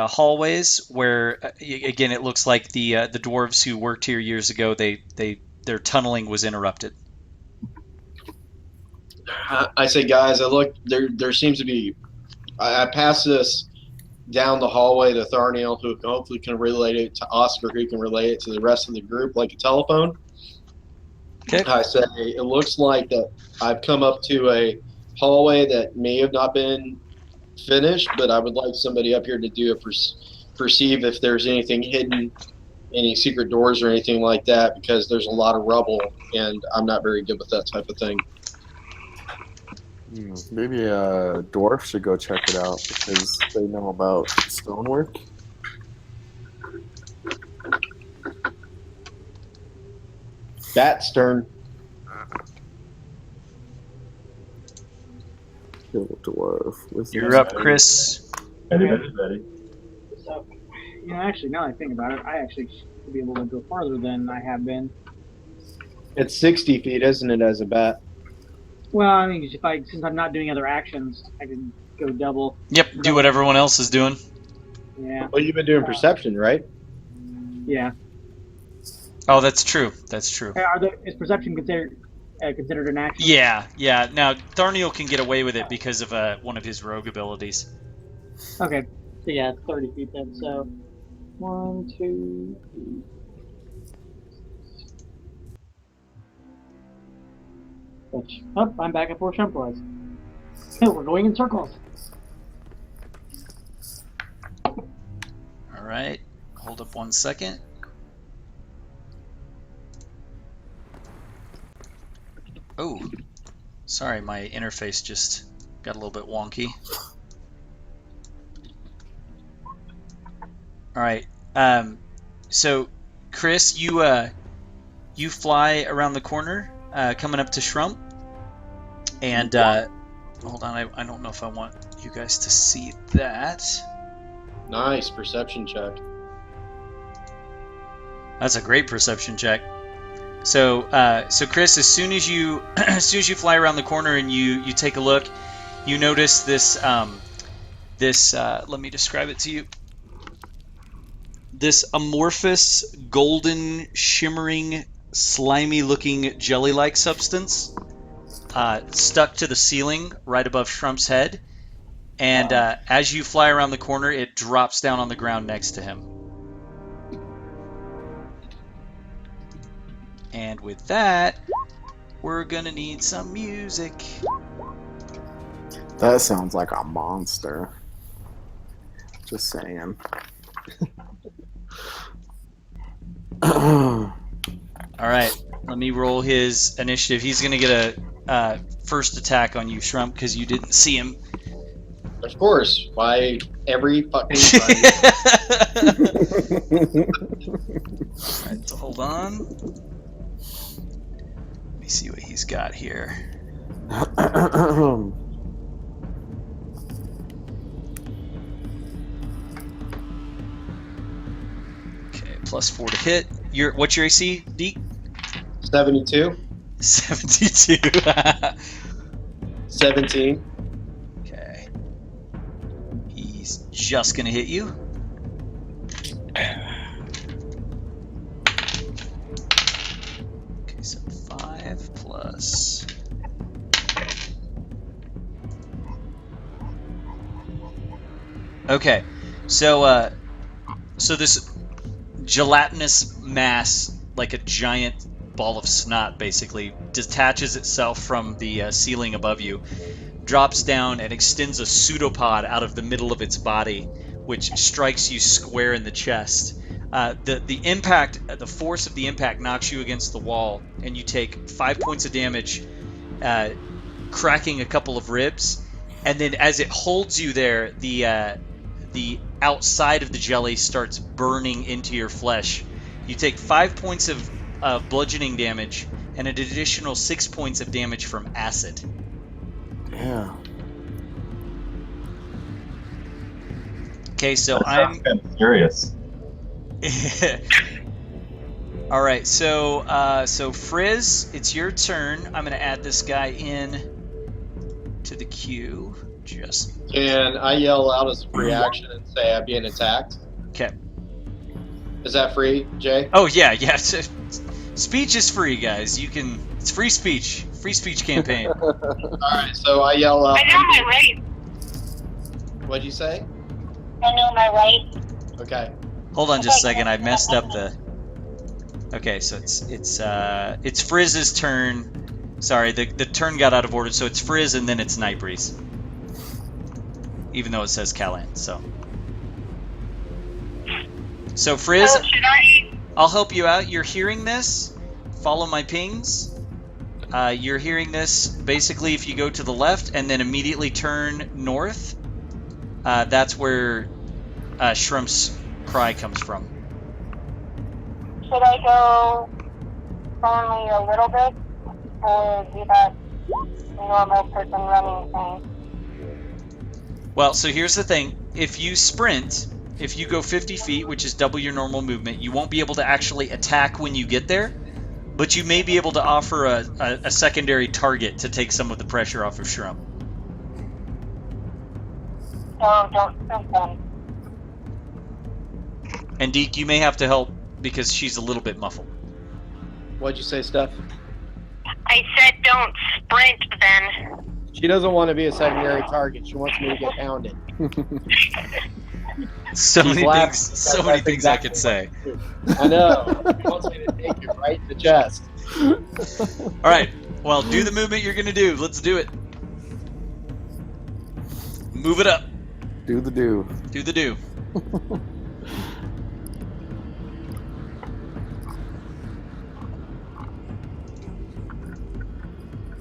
hallways where again it looks like the dwarves who worked here years ago their tunneling was interrupted. I say, guys, I look. There seems to be. I pass this down the hallway to Tharniel, who hopefully can relate it to Oscar, who can relate it to the rest of the group like a telephone. Okay. I say, it looks like that I've come up to a hallway that may have not been finished, but I would like somebody up here to do a perceive if there's anything hidden, any secret doors or anything like that, because there's a lot of rubble, and I'm not very good with that type of thing. Maybe a dwarf should go check it out because they know about stonework. Bat's turn. Kill dwarf. You're up, Chris. Ready. So, actually, now that I think about it, I actually should be able to go farther than I have been. It's 60 feet, isn't it, as a bat? Well, I mean, since I'm not doing other actions, I can go double. Yep, do what everyone else is doing. Yeah. Well, you've been doing perception, right? Yeah. Oh, that's true. That's true. Is perception considered an action? Yeah. Now Tharniel can get away with it because of one of his rogue abilities. Okay. So yeah, it's 30 feet then. So 1, 2, 3. Oh, I'm back at where Trump was. We're going in circles. All right. Hold up 1 second. Oh, sorry, my interface just got a little bit wonky. All right. So, Chris, you fly around the corner, coming up to Shrump, and hold on, I don't know if I want you guys to see that. Nice perception check. That's a great perception check. So Chris, as soon as you fly around the corner and you take a look, you notice this let me describe it to you. This amorphous, golden, shimmering, slimy-looking jelly-like substance stuck to the ceiling right above Shrump's head, and as you fly around the corner, it drops down on the ground next to him. And with that, we're gonna need some music. That sounds like a monster. Just saying. All right, let me roll his initiative. He's gonna get a first attack on you, Shrump, because you didn't see him. Of course. Why every fucking time? All right, so hold on. see what he's got here. Okay, +4 to hit. What's your AC, Deke? 72. 72. 17. Okay. He's just gonna hit you. Okay, so 5 plus. Okay, so this gelatinous mass, like a giant ball of snot, basically detaches itself from the ceiling above you, drops down, and extends a pseudopod out of the middle of its body, which strikes you square in the chest. The impact, the force of the impact, knocks you against the wall, and you take 5 points of damage, cracking a couple of ribs. And then, as it holds you there, the outside of the jelly starts burning into your flesh. You take 5 points of bludgeoning damage and an additional 6 points of damage from acid. Yeah. Okay, so That sounds kind of serious. All right, so Frizz, it's your turn. I'm going to add this guy in to the queue. Can I yell out as a free action and say I'm being attacked? Okay. Is that free, Jay? Oh yeah. Speech is free, guys. It's free speech campaign. Alright, so I yell out. I know my right. What'd you say? I know my right. Okay. Hold on just a second. I messed up the. Okay, so it's Frizz's turn. Sorry, the turn got out of order. So it's Frizz and then it's Nightbreeze. Even though it says Callan, so Frizz, So should I? I'll help you out. You're hearing this. Follow my pings. You're hearing this basically if you go to the left and then immediately turn north. That's where Shrimp's cry comes from. Should I go only a little bit, or do that normal person running thing? Well, so here's the thing. If you sprint, if you go 50 feet, which is double your normal movement, you won't be able to actually attack when you get there, but you may be able to offer a secondary target to take some of the pressure off of Shrimp. So don't sprint then. And Deke, you may have to help because she's a little bit muffled. What'd you say, Steph? I said don't sprint then. She doesn't want to be a secondary target. She wants me to get pounded. So She's many laughing things. because So many that's things I exactly could say. I know. She wants me to take it right in the chest. All right. Well, do the movement you're gonna do. Let's do it. Move it up. Do the do. Do the do.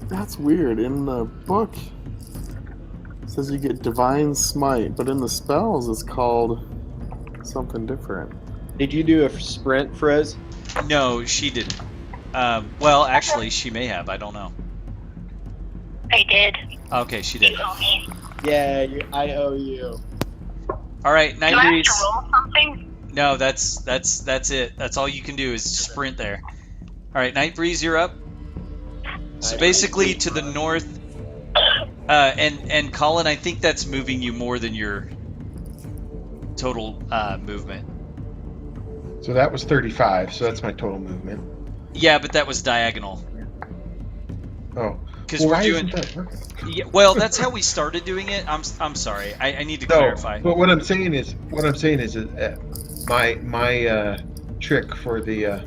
That's weird. In the book, it says you get Divine Smite, but in the spells, it's called something different. Did you do a sprint, Frizz? No, she didn't. Well, actually, she may have. I don't know. I did. Okay, she did. You owe me. Yeah, I owe you. All right, Do I have to Nightbreeze. roll something? No, that's it. That's all you can do is sprint there. All right, Nightbreeze, you're up. So basically to the north, and Colin, I think that's moving you more than your total movement. So that was 35. So that's my total movement. Yeah, but that was diagonal. Oh, Because well, we're why doing. isn't that working? Yeah, well, that's how we started doing it. I'm sorry. I need to No, clarify. but what I'm saying is my trick for the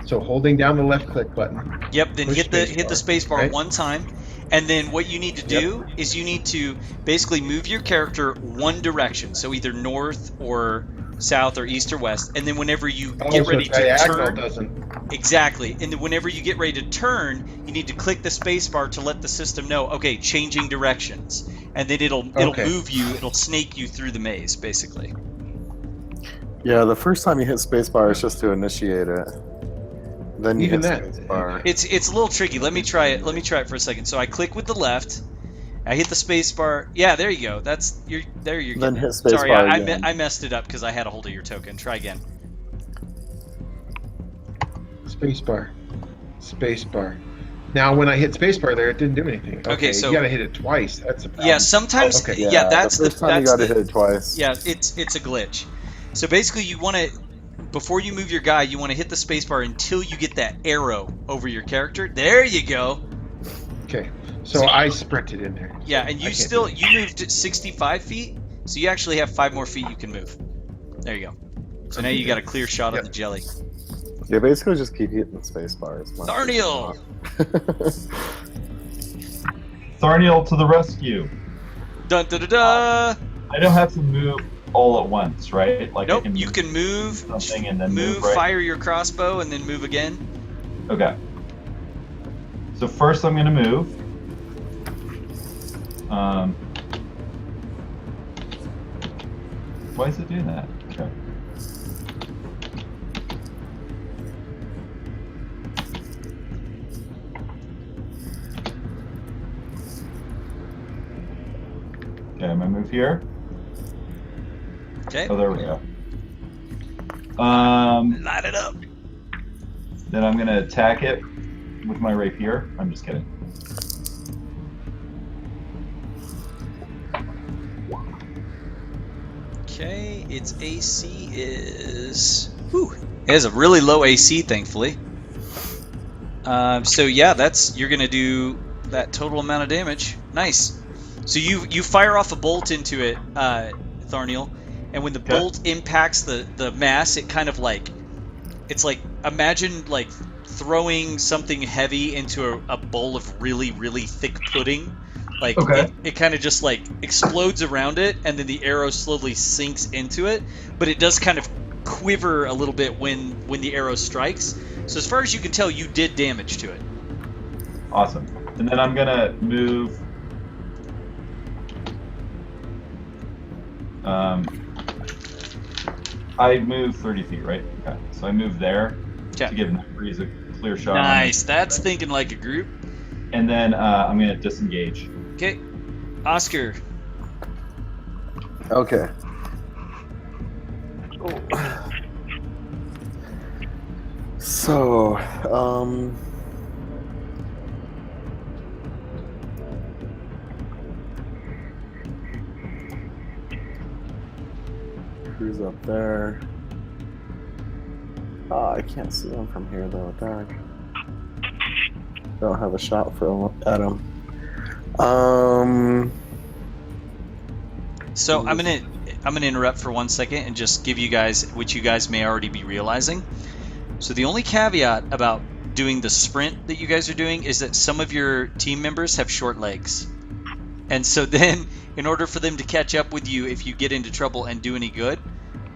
so holding down the left click button. Yep. Then push hit the space bar right? one time, and then what you need to do is you need to basically move your character one direction, so either north or south or east or west, and then whenever you get so ready to diagonal turn, doesn't. exactly, and then whenever you get ready to turn, you need to click the space bar to let the system know, okay, changing directions, and then it'll Okay. move you, it'll snake you through the maze, basically. Yeah, the first time you hit spacebar is just to initiate it. Then you Even hit that. space bar. It's a little tricky. Let me try it. Let me try it for a second. So I click with the left. I hit the space bar. Yeah, there you go. You're Then getting hit it. space Sorry, bar again. I messed it up because I had a hold of your token. Try again. Spacebar. Spacebar. Now, when I hit spacebar there, it didn't do anything. Okay, so- you got to hit it twice. That's the problem. Yeah, sometimes. Okay. Yeah, that's the first time you got to hit it twice. Yeah, it's a glitch. So basically, you want to, before you move your guy, you want to hit the spacebar until you get that arrow over your character. There you go. Okay. So I sprinted in there. Yeah, and you moved 65 feet, so you actually have 5 more feet you can move. There you go. So now you got a clear shot of the jelly. Yeah, basically just keep hitting the space bar. Tharniel! Tharniel to the rescue. Dun da da da! I don't have to move all at once, right? Like Nope, I can you can move, something and then move, right? fire your crossbow, and then move again. Okay. So first I'm gonna move. Why is it doing that? Okay. Okay, I'm gonna move here. Okay. Oh, there we go. Light it up. Then I'm gonna attack it with my rapier. I'm just kidding. Okay, its AC is... Whew, it has a really low AC, thankfully. So yeah, you're gonna do that total amount of damage. Nice. So you fire off a bolt into it, Tharniel, and when the bolt impacts the mass, it kind of it's like, imagine like throwing something heavy into a bowl of really, really thick pudding. Like it kind of just like explodes around it, and then the arrow slowly sinks into it, but it does kind of quiver a little bit when the arrow strikes. So as far as you can tell, you did damage to it. Awesome. And then I'm gonna move. I move 30 feet, right? Okay. So I move there to give Breeze a clear shot. Nice. That's thinking like a group. And then I'm gonna disengage. Okay. Oscar. Okay. So, who's up there? Oh, I can't see him from here though. Darn. Don't have a shot at him. So I'm gonna interrupt for 1 second and just give you guys, which you guys may already be realizing. So the only caveat about doing the sprint that you guys are doing is that some of your team members have short legs. And so then, in order for them to catch up with you if you get into trouble and do any good,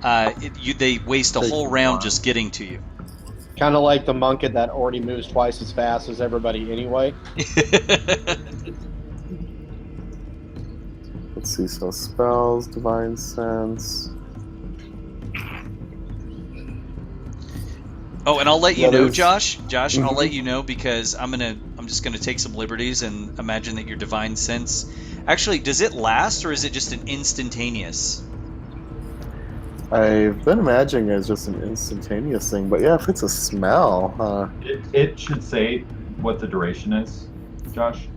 they waste a whole round just getting to you. Kind of like the monk that already moves twice as fast as everybody anyway. Let's see, so spells, divine sense. Oh, and I'll let you know, Josh. I'll let you know because I'm just gonna take some liberties and imagine that your divine sense. Actually, does it last or is it just an instantaneous? I've been imagining it as just an instantaneous thing, but yeah, if it's a smell, it should say what the duration is, Josh.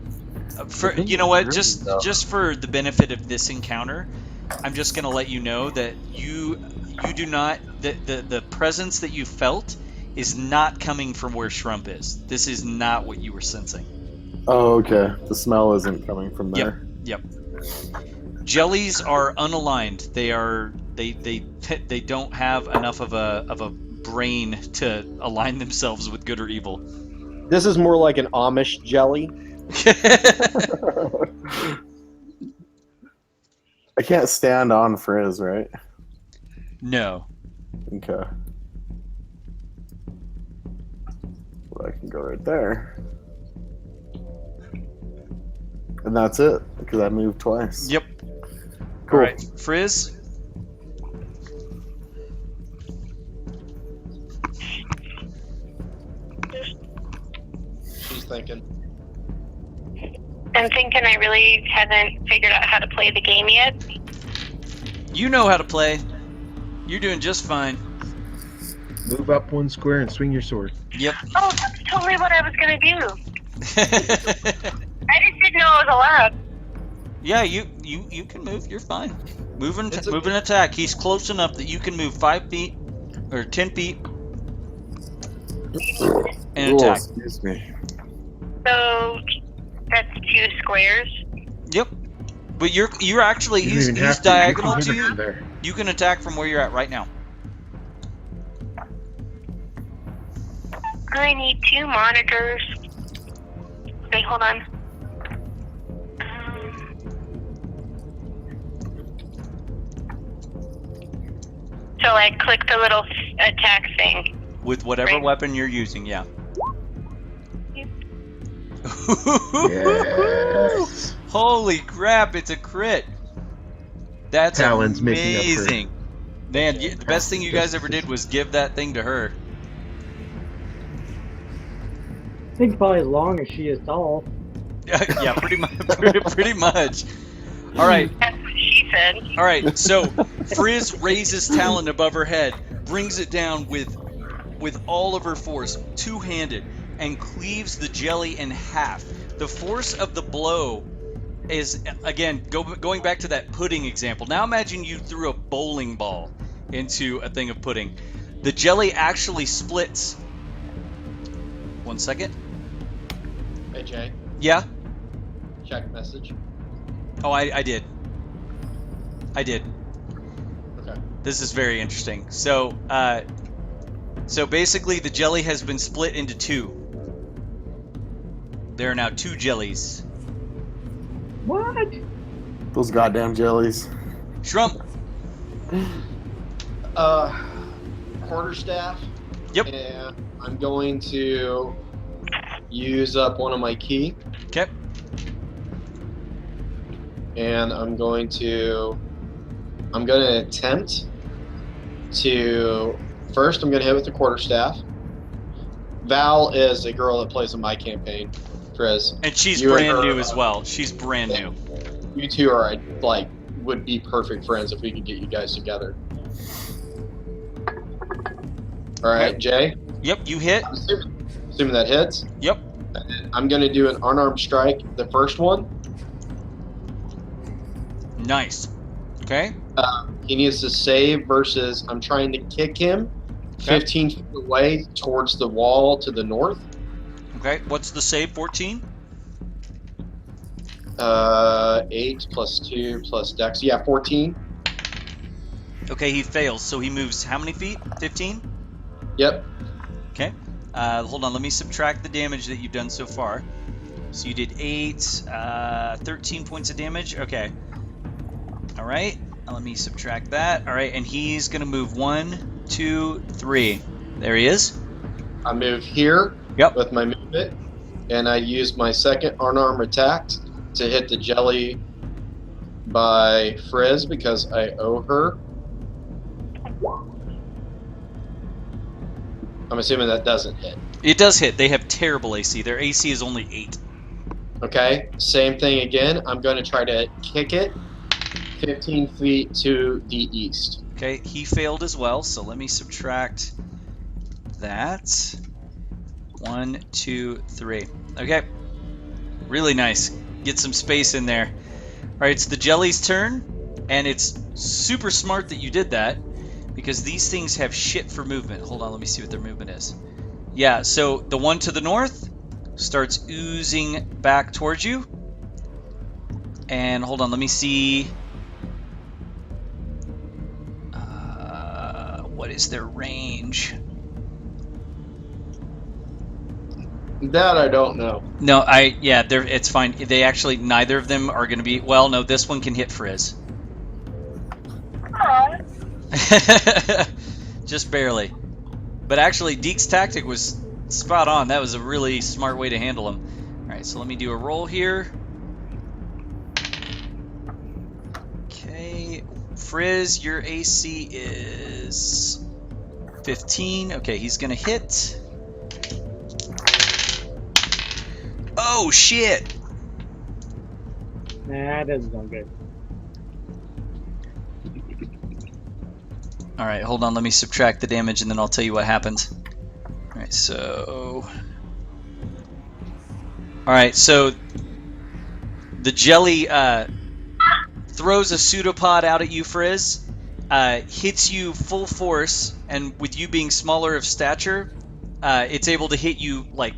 You know what? Just for the benefit of this encounter, I'm just gonna let you know that you do not the presence that you felt is not coming from where Shrump is. This is not what you were sensing. Oh, okay. The smell isn't coming from there. Yep. Jellies are unaligned. They don't have enough of a brain to align themselves with good or evil. This is more like an Amish jelly. I can't stand on Frizz, right? No. Okay. Well, I can go right there. And that's it, because I moved twice. Yep. Cool. All right, Frizz. thinking? I'm thinking I really haven't figured out how to play the game yet. You know how to play. You're doing just fine. Move up one square and swing your sword. Yep. Oh, that's totally what I was gonna do. I just didn't know I was allowed. Yeah, you can move. You're fine. Move and It's okay. move and attack. He's close enough that you can move 5 feet or 10 feet and Oh, attack. excuse me. So that's 2 squares. Yep. But you're actually You don't he's even have to. diagonal You to can hit it you. from there. You can attack from where you're at right now. I need 2 monitors. Wait, hold on. So I click the little attack thing. With whatever Right. weapon you're using, yeah. Yes. Holy crap, it's a crit. That's Talon's making up for it. amazing. Man, the best thing you guys ever did was give that thing to her. I think probably as long as she is tall. Yeah, pretty much. Pretty much. All right. That's what she said. All right, so Frizz raises Talon above her head, brings it down with all of her force, two-handed, and cleaves the jelly in half. The force of the blow is, again, going back to that pudding example. Now imagine you threw a bowling ball into a thing of pudding. The jelly actually splits. 1 second. Hey Jay, Yeah? check message. Oh, I did. I did. Okay. This is very interesting. So basically the jelly has been split into 2. There are now 2 jellies. What? Those goddamn jellies. Shrump. Quarterstaff. Yep. And I'm going to use up one of my key, Okay. and I'm going to attempt to first. I'm going to hit with the quarterstaff. Val is a girl that plays in my campaign, Frizz. And she's You and brand her, new as well. She's brand new. You two are like would be perfect friends if we could get you guys together. All right, Jay. Yep, you hit. I'm assuming that hits. Yep. I'm going to do an unarmed strike. The first one. Nice. Okay. He needs to save versus I'm trying to kick him 15 feet away towards the wall to the north. Okay. What's the save? 14? 8 plus 2 plus dex. Yeah, 14. Okay, he fails. So he moves how many feet? 15? Yep. Okay. Hold on. Let me subtract the damage that you've done so far. So you did 8, 13 points of damage. Okay. All right. Let me subtract that. All right. And he's going to move 1, 2, 3. There he is. I move here Yep. with my movement, and I use my second unarmed attack to hit the jelly by Frizz because I owe her. I'm assuming that doesn't hit. It does hit. They have terrible AC. Their AC is only 8. Okay, same thing again. I'm going to try to kick it 15 feet to the east. Okay, he failed as well, so let me subtract that. 1, 2, 3. Okay, really nice. Get some space in there. All right, it's the jelly's turn, and it's super smart that you did that because these things have shit for movement. Hold on, let me see what their movement is. Yeah, so the one to the north starts oozing back towards you. And hold on, let me see. What is their range? That I don't know. No, it's fine. They actually, neither of them are going to be, well, no, this one can hit Frizz. Aw. Just barely. But actually, Deke's tactic was spot on. That was a really smart way to handle him. All right, so let me do a roll here. Okay, Frizz, your AC is 15. Okay, he's going to hit. Oh shit! Nah, that doesn't sound good. All right, hold on. Let me subtract the damage, and then I'll tell you what happens. All right, so. All right, so the jelly throws a pseudopod out at you, Frizz. Hits you full force, and with you being smaller of stature, it's able to hit you like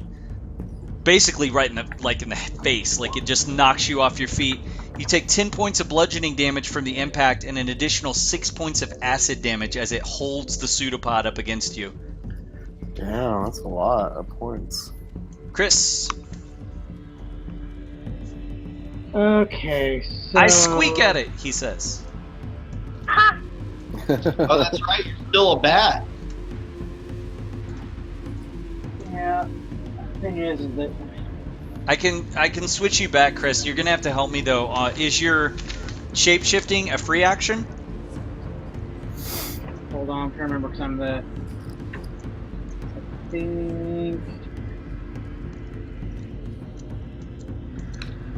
basically right in the face. Like it just knocks you off your feet. You take 10 points of bludgeoning damage from the impact, and an additional 6 points of acid damage as it holds the pseudopod up against you. Damn, that's a lot of points. Chris, Okay, so I squeak at it, he says. Oh, that's right. You're still a bat. Yeah. The thing is that I can switch you back, Chris. You're gonna have to help me though. Is your shape-shifting a free action? hold on, I'm trying to remember because I'm the. I think.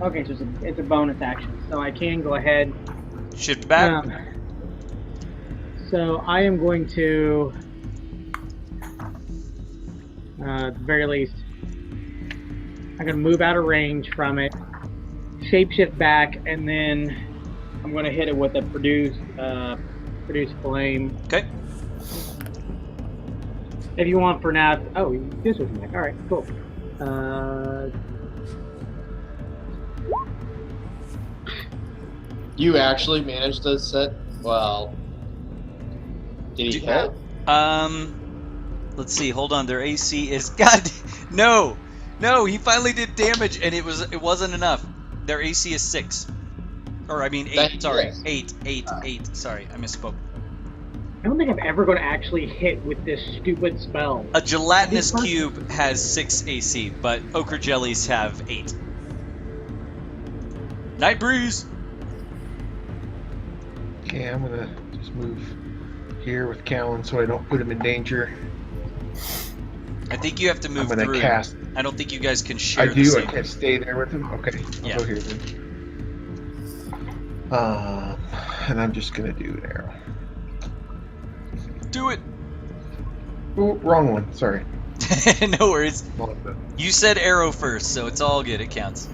Okay, so it's a bonus action, so I can go ahead. Shift back. So I am going to, at the very least, I'm going to move out of range from it, shapeshift back, and then I'm going to hit it with a produce flame. Okay. If you want for now. Oh, this was back. All right, cool. You actually managed to set. Well, did he hit? Let's see. Hold on. Their AC is God. No. He finally did damage, and it wasn't enough. Their AC is 6. Or I mean 8. Thank Sorry, you. 8. Sorry, I misspoke. I don't think I'm ever going to actually hit with this stupid spell. A gelatinous cube has 6 AC, but ochre jellies have 8. Night breeze. Okay, I'm gonna just move here with Callan so I don't put him in danger. I think you have to move I'm gonna through. cast. I don't think you guys can share I the do. same. I can't stay there with him. Okay, I'll Yeah. go here then. And I'm just gonna do an arrow. Do it. Oh, wrong one. Sorry. No worries. Wrong one. You said arrow first, so it's all good. It counts.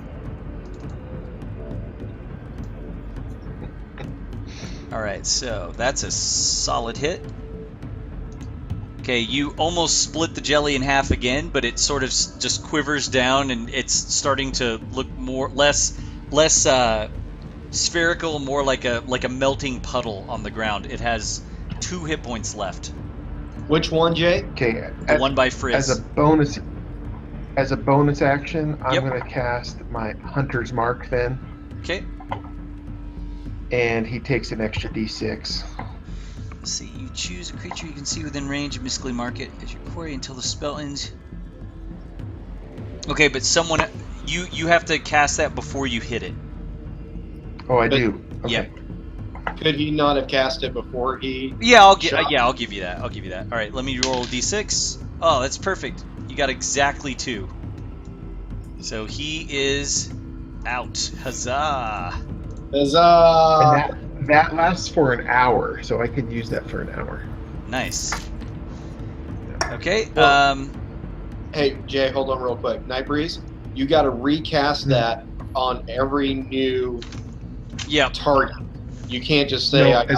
Alright, so that's a solid hit. Okay, you almost split the jelly in half again, but it sort of just quivers down, and it's starting to look less spherical, more like a melting puddle on the ground. It has 2 hit points left. Which one, Jay? Okay. The one by Frizz. As a bonus action, I'm Yep. gonna cast my Hunter's Mark then, Okay. and he takes an extra D6. Let's see. You choose a creature you can see within range and mystically mark it as your quarry until the spell ends. Okay, but you have to cast that before you hit it. Oh, I But- do. Okay. Yeah. Could he not have cast it before he? Yeah, I'll give Shot. I'll give you that. All right, let me roll a d6. Oh, that's perfect. You got exactly 2. So he is out. Huzzah! Huzzah! And that lasts for an hour, so I could use that for an hour. Nice. Okay. Well- Hey, Jay, hold on real quick. Night Breeze, you got to recast that on every new Yeah. target. You can't just say, No, I got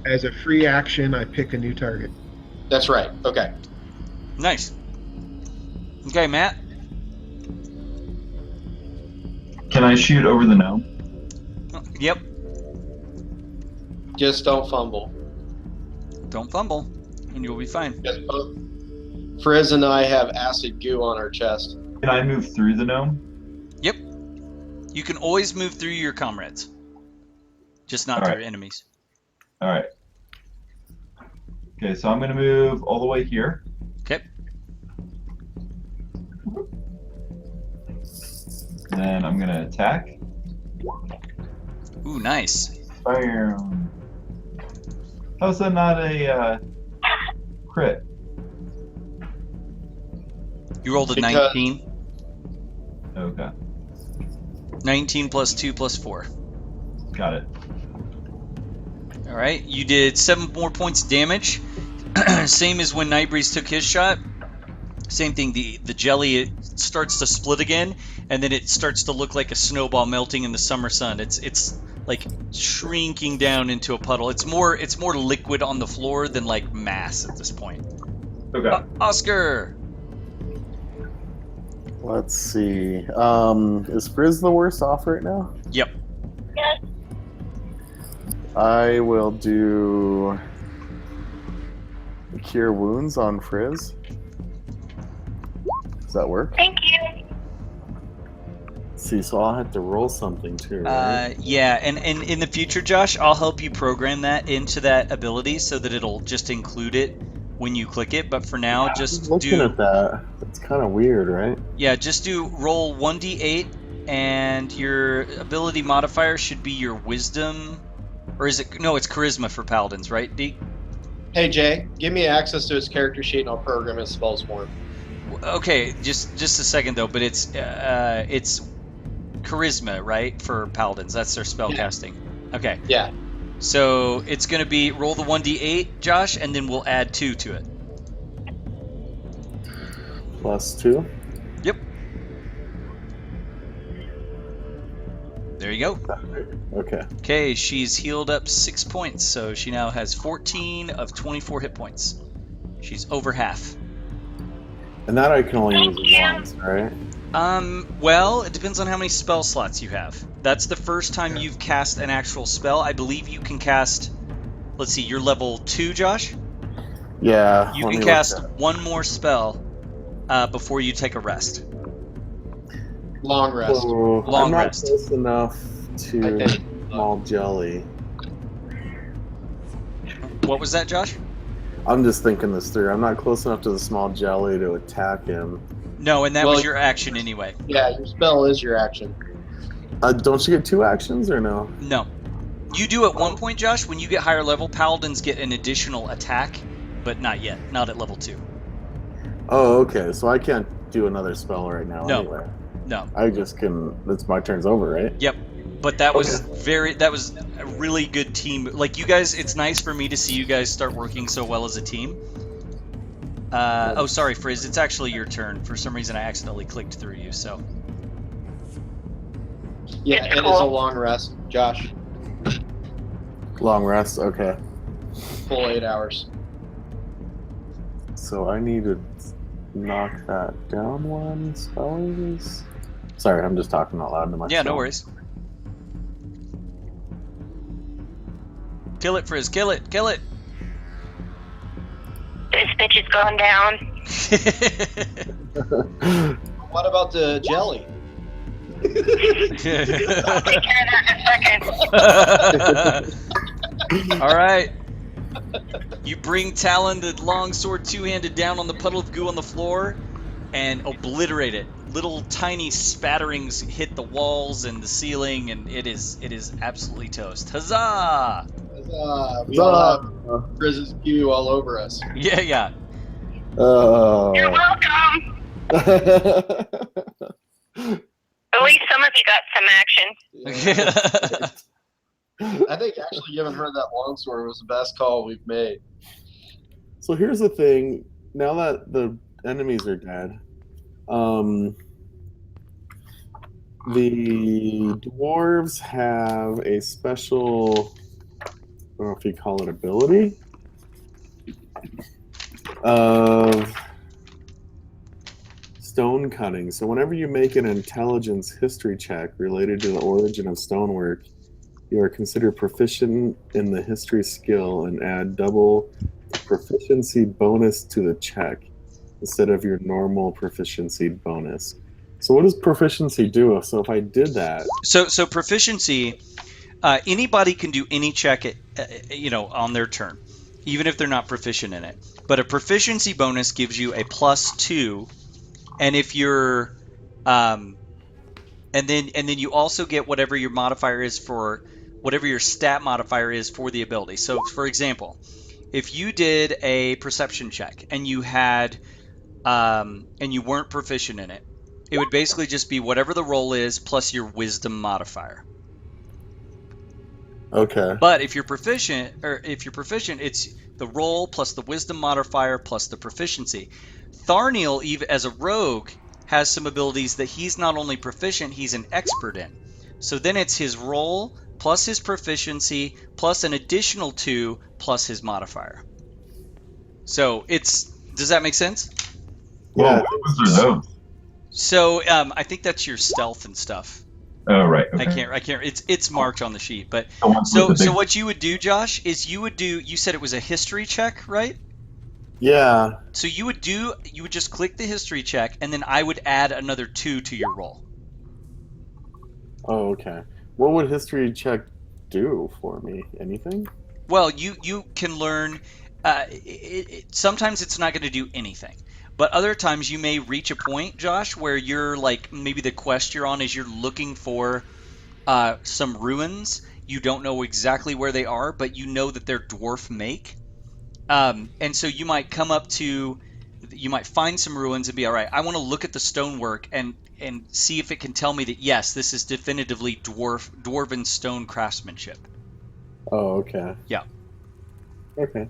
as a free action, I pick a new target. That's right. Okay. Nice. Okay, Matt. Can I shoot over the gnome? Yep. Just don't fumble. Don't fumble, and you'll be fine. Just both. Frizz and I have acid goo on our chest. Can I move through the gnome? Yep. You can always move through your comrades, just not All through right. enemies. All right. Okay, so I'm going to move all the way here. Okay. Then I'm going to attack. Ooh, nice. Bam. How's that not a crit? You rolled a Because- 19. Okay. 19 plus 2 plus 4. Got it. All right. You did 7 more points of damage. Same as when Nightbreeze took his shot. Same thing. The jelly, it starts to split again, and then it starts to look like a snowball melting in the summer sun. It's like shrinking down into a puddle. It's more liquid on the floor than like mass at this point. Okay. Oscar. Let's see. Is Frizz the worst off right now? Yep. Yes. I will do Cure Wounds on Frizz. Does that work? Thank you. See, so I'll have to roll something too, right? Yeah, and in the future, Josh, I'll help you program that into that ability so that it'll just include it when you click it. But for now, just Looking do at that, it's kind of weird, right? just do roll 1d8, and your ability modifier should be your wisdom, or is it? No, it's charisma for paladins, right, D? Hey Jay, give me access to his character sheet and I'll program his spells for him. Okay, just a second though, but it's charisma, right, for paladins. That's their spell casting. Okay. Yeah. So it's going to be roll the 1d8, Josh, and then we'll add 2 to it. +2. Yep. There you go. Okay. Okay, she's healed up 6 points, so she now has 14 of 24 hit points. She's over half. And that I can only use once, right? Well, it depends on how many spell slots you have. That's the first time you've cast an actual spell. I believe you can cast, let's see, you're level 2, Josh? Yeah. You let can me cast look at one more spell before you take a rest. Long it. rest. So, Long I'm not rest. close enough I to think. small jelly. What was that, Josh? I'm just thinking this through. I'm not close enough to the small jelly to attack him. No, and that Well, was your action anyway. Yeah, your spell is your action. Don't you get 2 actions or no? No. You do at one point, Josh. When you get higher level, paladins get an additional attack, but not yet. Not at level 2. Oh, okay. So I can't do another spell right now No. anyway. No. I just can. That's my turn's over, right? Yep. But that was that was a really good team. Like, you guys, it's nice for me to see you guys start working so well as a team. Oh, sorry, Frizz. It's actually your turn. For some reason, I accidentally clicked through you, so. Yeah, It's it cool. is a long rest, Josh. Long rest. Okay. Full 8 hours. So I need to knock that down one spells. Sorry, I'm just talking out loud to myself. Yeah, no worries. Kill it, Frizz. Kill it. Kill it. This bitch is going down. What about the jelly? I'll take care of that in a second. All right. You bring Talon, the longsword, two-handed, down on the puddle of goo on the floor and obliterate it. Little tiny spatterings hit the walls and the ceiling, and it is absolutely toast. Huzzah! We all have Frizz's Q all over us. Yeah, yeah. Oh. You're welcome. At least some of you got some action. I think actually giving her that longsword was the best call we've made. So here's the thing. Now that the enemies are dead, the dwarves have a special, I don't know if you call it ability, of stone cutting. So whenever you make an intelligence history check related to the origin of stonework, you are considered proficient in the history skill and add double the proficiency bonus to the check instead of your normal proficiency bonus. So what does proficiency do? So if I did that, So proficiency, anybody can do any check on their turn, even if they're not proficient in it. But a proficiency bonus gives you a +2, and if you're, and then you also get whatever your modifier is for whatever your stat modifier is for the ability. So, for example, if you did a perception check and you had, and you weren't proficient in it, It would basically just be whatever the roll is plus your wisdom modifier. Okay. But if you're proficient, it's the roll plus the wisdom modifier plus the proficiency. Tharniel, even as a rogue, has some abilities that he's not only proficient, he's an expert in. So then it's his roll plus his proficiency plus an additional 2 plus his modifier. So does that make sense? Whoa, Yeah. what ones are those? So I think that's your stealth and stuff. Oh, right. I Okay. can't. It's marked on the sheet, but The ones with the so big. what you would do, Josh, is you said it was a history check, right? Yeah. So you would just click the history check, and then I would add another 2 to your roll. Oh, okay. What would history check do for me? Anything? Well, you can learn. Sometimes it's not going to do anything, but other times you may reach a point, Josh, where you're like maybe the quest you're on is you're looking for some ruins. You don't know exactly where they are, but you know that they're dwarf make. And so you might you might find some ruins and be all right. I want to look at the stonework and see if it can tell me that yes, this is definitively dwarven stone craftsmanship. Oh, okay. Yeah. Okay.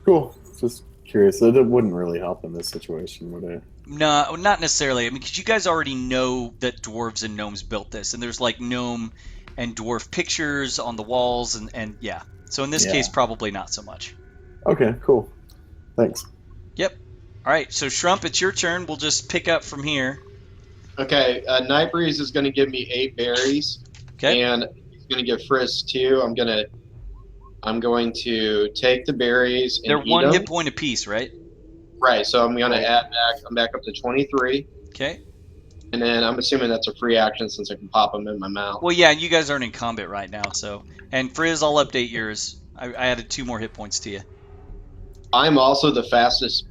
Cool. Just curious. It wouldn't really help in this situation, would it? No, not necessarily. I mean, because you guys already know that dwarves and gnomes built this, and there's like gnome and dwarf pictures on the walls, and yeah. So in this Yeah. case, probably not so much. Okay, cool. Thanks. Yep. All right. So Shrump, it's your turn. We'll just pick up from here. Okay, Nightbreeze is going to give me 8 berries, Okay. and he's going to give Frisk 2. I'm going to take the berries and They're eat one them. hit point apiece, right? Right, so I'm going to add back. I'm back up to 23, Okay. and then I'm assuming that's a free action since I can pop them in my mouth. Well, yeah, you guys aren't in combat right now, so. And Frizz, I'll update yours. I added 2 more hit points to you. I'm also the fastest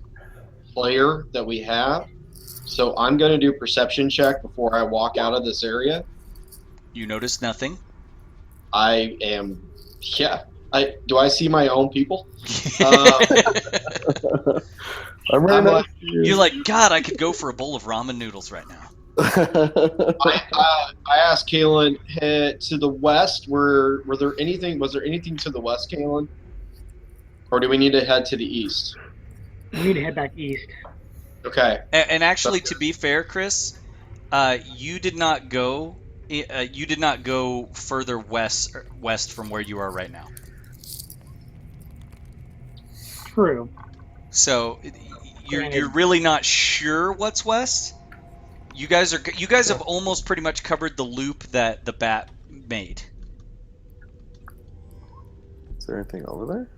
player that we have, so I'm going to do perception check before I walk out of this area. You notice nothing. I am, yeah. Do I see my own people? I'm right I'm next like- to you. You're like, God, I could go for a bowl of ramen noodles right now. I asked Kalen, hey, to the west, was there anything to the west, Kalen? Or do we need to head to the east? We need to head back east. Okay. And actually, to be fair, Chris, you did not go further west from where you are right now. True. So Granted. you're really not sure what's west. You guys have almost pretty much covered the loop that the bat made. Is there anything over there?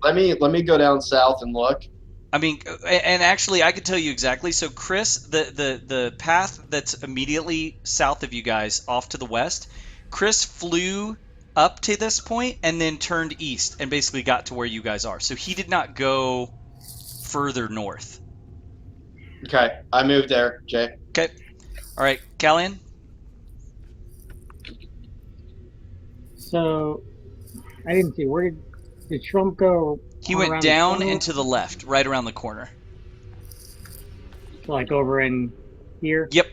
Let me go down south and look. I mean, and actually, I could tell you exactly. So, Chris, the path that's immediately south of you guys, off to the west, Chris flew up to this point and then turned east and basically got to where you guys are. So he did not go further north. Okay, I moved there, Jay. Okay. All right, Callian. So, I didn't see. Where did Trump go? He all went around the down corner? and to the left, right around the corner. So, like over in here? Yep.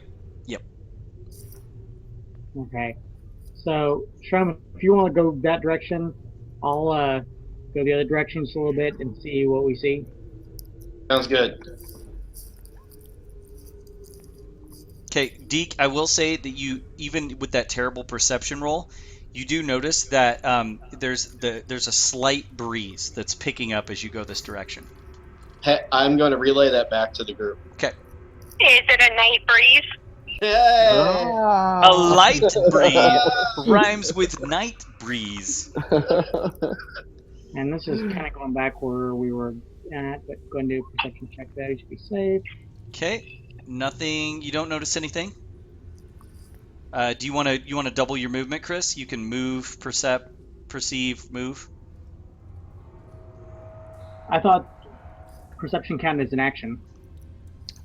Okay. So, Shrum, if you want to go that direction, I'll go the other direction just a little bit and see what we see. Sounds good. Okay, Deke, I will say that you, even with that terrible perception roll, you do notice that there's a slight breeze that's picking up as you go this direction. Hey, I'm going to relay that back to the group. Okay. Is it a night breeze? Yay! A light breeze rhymes with night breeze. And this is kind of going back where we were at, but go and do a perception check there. You should be safe. Okay. Nothing. You don't notice anything? Do you want to double your movement, Chris? You can move, perceive, move. I thought perception counted as an action.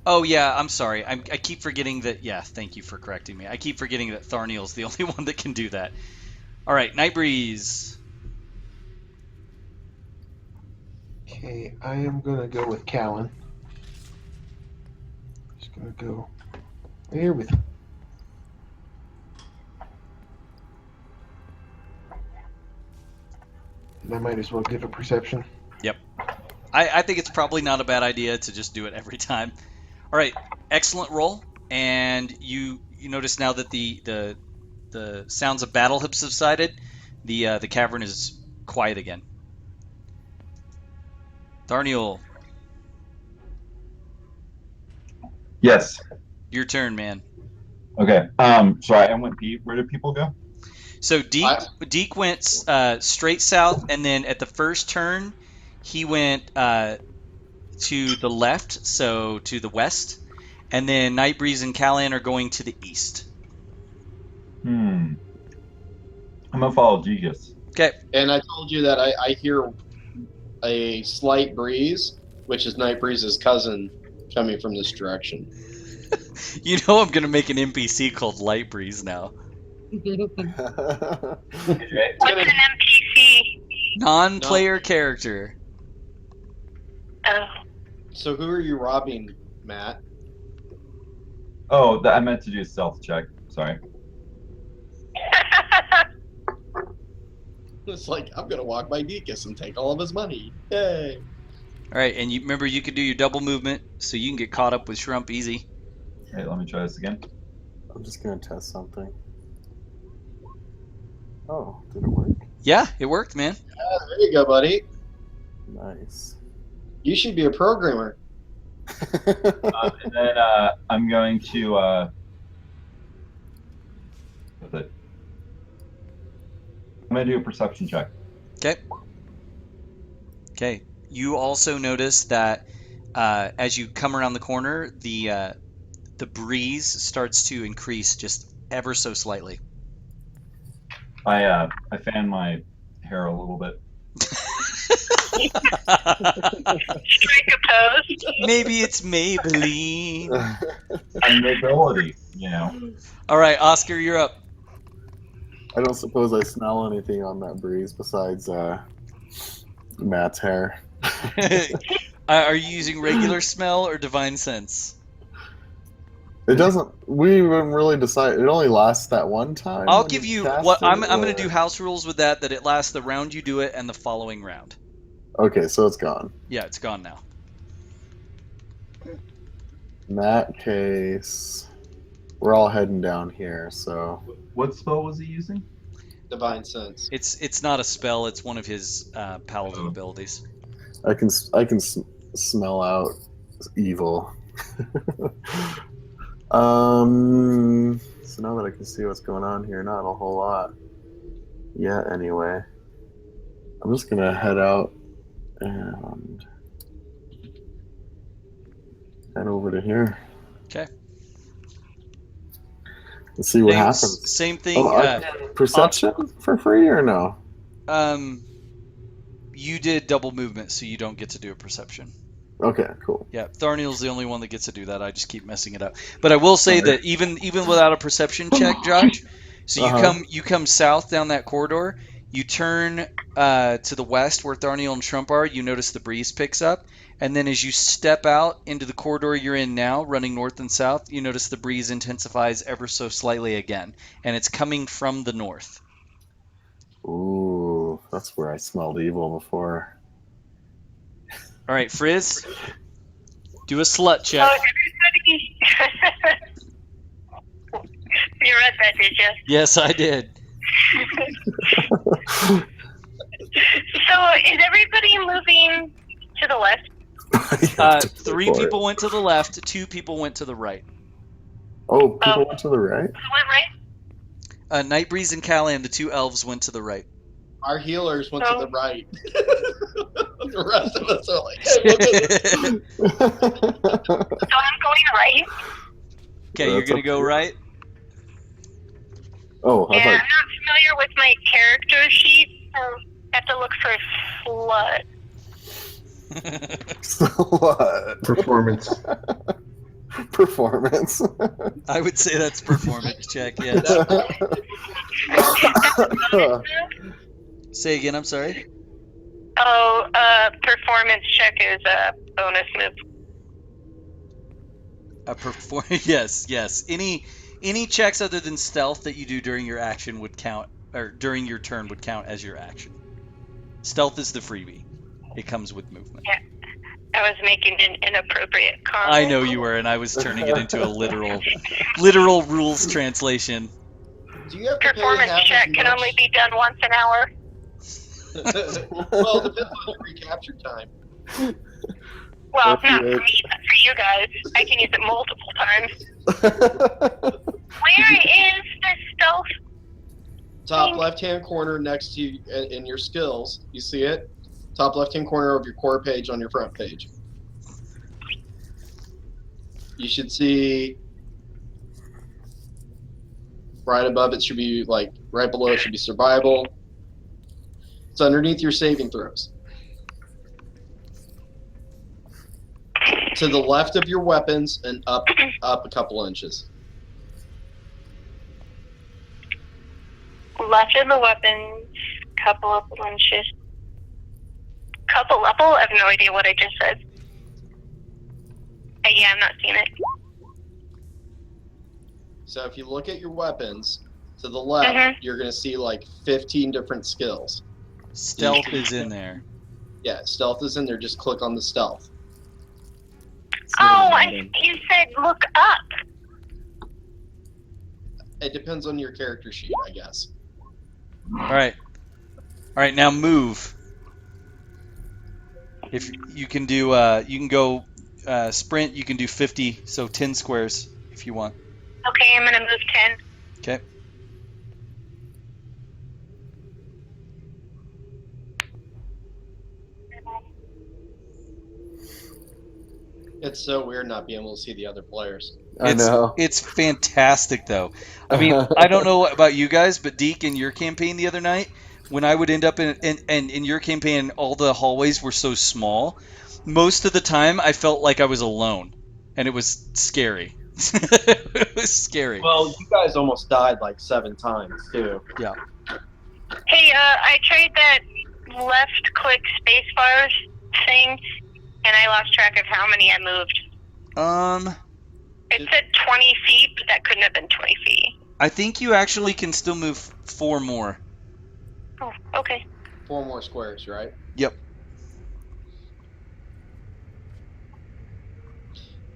Oh yeah, I'm sorry. I keep forgetting that. Yeah, thank you for correcting me. I keep forgetting that Tharniel's the only one that can do that. All right, Night Breeze. Okay, I am going to go with Callan. Just going to go Here with. I might as well give a perception. Yep. I think it's probably not a bad idea to just do it every time. All right, excellent roll, and you notice now that the sounds of battle have subsided. The cavern is quiet again. Tharniel, Yes. your turn, man. Okay. Sorry, I went Pete. Where did people go? So Deke went straight south, and then at the first turn, he went to the left, so to the west, and then Nightbreeze and Callan are going to the east. I'm gonna follow Gigas. Okay. And I told you that I hear a slight breeze, which is Night Breeze's cousin, coming from this direction. You know I'm gonna make an NPC called Light Breeze now. What's an NPC? Non-player character. Oh. So who are you robbing, Matt? Oh, I meant to do a stealth check. Sorry. It's like, I'm going to walk by Deacon's and take all of his money. Yay. All right, and you remember you could do your double movement, so you can get caught up with Shrump easy. Okay, let me try this again. I'm just gonna test something. Oh, did it work? Yeah, it worked, man. There you go, buddy. Nice. You should be a programmer. And then I'm going to. With it. I'm gonna do a perception check. Okay. Okay. You also notice that as you come around the corner, the breeze starts to increase just ever so slightly. I fan my hair a little bit. Strike a pose. Maybe it's Maybelline. And mobility, you know. All right, Oscar, you're up. I don't suppose I smell anything on that breeze besides Matt's hair. Are you using regular smell or divine sense? It doesn't. We haven't really decided. It only lasts that one time. I'll when give you cast what it, I'm going or- to do house rules with that it lasts the round you do it and the following round. Okay, so it's gone. Yeah, it's gone now. In that case, we're all heading down here. So What spell was he using? Divine Sense. It's not a spell, it's one of his paladin Oh. abilities. I can smell out evil. So now that I can see what's going on here, not a whole lot yet. Anyway, I'm just gonna head out and head over to here. Okay. Let's see what happens. Same thing. Oh, perception for free or no? You did double movement, so you don't get to do a perception. Okay, cool. Yeah, Tharniel's the only one that gets to do that. I just keep messing it up. But I will say that even without a perception check, Josh, so you come south down that corridor, you turn to the west where Tharniel and Trump are, you notice the breeze picks up, and then as you step out into the corridor you're in now, running north and south, you notice the breeze intensifies ever so slightly again, and it's coming from the north. Ooh, that's where I smelled evil before. All right, Frizz, do a slut check. Oh, everybody. You read that, did you? Yes, I did. So is everybody moving to the left? Three people went to the left, 2 people went to the right. Oh, people went to the right? Who went right? Nightbreeze and Callan, the 2 elves, went to the right. Our healers went Oh. to the right. The rest of us are like, hey, look at this. So I'm going right. Okay, you're That's gonna up go to you. right. Oh, I Yeah, I'm thought. not familiar with my character sheet, so I have to look for slut. What? Performance. Performance. I would say that's performance check. Yes. Say again. I'm sorry. Oh, performance check is a bonus move. Yes. Any checks other than stealth that you do during your action would count, or during your turn would count as your action. Stealth is the freebie. It comes with movement. Yeah. I was making an inappropriate comment. I know you were, and I was turning it into a literal rules translation. Do you have to pay Performance half check as can much? only be done once an hour. Well, it depends on your recapture time. Well, If not you- for me, but for you guys. I can use it multiple times. Where is the stealth? Top left-hand corner next to you in your skills. You see it? Top left-hand corner of your core page on your front page. You should see right above it should be like right below it should be survival. It's underneath your saving throws. To the left of your weapons and up a couple inches. Left of the weapons, couple of inches. Couple level? I have no idea what I just said. Yeah, I'm not seeing it. So if you look at your weapons, to the left, you're going to see like 15 different skills. Stealth is in there. Yeah, stealth is in there. Just click on the stealth. Oh, you said look up. It depends on your character sheet, I guess. All right. Now move. If you can do, you can go sprint. You can do 50, so 10 squares if you want. Okay, I'm gonna move 10. Okay. It's so weird not being able to see the other players. I know. It's fantastic, though. I mean, I don't know about you guys, but Deke, in your campaign the other night, when I would end up in your campaign, all the hallways were so small. Most of the time, I felt like I was alone, and it was scary. It was scary. Well, you guys almost died like 7 times, too. Yeah. Hey, I tried that left click spacebar thing, and I lost track of how many I moved. It said 20 feet, but that couldn't have been 20 feet. I think you actually can still move 4 more. Oh, okay. 4 more squares, right? Yep.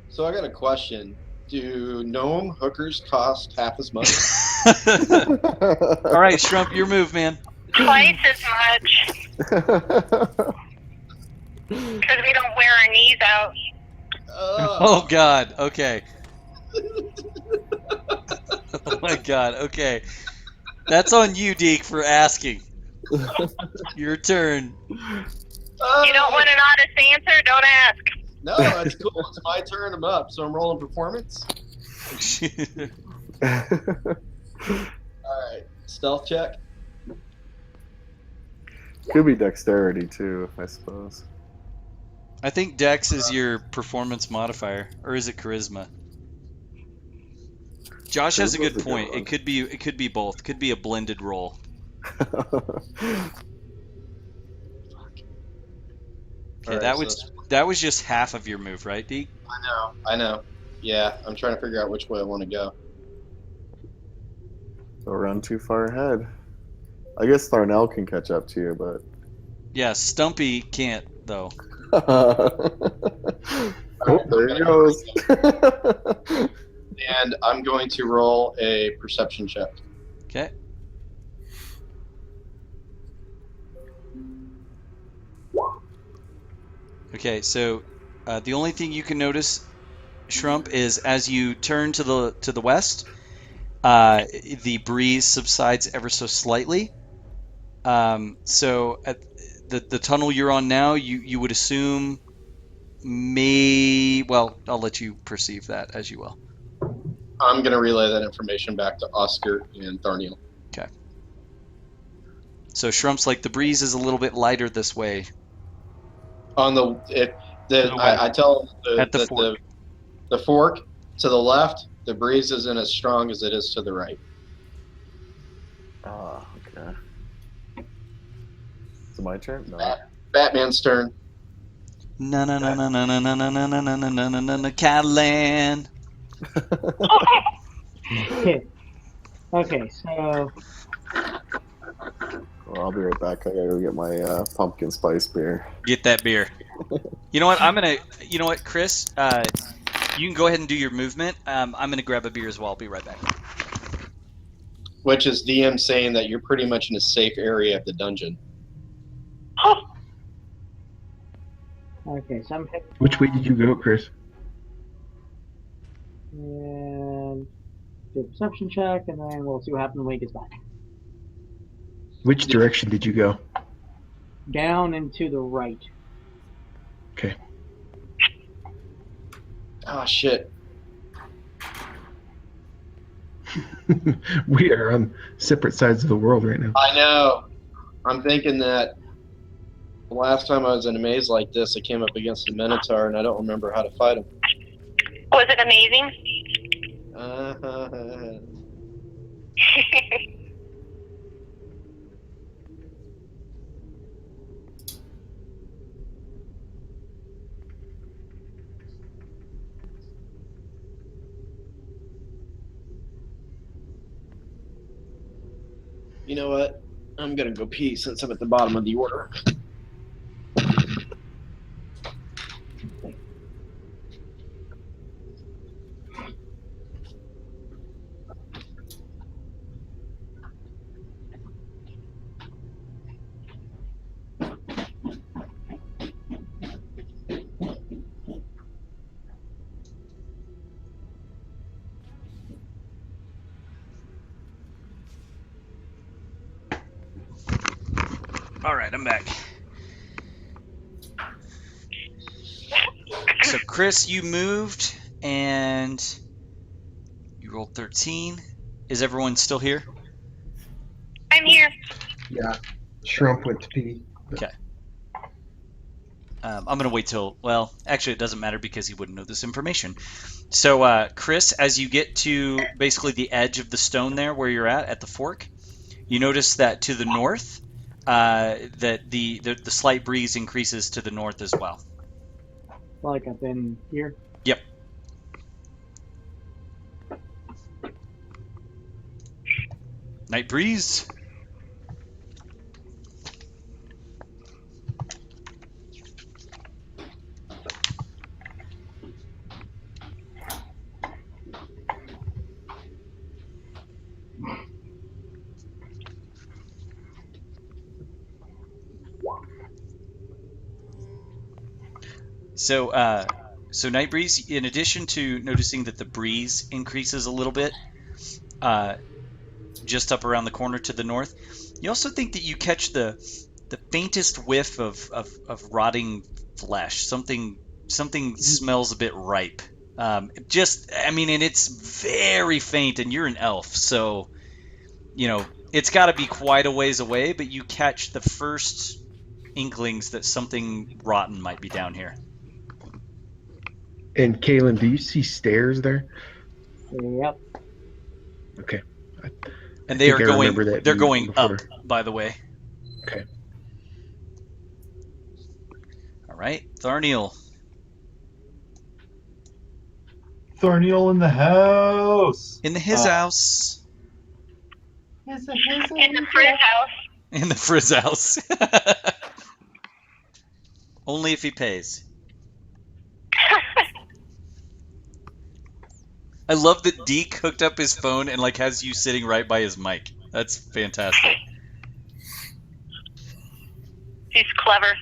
So I got a question. Do gnome hookers cost half as much? All right, Shrump, your move, man. Twice as much, because we don't wear our knees out. Oh, God. Okay. Oh, my God. Okay. That's on you, Deke, for asking. Your turn. You don't want an honest answer? Don't ask. No, that's cool. It's my turn. I'm up, so I'm rolling performance. All right, stealth check. Could be dexterity too, I suppose. I think Dex is your performance modifier, or is it charisma? Josh has a good point. It could be both. It could be a blended roll. Okay, Right, that was just half of your move, right, Deke? I know. Yeah, I'm trying to figure out which way I want to go. Don't run too far ahead. I guess Tharnell can catch up to you, but Yeah, Stumpy can't though. Oh, there he goes. And I'm going to roll a perception check. Okay. Okay, so the only thing you can notice, Shrump, is as you turn to the west, the breeze subsides ever so slightly. So at the tunnel you're on now, you would assume well, I'll let you perceive that as you will. I'm going to relay that information back to Oscar and Tharniel. Okay. So Shrump's like, the breeze is a little bit lighter this way. On I tell them At the that fork. the fork to the left, the breeze isn't as strong as it is to the right. Ah, okay. Is it my turn? No. Batman's turn. Na na na na na na na na na na na na na na Catalan. Okay, so Well, I'll be right back. I gotta go get my pumpkin spice beer. Get that beer. You know what? You know what, Chris? You can go ahead and do your movement. I'm gonna grab a beer as well. I'll be right back. Which is DM saying that you're pretty much in a safe area of the dungeon. okay, so I'm heading Which way did you go, Chris? and do a perception check, and then we'll see what happens when he gets back. Which direction did you go? Down and to the right. Okay. Oh shit! We are on separate sides of the world right now. I know. I'm thinking that the last time I was in a maze like this, I came up against a Minotaur, and I don't remember how to fight him. Was it amazing? You know what? I'm gonna go pee since I'm at the bottom of the order. All right, I'm back. So, Chris, you moved and you rolled 13. Is everyone still here? I'm here. Yeah. Shrump went to pee. Okay. I'm going to wait till, well, actually, it doesn't matter because he wouldn't know this information. So, Chris, as you get to basically the edge of the stone there where you're at the fork, you notice that to the north, that the slight breeze increases to the north as well. Like up in here. Yep. Night breeze. So night breeze, in addition to noticing that the breeze increases a little bit, just up around the corner to the north, you also think that you catch the faintest whiff of rotting flesh. Something smells a bit ripe. And it's very faint, and you're an elf, so it's got to be quite a ways away. But you catch the first inklings that something rotten might be down here. And Kaylin, do you see stairs there? Yep. Okay. And they are going. That They're going before. up, by the way. Okay. All right, Tharniel. Tharniel in the house. In his house. In the Frizz house. In the Frizz house. Only if he pays. I love that Deke hooked up his phone and has you sitting right by his mic. That's fantastic. He's clever.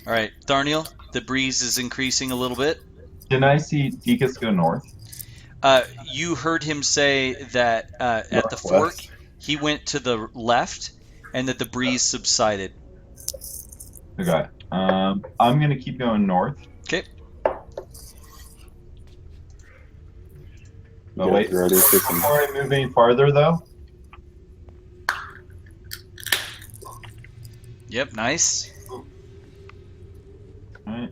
All right, Tharniel, the breeze is increasing a little bit. Can I see Dekus go north? You heard him say that at the fork, he went to the left and that the breeze subsided. Okay. I'm going to keep going north. Okay. Oh, wait. Before I move any farther, though. Yep, nice. Alright.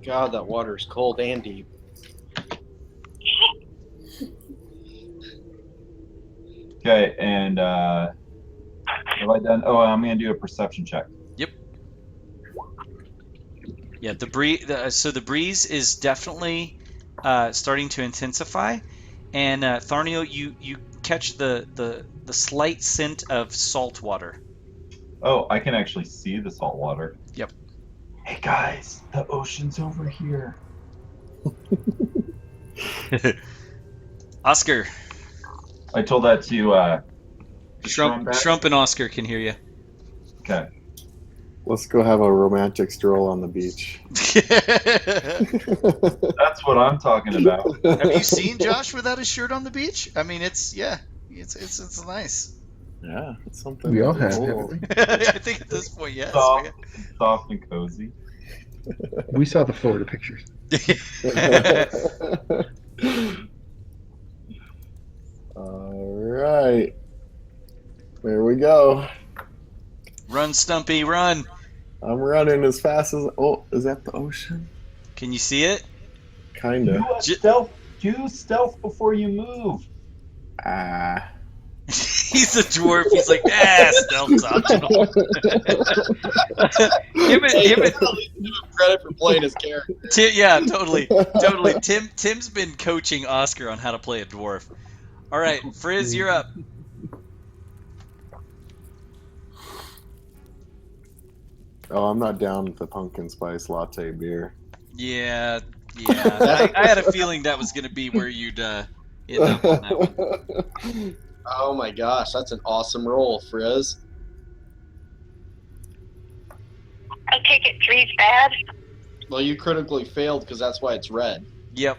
God, that water is cold and deep. Okay, and have I done? Oh, I'm going to do a perception check. Yep. Yeah, so the breeze is definitely starting to intensify, and Tharnio, you catch the slight scent of salt water. Oh, I can actually see the salt water. Yep. Hey guys, the ocean's over here. Oscar. I told that to Shrump and Oscar can hear you. Okay. Let's go have a romantic stroll on the beach. That's what I'm talking about. Have you seen Josh without his shirt on the beach? I mean, it's nice. Yeah, it's something. We all have, cool. haven't we? I think at this point, yes. Soft and cozy. We saw the Florida pictures. All right. There we go. Run, Stumpy, run. I'm running as fast as... Oh, is that the ocean? Can you see it? Kinda. Do stealth before you move. Ah. He's a dwarf. He's like, stealth's optional. Give it. Credit for playing his character. Yeah, totally. Tim's been coaching Oscar on how to play a dwarf. All right, Frizz, you're up. Oh, I'm not down with the pumpkin spice latte beer. Yeah. I had a feeling that was going to be where you'd end up on that one. Oh my gosh, that's an awesome roll, Frizz. I take it 3's bad. Well, you critically failed because that's why it's red. Yep.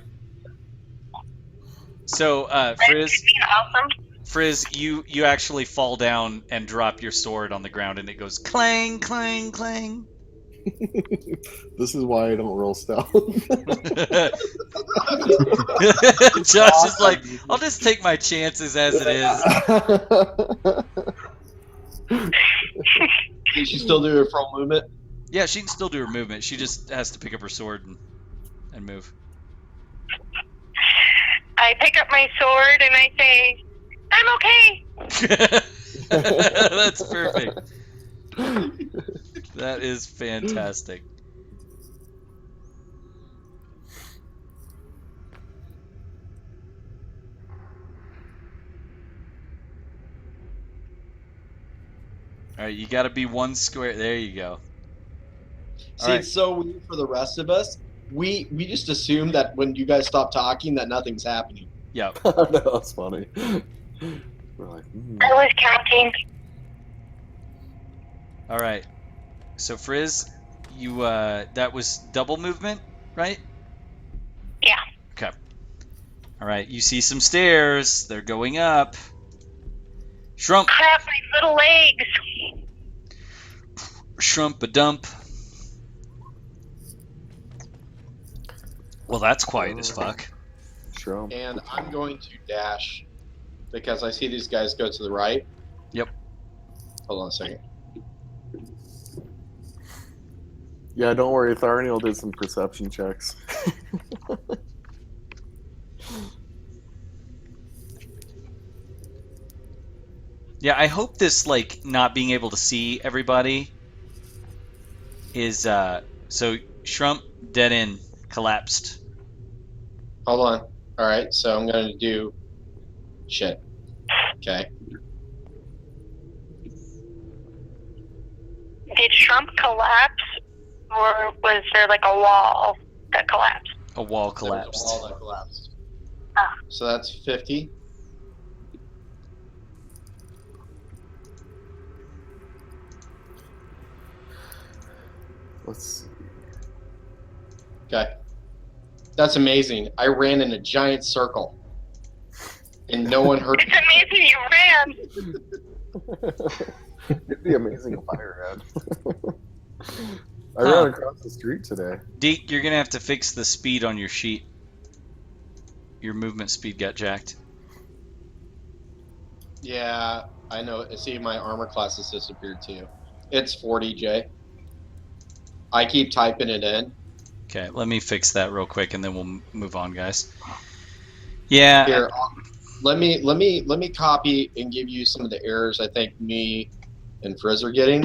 So, Frizz, you actually fall down and drop your sword on the ground, and it goes clang, clang, clang. This is why I don't roll stealth. Josh is like, I'll just take my chances as it is. Did she still do her full movement? Yeah, she can still do her movement. She just has to pick up her sword and move. I pick up my sword and I say, I'm okay. That's perfect. That is fantastic. All right, you got to be one square. There you go. See, it's so weird for the rest of us. We just assume that when you guys stop talking, that nothing's happening. Yep. No, that's funny. We're like, I was counting. All right. So Frizz, you that was double movement, right? Yeah. Okay. All right. You see some stairs. They're going up. Shrump. Crap, my little legs. Shrump a dump. Well, that's quiet as fuck. Sure. And I'm going to dash because I see these guys go to the right. Yep. Hold on a second. Yeah, don't worry. Tharniel did some perception checks. Yeah, I hope this, like, not being able to see everybody is, so Shrump, dead end, collapsed. Hold on. All right, so I'm going to do shit. Okay. Did Trump collapse, or was there like a wall that collapsed? A wall There collapsed. was a wall that collapsed. Ah. So that's 50. Let's see. Okay. That's amazing. I ran in a giant circle. And no one heard It's amazing you ran. It'd be amazing if I ran. I ran across the street today. Deke, you're going to have to fix the speed on your sheet. Your movement speed got jacked. Yeah, I know. See, my armor class has disappeared too. It's 40, Jay. I keep typing it in. Okay, let me fix that real quick, and then we'll move on, guys. Yeah. Here, let me copy and give you some of the errors I think me and Frizz are getting.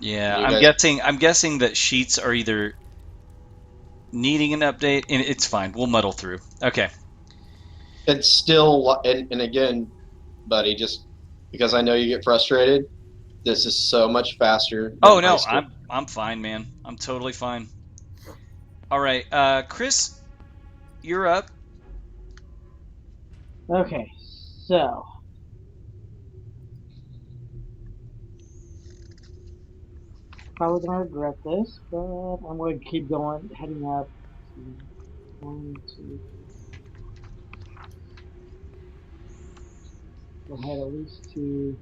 Yeah, You I'm guessing that sheets are either needing an update, and it's fine. We'll muddle through. Okay. It's still, and again, buddy, just because I know you get frustrated, this is so much faster than Oh high no, school. I'm fine, man. I'm totally fine. All right, Chris, you're up. Okay, so probably gonna regret this, but I'm going to keep going, heading up. One, two. We'll head at least to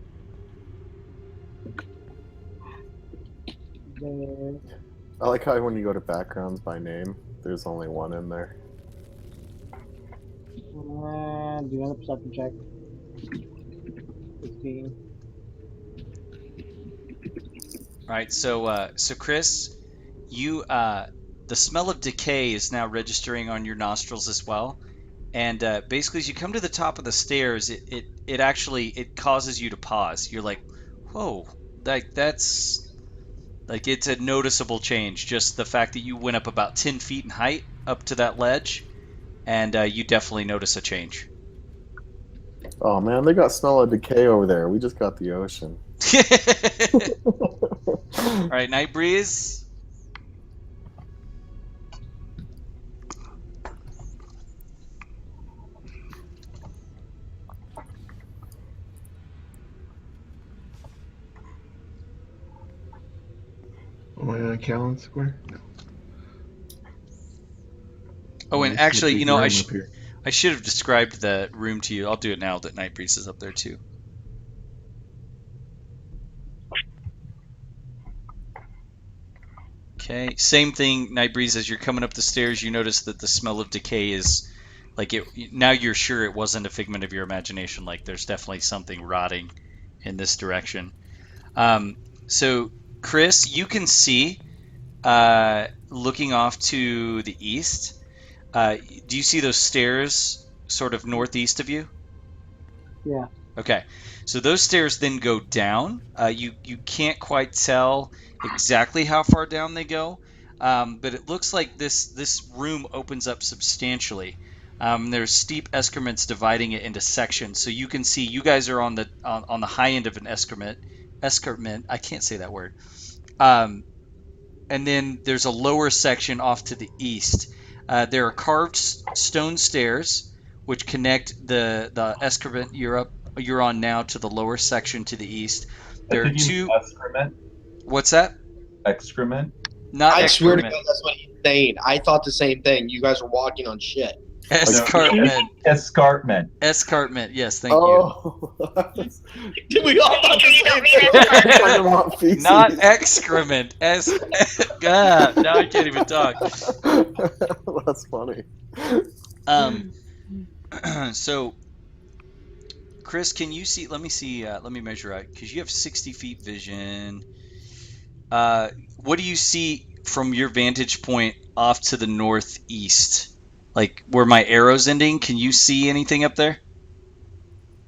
there. I like how when you go to backgrounds by name, there's only one in there. And do another perception check. 16. All right, so Chris, you the smell of decay is now registering on your nostrils as well, and basically as you come to the top of the stairs, it actually it causes you to pause. You're like, whoa, that's like it's a noticeable change. Just the fact that you went up about 10 feet in height up to that ledge, and you definitely notice a change. Oh man, they got smell of decay over there. We just got the ocean. All right, Night Breeze. Am I on Callan Square? No. Oh, and This is a actually, big you know, room up here. I should have described the room to you. I'll do it now that Night Breeze is up there too. Okay, same thing, Night Breeze. As you're coming up the stairs, you notice that the smell of decay is like it. Now you're sure it wasn't a figment of your imagination. Like there's definitely something rotting in this direction. So, Chris, you can see, looking off to the east. Do you see those stairs sort of northeast of you? Yeah. Okay, so those stairs then go down. You can't quite tell exactly how far down they go, but it looks like this room opens up substantially. There's steep escarpments dividing it into sections, so you can see you guys are on the high end of an escarpment. Escarpment, I can't say that word. Um, and then there's a lower section off to the east. There are carved stone stairs which connect the escarpment you're on now to the lower section to the east. I There are think you mean two. excrement. What's that? Excrement. Not I swear to excrement. God, that's what he's saying. I thought the same thing. You guys were walking on shit. Escarpment. Escarpment. Escarpment. Yes, thank you. Oh, Did we all thought You the don't same mean thing? it's talking about feces. Not excrement. God, now I can't even talk. That's funny. So, Chris, can you see? Let me see. Let me measure out because you have 60 feet vision. What do you see from your vantage point off to the northeast? Like where my arrow's ending? Can you see anything up there?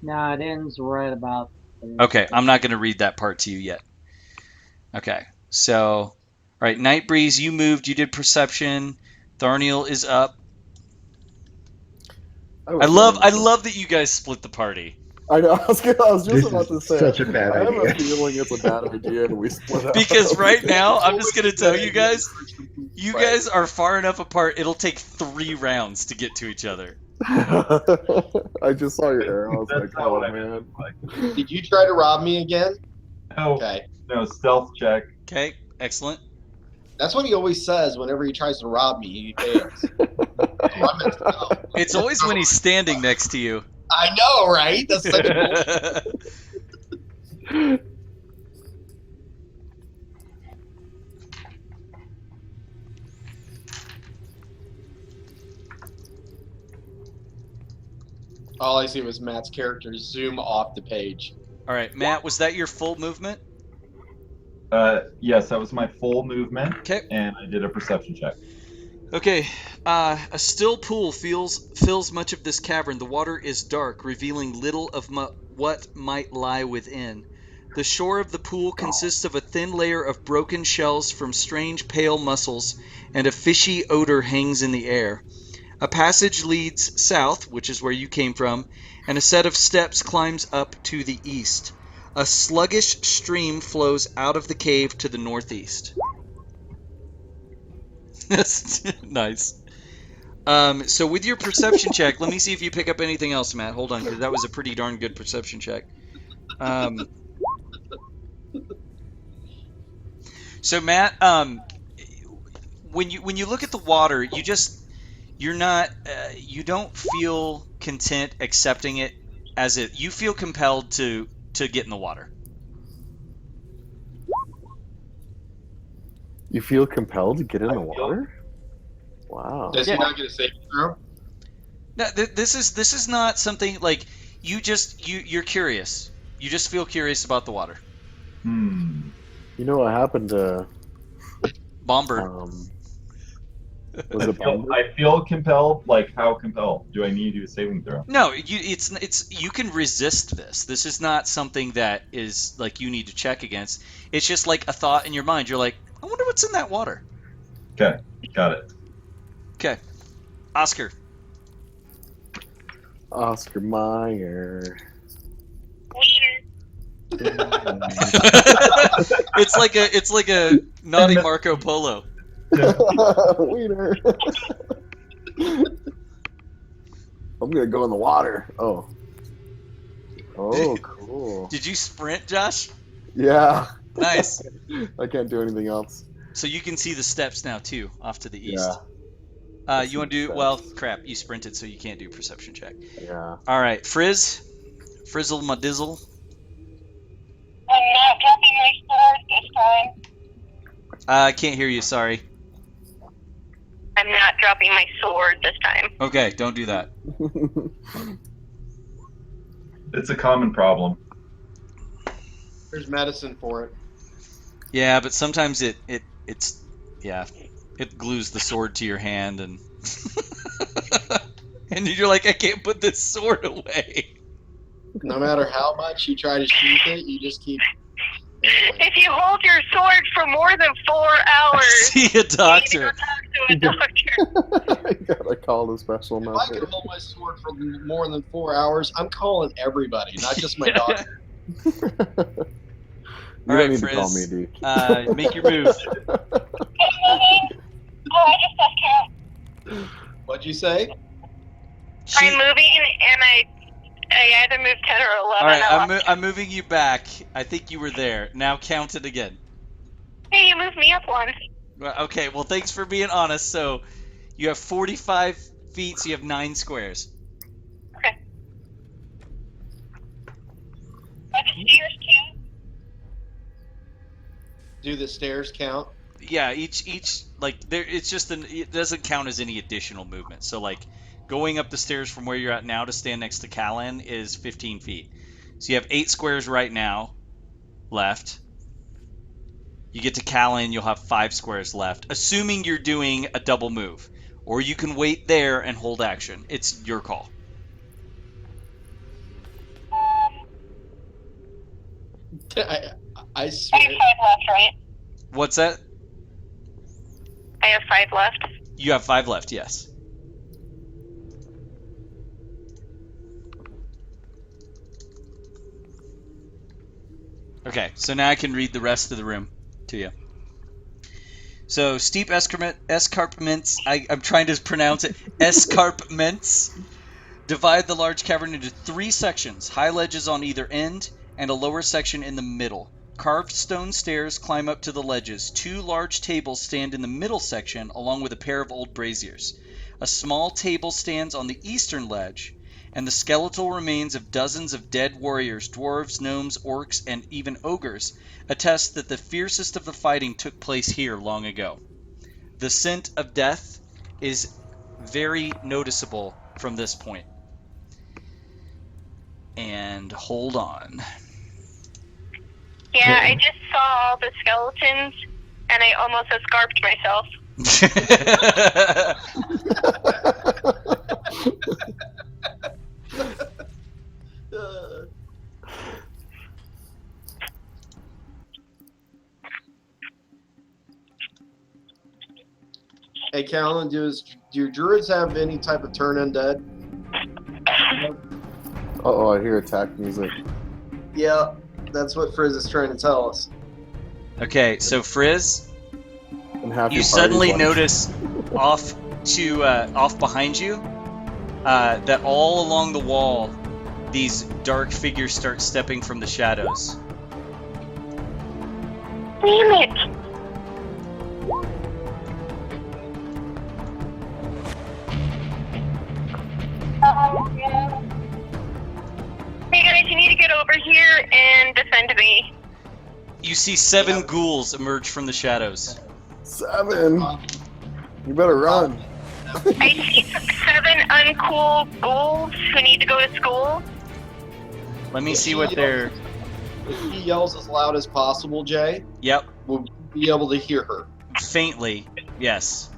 No, it ends right about there. Okay, I'm not going to read that part to you yet. Okay, so, all right, Night Breeze, you moved. You did perception. Tharniel is up. I love that you guys split the party. I know. I was just This about to is say. such a bad I have idea. a feeling it's a bad idea, and we split up. Because right now, I'm just going to tell you guys, you guys are far enough apart, it'll take 3 rounds to get to each other. I just saw your arrow. I was That's like, not oh what I man. meant. Did you try to rob me again? No, Okay. no stealth check. Okay, excellent. That's what he always says whenever he tries to rob me. He fails. I'm meant to know. It's always when he's standing next to you. I know, right? That's such a bullshit. All I see was Matt's character zoom off the page. All right, Matt, was that your full movement? Yes, that was my full movement. Okay. And I did a perception check. Okay, a still pool fills much of this cavern. The water is dark, revealing little of what might lie within. The shore of the pool consists of a thin layer of broken shells from strange pale mussels, and a fishy odor hangs in the air. A passage leads south, which is where you came from, and a set of steps climbs up to the east. A sluggish stream flows out of the cave to the northeast. That's nice. So with your perception check, let me see if you pick up anything else, Matt. Hold on, because that was a pretty darn good perception check. So Matt, when you look at the water, you don't feel content accepting it as it. You feel compelled to get in the water. You feel compelled to get in the water? Wow. Does he not get a saving throw? No, this is not something like you're curious. You just feel curious about the water. You know what happened to Bomber? Was it Bomber? I feel compelled. Like, how compelled? Do I need to do a saving throw? No, you can resist this. This is not something that is like you need to check against. It's just like a thought in your mind. You're like, I wonder what's in that water. Okay, got it. Okay, Oscar. Oscar Mayer. It's like a naughty Marco Polo. Wiener. I'm gonna go in the water. Oh, cool. Did you sprint, Josh? Yeah. Nice. I can't do anything else. So you can see the steps now too, off to the east. Yeah. You want to do well? Crap, you sprinted, so you can't do perception check. Yeah. All right, Frizzle my dizzle. I'm not dropping my sword this time. I can't hear you. Sorry. I'm not dropping my sword this time. Okay, don't do that. It's a common problem. There's medicine for it. Yeah, but sometimes it glues the sword to your hand and and you're like, I can't put this sword away. No matter how much you try to sheath it, you just keep. If you hold your sword for more than 4 hours, See a doctor. you need to go talk to a doctor. I gotta call the special If I number. can hold my sword for more than 4 hours, I'm calling everybody, not just my doctor. You All right, don't need Frizz. to call me, Duke. Make your move. Oh, I just lost count. What'd you say? I'm moving, and I either moved 10 or 11. All right, I lost I'm moving you back. I think you were there. Now count it again. Hey, you moved me up one. Okay, well, thanks for being honest. So you have 45 feet, so you have 9 squares. Okay. Are the stairs too? Do the stairs count? Yeah, each like there. It's just it doesn't count as any additional movement. So like going up the stairs from where you're at now to stand next to Callan is 15 feet. So you have 8 squares right now left. You get to Callan, you'll have 5 squares left, assuming you're doing a double move, or you can wait there and hold action. It's your call. I I have swear. 5 left, right? What's that? I have 5 left. You have 5 left. Yes. Okay, so now I can read the rest of the room to you. So, steep escarpments, I'm trying to pronounce it, escarpments, divide the large cavern into 3 sections, high ledges on either end, and a lower section in the middle. Carved stone stairs climb up to the ledges. 2 large tables stand in the middle section, along with a pair of old braziers. A small table stands on the eastern ledge, and the skeletal remains of dozens of dead warriors, dwarves, gnomes, orcs, and even ogres attest that the fiercest of the fighting took place here long ago. The scent of death is very noticeable from this point. And hold on. Yeah, I just saw all the skeletons, and I almost escarped myself. Hey, Callan, do your druids have any type of turn undead? Uh-oh, I hear attack music. Yeah, that's what Frizz is trying to tell us. Okay, so Frizz, And half you your party's suddenly like- notice off behind you that all along the wall, these dark figures start stepping from the shadows. Damn it! Hey guys, you need to get over here and defend me. You see 7 ghouls emerge from the shadows. 7! You better run. I see 7 uncool ghouls who need to go to school. Let me see what they're... If he yells as loud as possible, Jay, Yep, we'll be able to hear her. faintly, yes.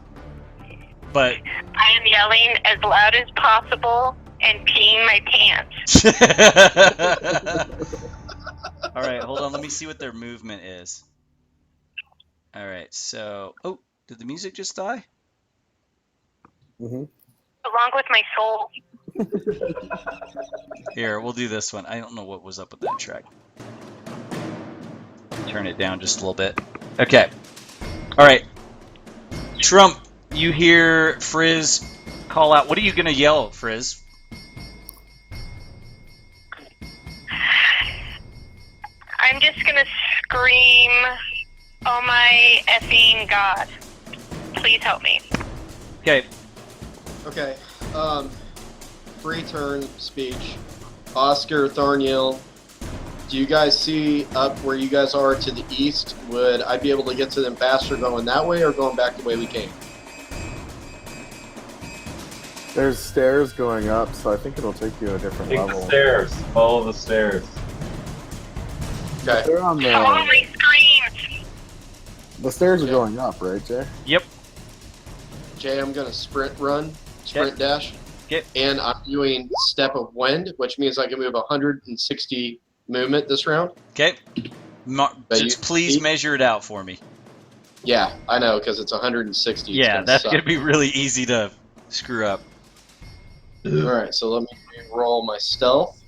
But... I am yelling as loud as possible and peeing my pants. Alright, hold on, let me see what their movement is. Alright, so... Oh, did the music just die? Mm-hmm. Along with my soul. Here, we'll do this one. I don't know what was up with that track. Turn it down just a little bit. Okay. Alright. Trump, you hear Frizz call out. What are you going to yell, Frizz? I'm just gonna scream, oh my effing god. Please help me. Okay. Okay. Free turn speech. Oscar, Thornhill, do you guys see up where you guys are to the east? Would I be able to get to them faster going that way or going back the way we came? There's stairs going up, so I think it'll take you to a different Take level. the stairs. Follow the stairs. Okay. They're on Oh my screams! the stairs are going up, right, Jay? Yep. Jay, I'm gonna sprint dash. Okay. And I'm doing Step of Wind, which means I can move 160 movement this round. Okay. But Just you- please measure it out for me. Yeah, I know, because it's 160. Yeah, that's suck. going to be really easy to screw up. Alright, so let me roll my stealth.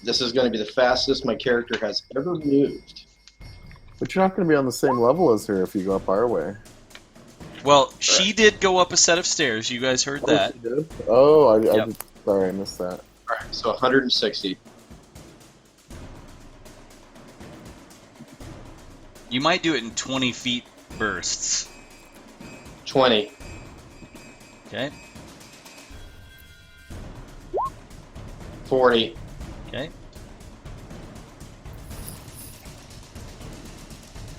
This is going to be the fastest my character has ever moved. But you're not going to be on the same level as her if you go up our way. Well, she did go up a set of stairs. You guys heard that. Oh, she did? Oh, I Yep. sorry, I missed that. Alright, so 160. You might do it in 20 feet bursts. 20. Okay. 40. Okay.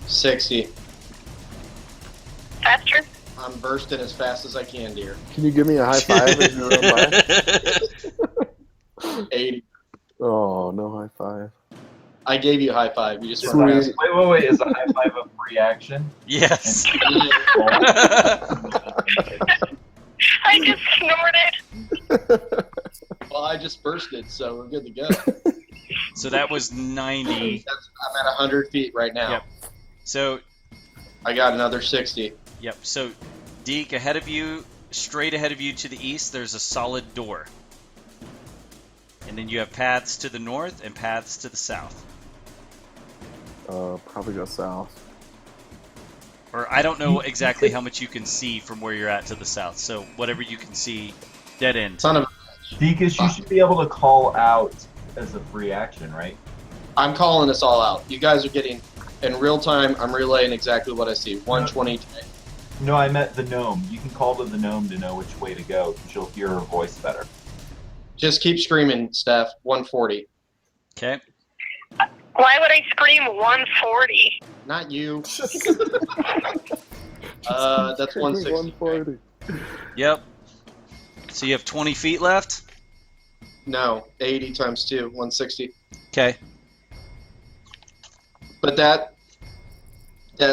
60. Faster? I'm bursting as fast as I can, dear. Can you give me a high five as you run by? 80. Oh, no high five. I gave you a high five. You just Sweet. run past. Wait. Is a high five a free action? Yes. I just snorted. Well, I just bursted, so we're good to go. So that was 90. I'm at 100 feet right now. Yep. So, I got another 60. yep. So, Deke, ahead of you, straight ahead of you to the east, there's a solid door. And then you have paths to the north and paths to the south. Probably go south. Or I don't know exactly how much you can see from where you're at to the south. So whatever you can see, dead end. Son of a... Deacus, you should be able to call out as a free action, right? I'm calling this all out. You guys are getting... In real time, I'm relaying exactly what I see. 120. No, I meant the gnome. You can call to the gnome to know which way to go, because you'll hear her voice better. Just keep screaming, Steph. 140. Okay. Why would I scream 140? Not you. That's 160. 140. Yep. So you have 20 feet left? No, 80 times 2, 160. Okay. But that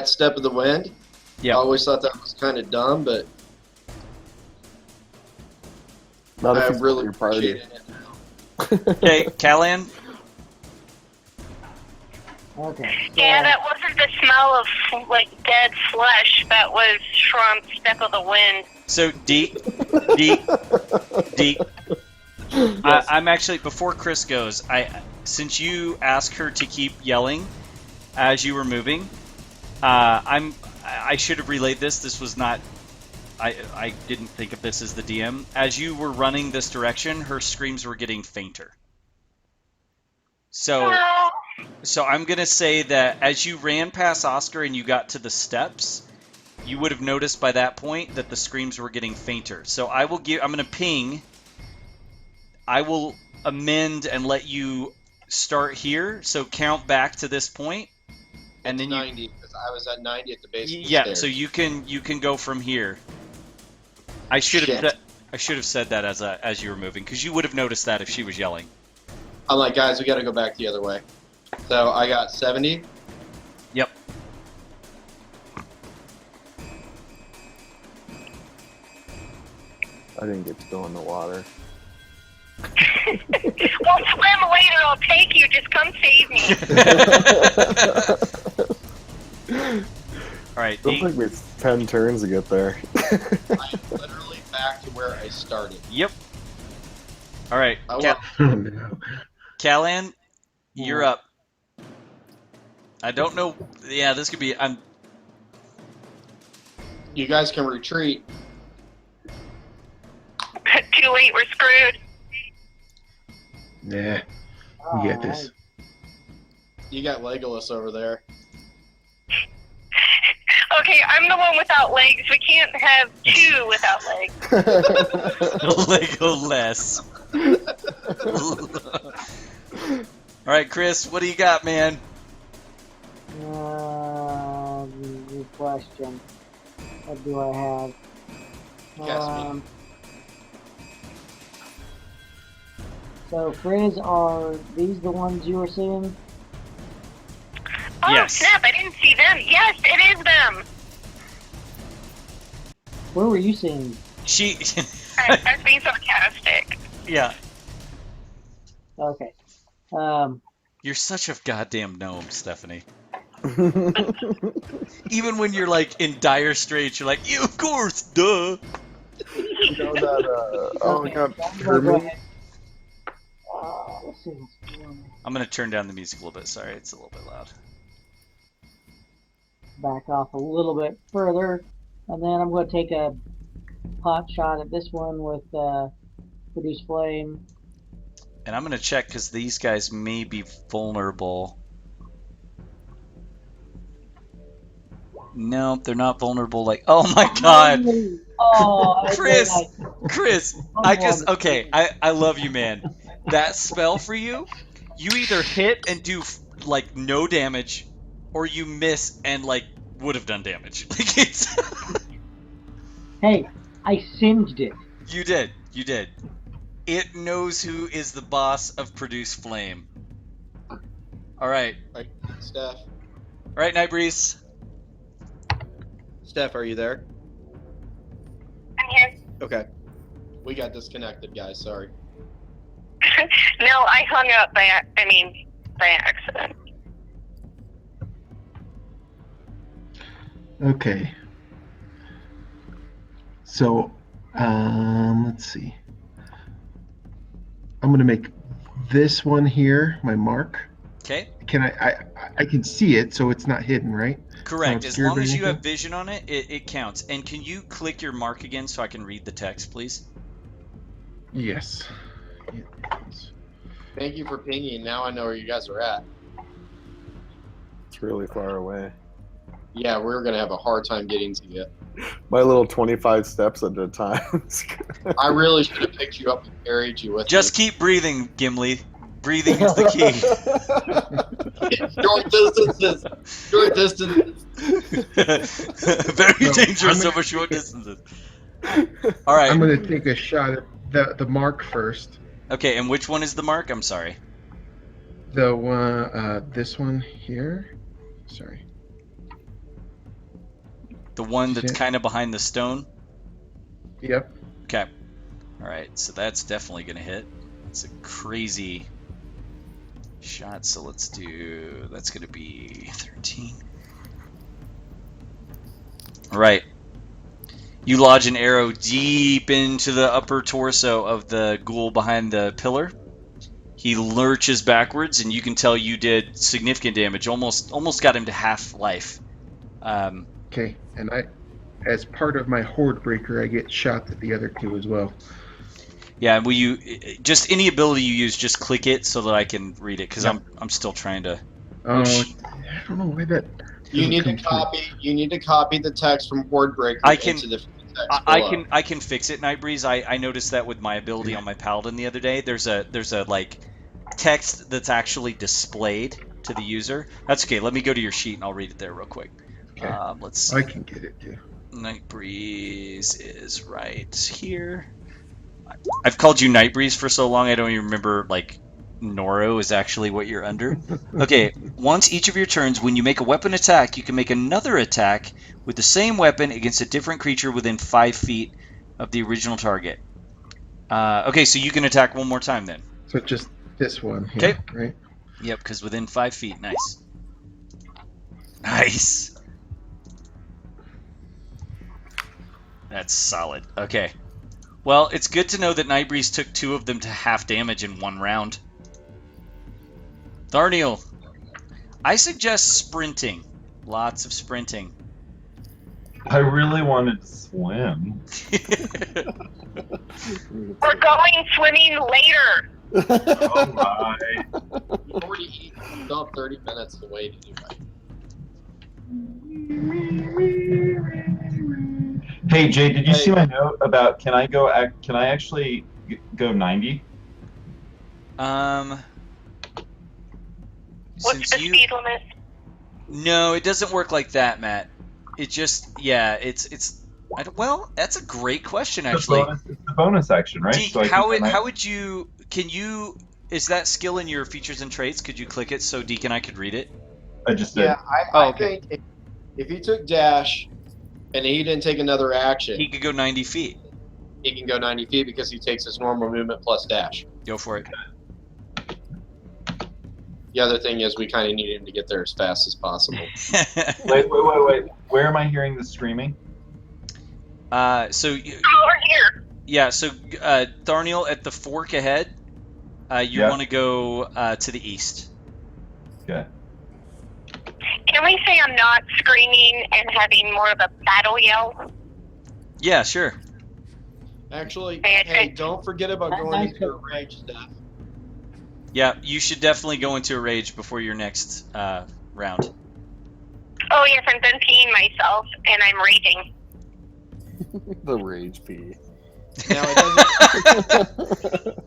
Step of the Wind, Yep. I always thought that was kind of dumb, but Not if I it's really your party. appreciate it. Okay, Callan, Okay. Yeah, that wasn't the smell of like dead flesh. That was from Step of the Wind. So Deke. I'm actually, before Chris goes, since you asked her to keep yelling as you were moving, I should have relayed this. This was not. I didn't think of this as the DM. As you were running this direction, her screams were getting fainter. So I'm gonna say that as you ran past Oscar and you got to the steps, you would have noticed by that point that the screams were getting fainter. So I'm gonna ping. I will amend and let you start here. So count back to this point, and then 90 because I was at 90 at the base. Of the stairs. So you can go from here. I should have said that as you were moving, because you would have noticed that if she was yelling. I'm like, guys, we got to go back the other way. So I got 70. Yep. I didn't get to go in the water. Well, swim later. I'll take you. Just come save me. All right. It'll take me 10 turns to get there. I'm literally back to where I started. Yep. All right. Oh, no. Callan, you're up. I don't know. Yeah, this could be. You guys can retreat. Too late. We're screwed. Nah, we get this. You got Legolas over there. Okay, I'm the one without legs. We can't have two without legs. Legolas. All right, Chris, what do you got, man? Good question. What do I have? Guess me. So, Frizz, are these the ones you were seeing? Oh, Yes. snap, I didn't see them. Yes, it is them. Where were you seeing? She. I was being sarcastic. Yeah. Okay. You're such a goddamn gnome, Stephanie. Even when you're like in dire straits, you're like, yeah, of course, duh. You know that, oh my god, Go Herman. ahead. Let's see what's going on. I'm gonna turn down the music a little bit. Sorry, it's a little bit loud. Back off a little bit further, and then I'm going to take a pot shot at this one with Produce Flame. And I'm gonna check because these guys may be vulnerable. No, they're not vulnerable. Like, oh my god, Oh, Chris, I love you, man. That spell for you, you either hit and do like no damage, or you miss and like would have done damage. Like it's. Hey, I singed it. You did. It knows who is the boss of Produce Flame. All right. Right, Steph. All right, Nightbreeze. Steph, are you there? I'm here. Okay. We got disconnected, guys. Sorry. No, I hung up by accident. Okay. So, let's see. I'm gonna make this one here my mark. Okay. Can I can see it, so it's not hidden, right? Correct. Not As obscured long by as you anything? have vision on it, it counts. And can you click your mark again so I can read the text, please? Yes. Thank you for pinging. Now I know where you guys are at. It's really far away. Yeah, we're going to have a hard time getting to you. My little 25 steps at a time. I really should have picked you up and carried you with Just keep breathing, Gimli. Breathing is the key. Short distances. Very No, dangerous I'm over short distances. All right. I'm gonna take a shot at the mark first. Okay, and which one is the mark? I'm sorry. The one, this one here. Sorry. The one that's Shit. kind of behind the stone? Yep. Okay. All right, so that's definitely going to hit. It's a crazy shots. So let's do. That's going to be 13. All right. You lodge an arrow deep into the upper torso of the ghoul behind the pillar. He lurches backwards, and you can tell you did significant damage. Almost got him to half life. Okay, and as part of my horde breaker, I get shot at the other two as well. Yeah, will you just any ability you use, just click it so that I can read it because I'm still trying to. Oh, I don't know why that. You need to copy. You need to copy the text from horde breaker into the text below. I can fix it, Nightbreeze. I noticed that with my ability on my paladin the other day. There's a like text that's actually displayed to the user. That's okay. Let me go to your sheet and I'll read it there real quick. Okay. Let's see. I can get it too. Nightbreeze is right here. I've called you Nightbreeze for so long I don't even remember like Noro is actually what you're under. Okay, once each of your turns, when you make a weapon attack, you can make another attack with the same weapon against a different creature within 5 feet of the original target. Okay, so you can attack one more time then. So just this one here, right? Yep, because within 5 feet. Nice. Nice. That's solid. Okay. Well, it's good to know that Nightbreeze took 2 of them to half damage in 1 round. Tharniel, I suggest sprinting. Lots of sprinting. I really wanted to swim. We're going swimming later. Oh my. You've already eaten. You still have 30 minutes to wait anyway. Hey Jay, did you see my note about can I actually go 90? What's the speed limit? No, it doesn't work like that, Matt. It just it's well, that's a great question actually. It's the bonus action, right? Deke, So how would you is that skill in your features and traits? Could you click it so Deke and I could read it? I just did. Yeah, I think if he took dash and he didn't take another action, He could go 90 feet. he can go 90 feet because he takes his normal movement plus dash. Go for it. The other thing is we kind of need him to get there as fast as possible. Wait. Where am I hearing the screaming? So Over here. yeah, so Tharniel at the fork ahead. You want to go to the east. Okay. Can we say I'm not screaming and having more of a battle yell? Yeah, sure. Actually, hey, don't forget about going into a rage, Steph. Yeah, you should definitely go into a rage before your next round. Oh yes, I'm done peeing myself and I'm raging. The rage pee. Now it doesn't.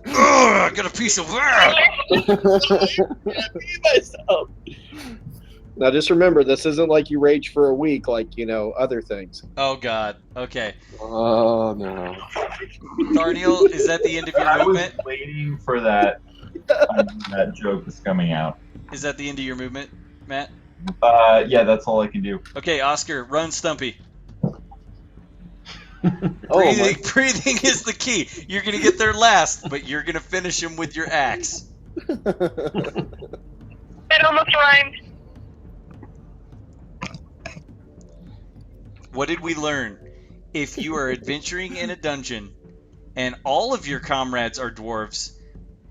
I got a piece of that. Pee myself. Now just remember, this isn't like you rage for a week, like other things. Oh God. Okay. Oh no. Tharniel, is that the end of your movement? I was waiting for that. That joke was coming out. Is that the end of your movement, Matt? Yeah, that's all I can do. Okay, Oscar, run Stumpy. Breathing is the key. You're gonna get there last, but you're gonna finish him with your axe. That almost rhymed. What did we learn? If you are adventuring in a dungeon and all of your comrades are dwarves,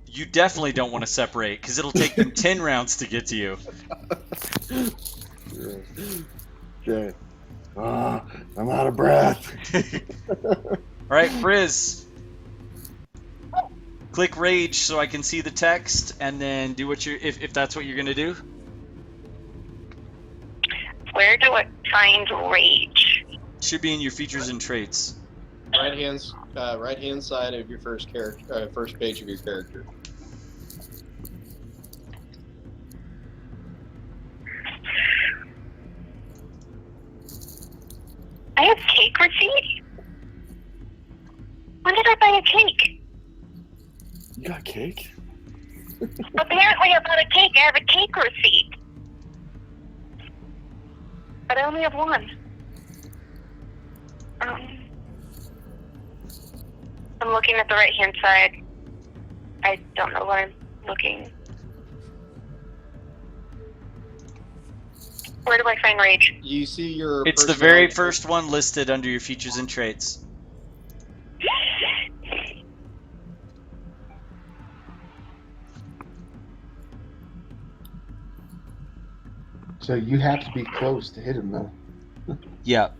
you definitely don't want to separate because it'll take them 10 rounds to get to you. Okay. I'm out of breath. All right, Frizz. Click rage so I can see the text, and then do what you're if that's what you're gonna do. Where do I find rage? Should be in your features and traits. Right hand side of your first page of your character. I have cake receipt? When did I buy a cake? You got cake? Apparently I bought a cake. I have a cake receipt. But I only have one. I'm looking at the right-hand side. I don't know what I'm looking. Where do I find rage? You see your. It's the very first one listed under your features and traits. So you have to be close to hit him, though. Yeah.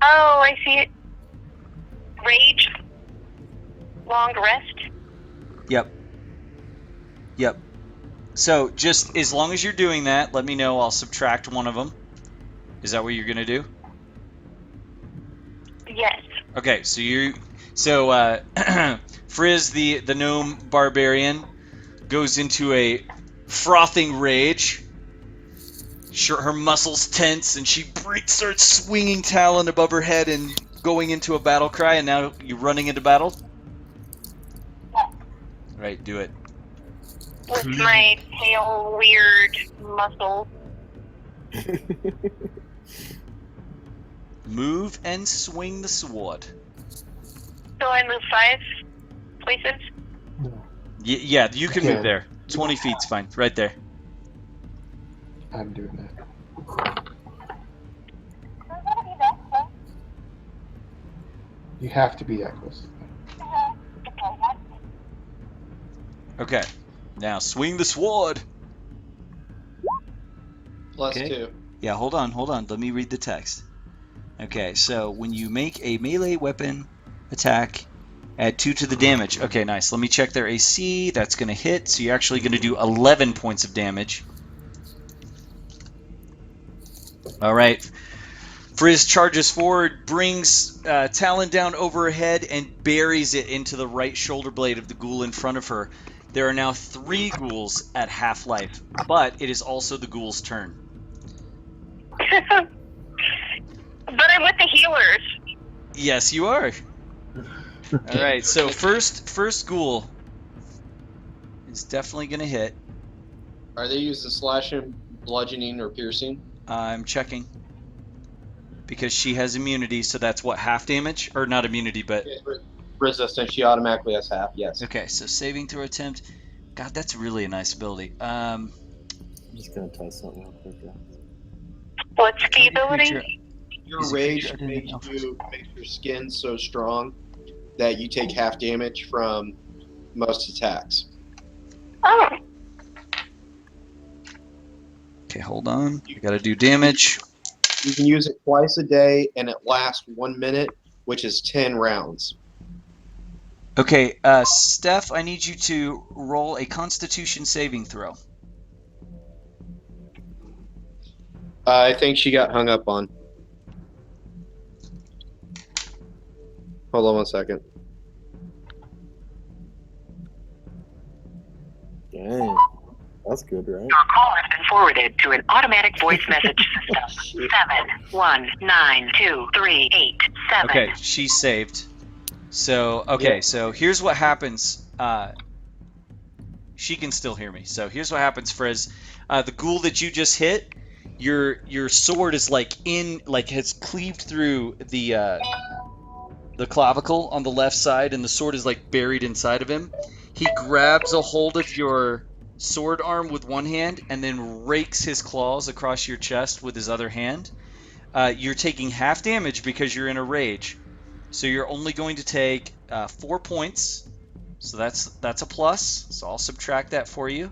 Oh, I see it. Rage. Long rest. Yep. Yep. So just as long as you're doing that, let me know. I'll subtract one of them. Is that what you're gonna do? Yes. Okay. So Frizz, the gnome barbarian, goes into a frothing rage. Her muscles tense, and she starts swinging Talon above her head and going into a battle cry. And now you're running into battle. Right, do it. With my pale, weird muscles. Move and swing the sword. So I move 5 places? Yeah, you can move there. 20 feet's fine. Right there. I'm doing that. You have to be that close. Okay. Now swing the sword. +2. Yeah, hold on. Let me read the text. Okay, so when you make a melee weapon attack, add 2 to the damage. Okay, nice. Let me check their AC. That's going to hit, so you're actually going to do 11 points of damage. All right. Frizz charges forward, brings Talon down over her head, and buries it into the right shoulder blade of the ghoul in front of her. There are now 3 ghouls at half-life, but it is also the ghoul's turn. But I'm with the healers. Yes, you are. All right, so first ghoul is definitely going to hit. Are they using slashing, bludgeoning, or piercing? I'm checking. Because she has immunity, so that's what, half damage? Or not immunity, but... Resistance, she automatically has half, yes. Okay, so saving throw attempt. God, that's really a nice ability. I'm just going to test something real quick, guys. What's the ability? Your rage makes your skin so strong that you take half damage from most attacks. Oh. Okay, hold on. You gotta do damage. You can use it twice a day, and it lasts 1 minute, which is 10 rounds. Okay, Steph, I need you to roll a Constitution saving throw. I think she got hung up on. Hold on 1 second. Dang. That's good, right? Your call has been forwarded to an automatic voice message system. 7192387. Okay, she saved. So, okay, so here's what happens. She can still hear me. So here's what happens, Frizz. The ghoul that you just hit, your sword is has cleaved through the clavicle on the left side, and the sword is buried inside of him. He grabs a hold of your sword arm with one hand and then rakes his claws across your chest with his other hand. You're taking half damage because you're in a rage. So you're only going to take 4 points. So that's a plus. So I'll subtract that for you.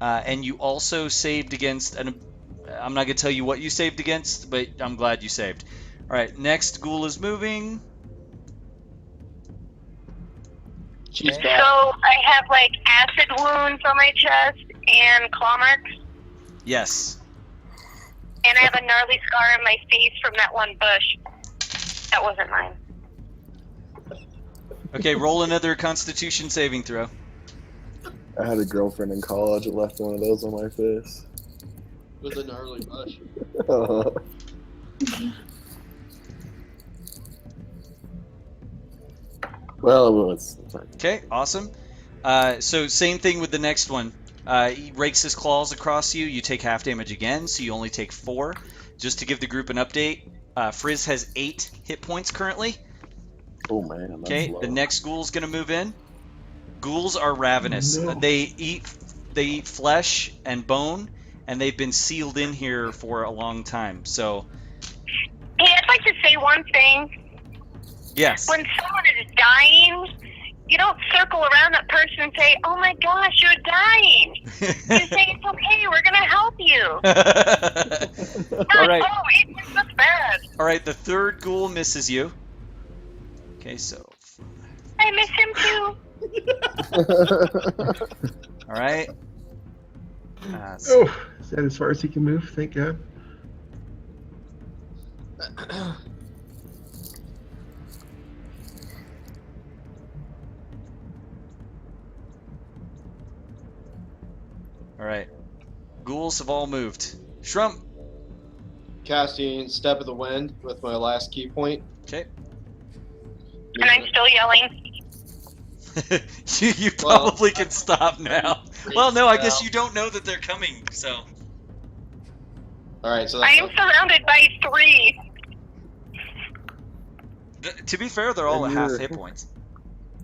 And you also saved against, and I'm not going to tell you what you saved against, but I'm glad you saved. All right, next ghoul is moving. She's So back. I have acid wounds on my chest and claw marks, Yes. and I have a gnarly scar on my face from that one bush. That wasn't mine. Okay, roll another Constitution saving throw. I had a girlfriend in college that left one of those on my face. With a gnarly bush. Well, it was. Okay, awesome. So same thing with the next one. He rakes his claws across you. You take half damage again, so you only take 4. Just to give the group an update, Frizz has 8 hit points currently. Oh man. Okay, the next ghoul's gonna move in. Ghouls are ravenous. No. They eat flesh and bone, and they've been sealed in here for a long time. So, Hey, I'd like to say one thing. yes. When someone is dying, you don't circle around that person and say, "Oh my gosh, you're dying." You say, "It's okay, we're gonna help you." All right. Oh, that's bad. All right, the third ghoul misses you. Okay, so. I miss him too. All right. Oh, is that as far as he can move? Thank God. All right. Ghouls have all moved. Shrump. Casting Step of the Wind with my last key point. Okay. And I'm still yelling. you probably can stop now. Well, no, I guess you don't know that they're coming, so. All right, so I am surrounded by 3. To be fair, they're all at And half you're- hit points.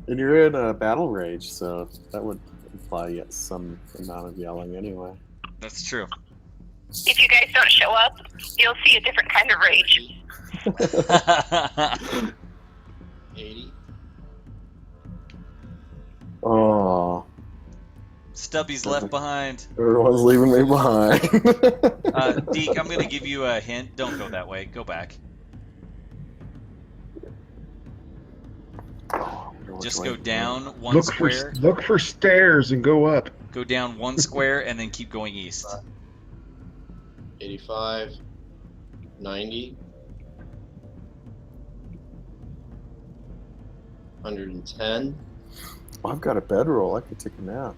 And you're in a battle rage, so that would imply yet some amount of yelling anyway. That's true. If you guys don't show up, you'll see a different kind of rage. 80. Oh, Stubby's left behind. everyone's leaving me behind. Deke, I'm going to give you a hint. Don't go that way. Go back. Just go down one square. Look for stairs and go up. Go down 1 square and then keep going east. 85. 90. 110. Well, I've got a bedroll. I could take a nap.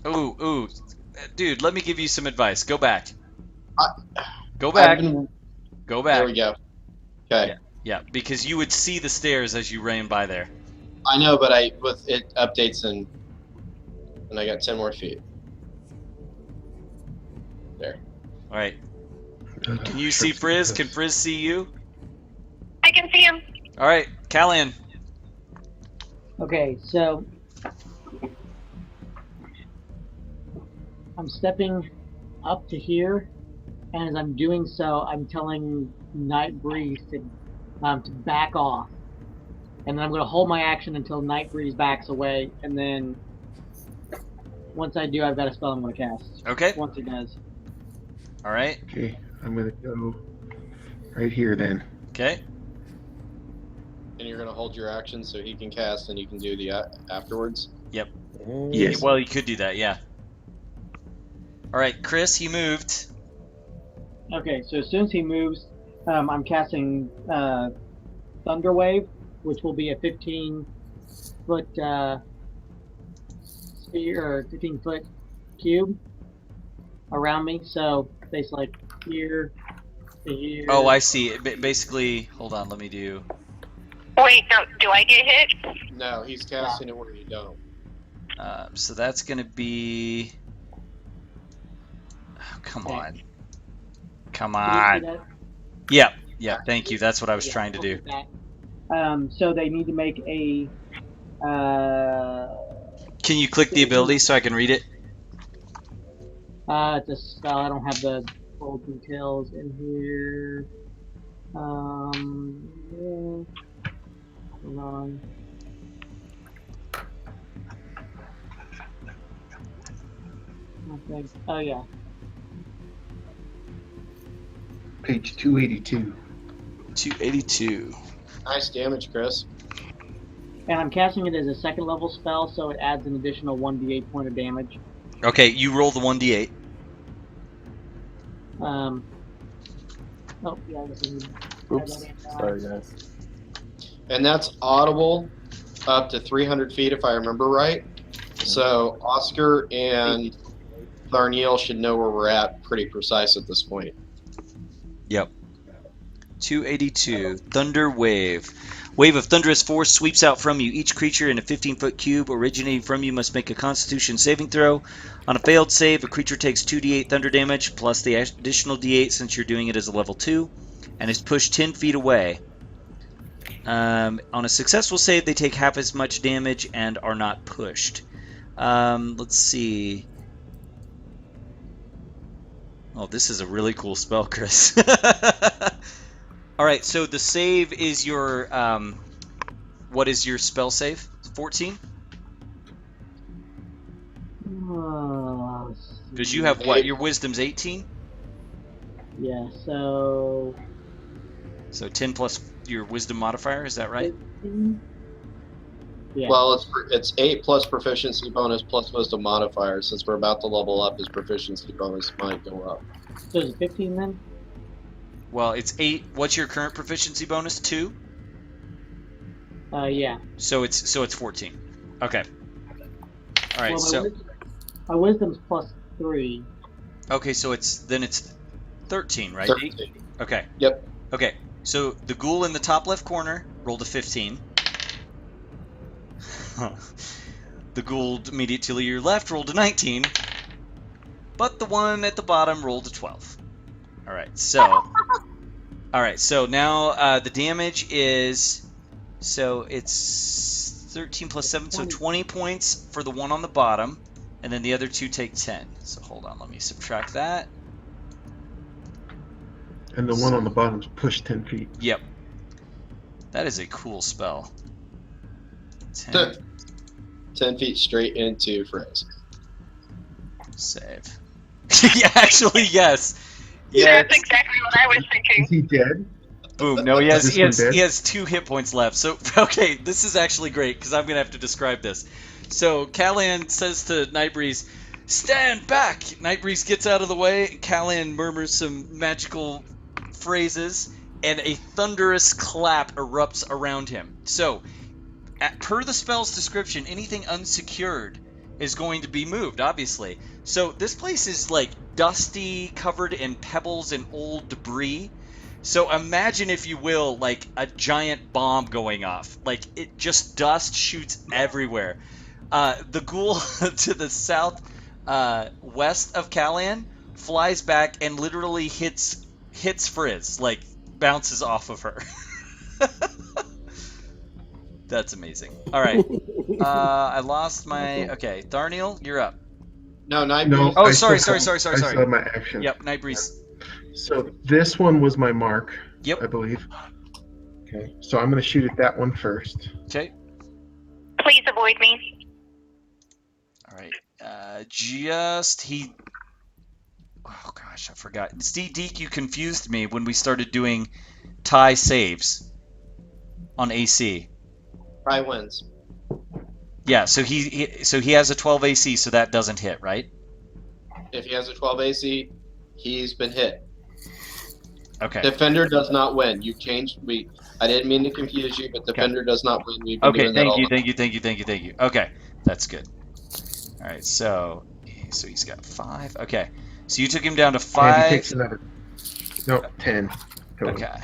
Ooh. Dude, let me give you some advice. Go back. Go back. Go back. There we go. Okay. Yeah, because you would see the stairs as you ran by there. I know, but with it updates and I got 10 more feet. There. All right. Can you see Frizz? Can Frizz see you? I can see him. All right, Callian. Okay, so I'm stepping up to here, and as I'm doing so, I'm telling Night Breeze to back off. And then I'm going to hold my action until Night Breeze backs away, and then once I do, I've got a spell I'm going to cast. Okay. Once he does. All right. Okay, I'm going to go right here then. Okay. And you're going to hold your action so he can cast and you can do the afterwards? Yep. Yes. Well, you could do that, yeah. All right, Chris, he moved. Okay, so as soon as he moves, I'm casting Thunder Wave, which will be a 15-foot sphere or 15-foot cube around me. So basically, like here to here. Oh, I see. Basically, hold on. Let me do. Wait, no, do I get hit? No, he's casting it where you don't. So that's gonna be. Oh, come on. Come Can you on. see that? Yeah. Thank you. That's what I was trying to do. So they need to make a. Can you click the ability so I can read it? It's a spell. I don't have the full details in here. Yeah. Hold on. Okay. Oh yeah. Page 282. 282. Nice damage, Chris. And I'm casting it as a second level spell, so it adds an additional 1d8 point of damage. Okay, you roll the 1d8. Oh yeah. I guess I need to add Oops. that in. Sorry, guys. And that's audible up to 300 feet, if I remember right. So Oscar and Tharniel should know where we're at pretty precise at this point. Yep. 282. Thunder Wave. Wave of thunderous force sweeps out from you. Each creature in a 15-foot cube originating from you must make a Constitution saving throw. On a failed save, a creature takes 2d8 thunder damage plus the additional d8 since you're doing it as a level 2, and is pushed 10 feet away. On a successful save, they take half as much damage and are not pushed. Let's see. Oh, this is a really cool spell, Chris. All right, so the save is your what is your spell save? 14? Because you have what? Your wisdom's 18? Yeah, so 10 plus your wisdom modifier, is that right? 15? Yeah. Well, it's 8 plus proficiency bonus plus wisdom modifier. Since we're about to level up, his proficiency bonus might go up. So is it 15 then? Well, it's 8. What's your current proficiency bonus? 2? Yeah. So it's 14. Okay. All right. Well, my wisdom's plus 3. Okay, so it's 13, right? 13. Okay. Yep. Okay. So the ghoul in the top left corner rolled a 15. The ghoul immediately to your left rolled a 19. But the one at the bottom rolled a 12. All right. So now the damage is, so it's 13 plus 7, so 20 points for the one on the bottom, and then the other two take 10. So hold on, let me subtract that. And the one on the bottom's pushed 10 feet. Yep. That is a cool spell. 10. 10 feet straight into Frizz. Save. Yeah, actually, yes. Yeah, that's exactly what I was thinking. Is he dead? Boom. No, he Is this one dead? has 2 hit points left. So, okay, this is actually great because I'm going to have to describe this. So, Callan says to Nightbreeze, "Stand back!" Nightbreeze gets out of the way. Callan murmurs some magical phrases, and a thunderous clap erupts around him. So, per the spell's description, anything unsecured is going to be moved, obviously. So this place is like dusty, covered in pebbles and old debris. So imagine, if you will, like a giant bomb going off. Like, it just dust shoots everywhere. The ghoul to the south west of Callan flies back and literally hits Frizz, like bounces off of her. That's amazing. All right. I lost my... Okay, Tharniel, you're up. No, Nightbreeze. No, Oh, I sorry. still have my action. Yep, Nightbreeze. So this one was my mark, Yep. I believe. Okay, so I'm going to shoot at that one first. Okay. Please avoid me. All right. Oh, gosh, I forgot. Steve Deek, you confused me when we started doing tie saves on AC. Try wins. Yeah, so he has a 12 AC, so that doesn't hit, right? If he has a 12 AC, he's been hit. Okay. Defender does not win. You changed. I didn't mean to confuse you, but defender does not win. We've been Okay, doing that all thank you. Okay, that's good. All right, so he's got 5. Okay, so you took him down to 5. And he takes another. No, 10. Total. Okay.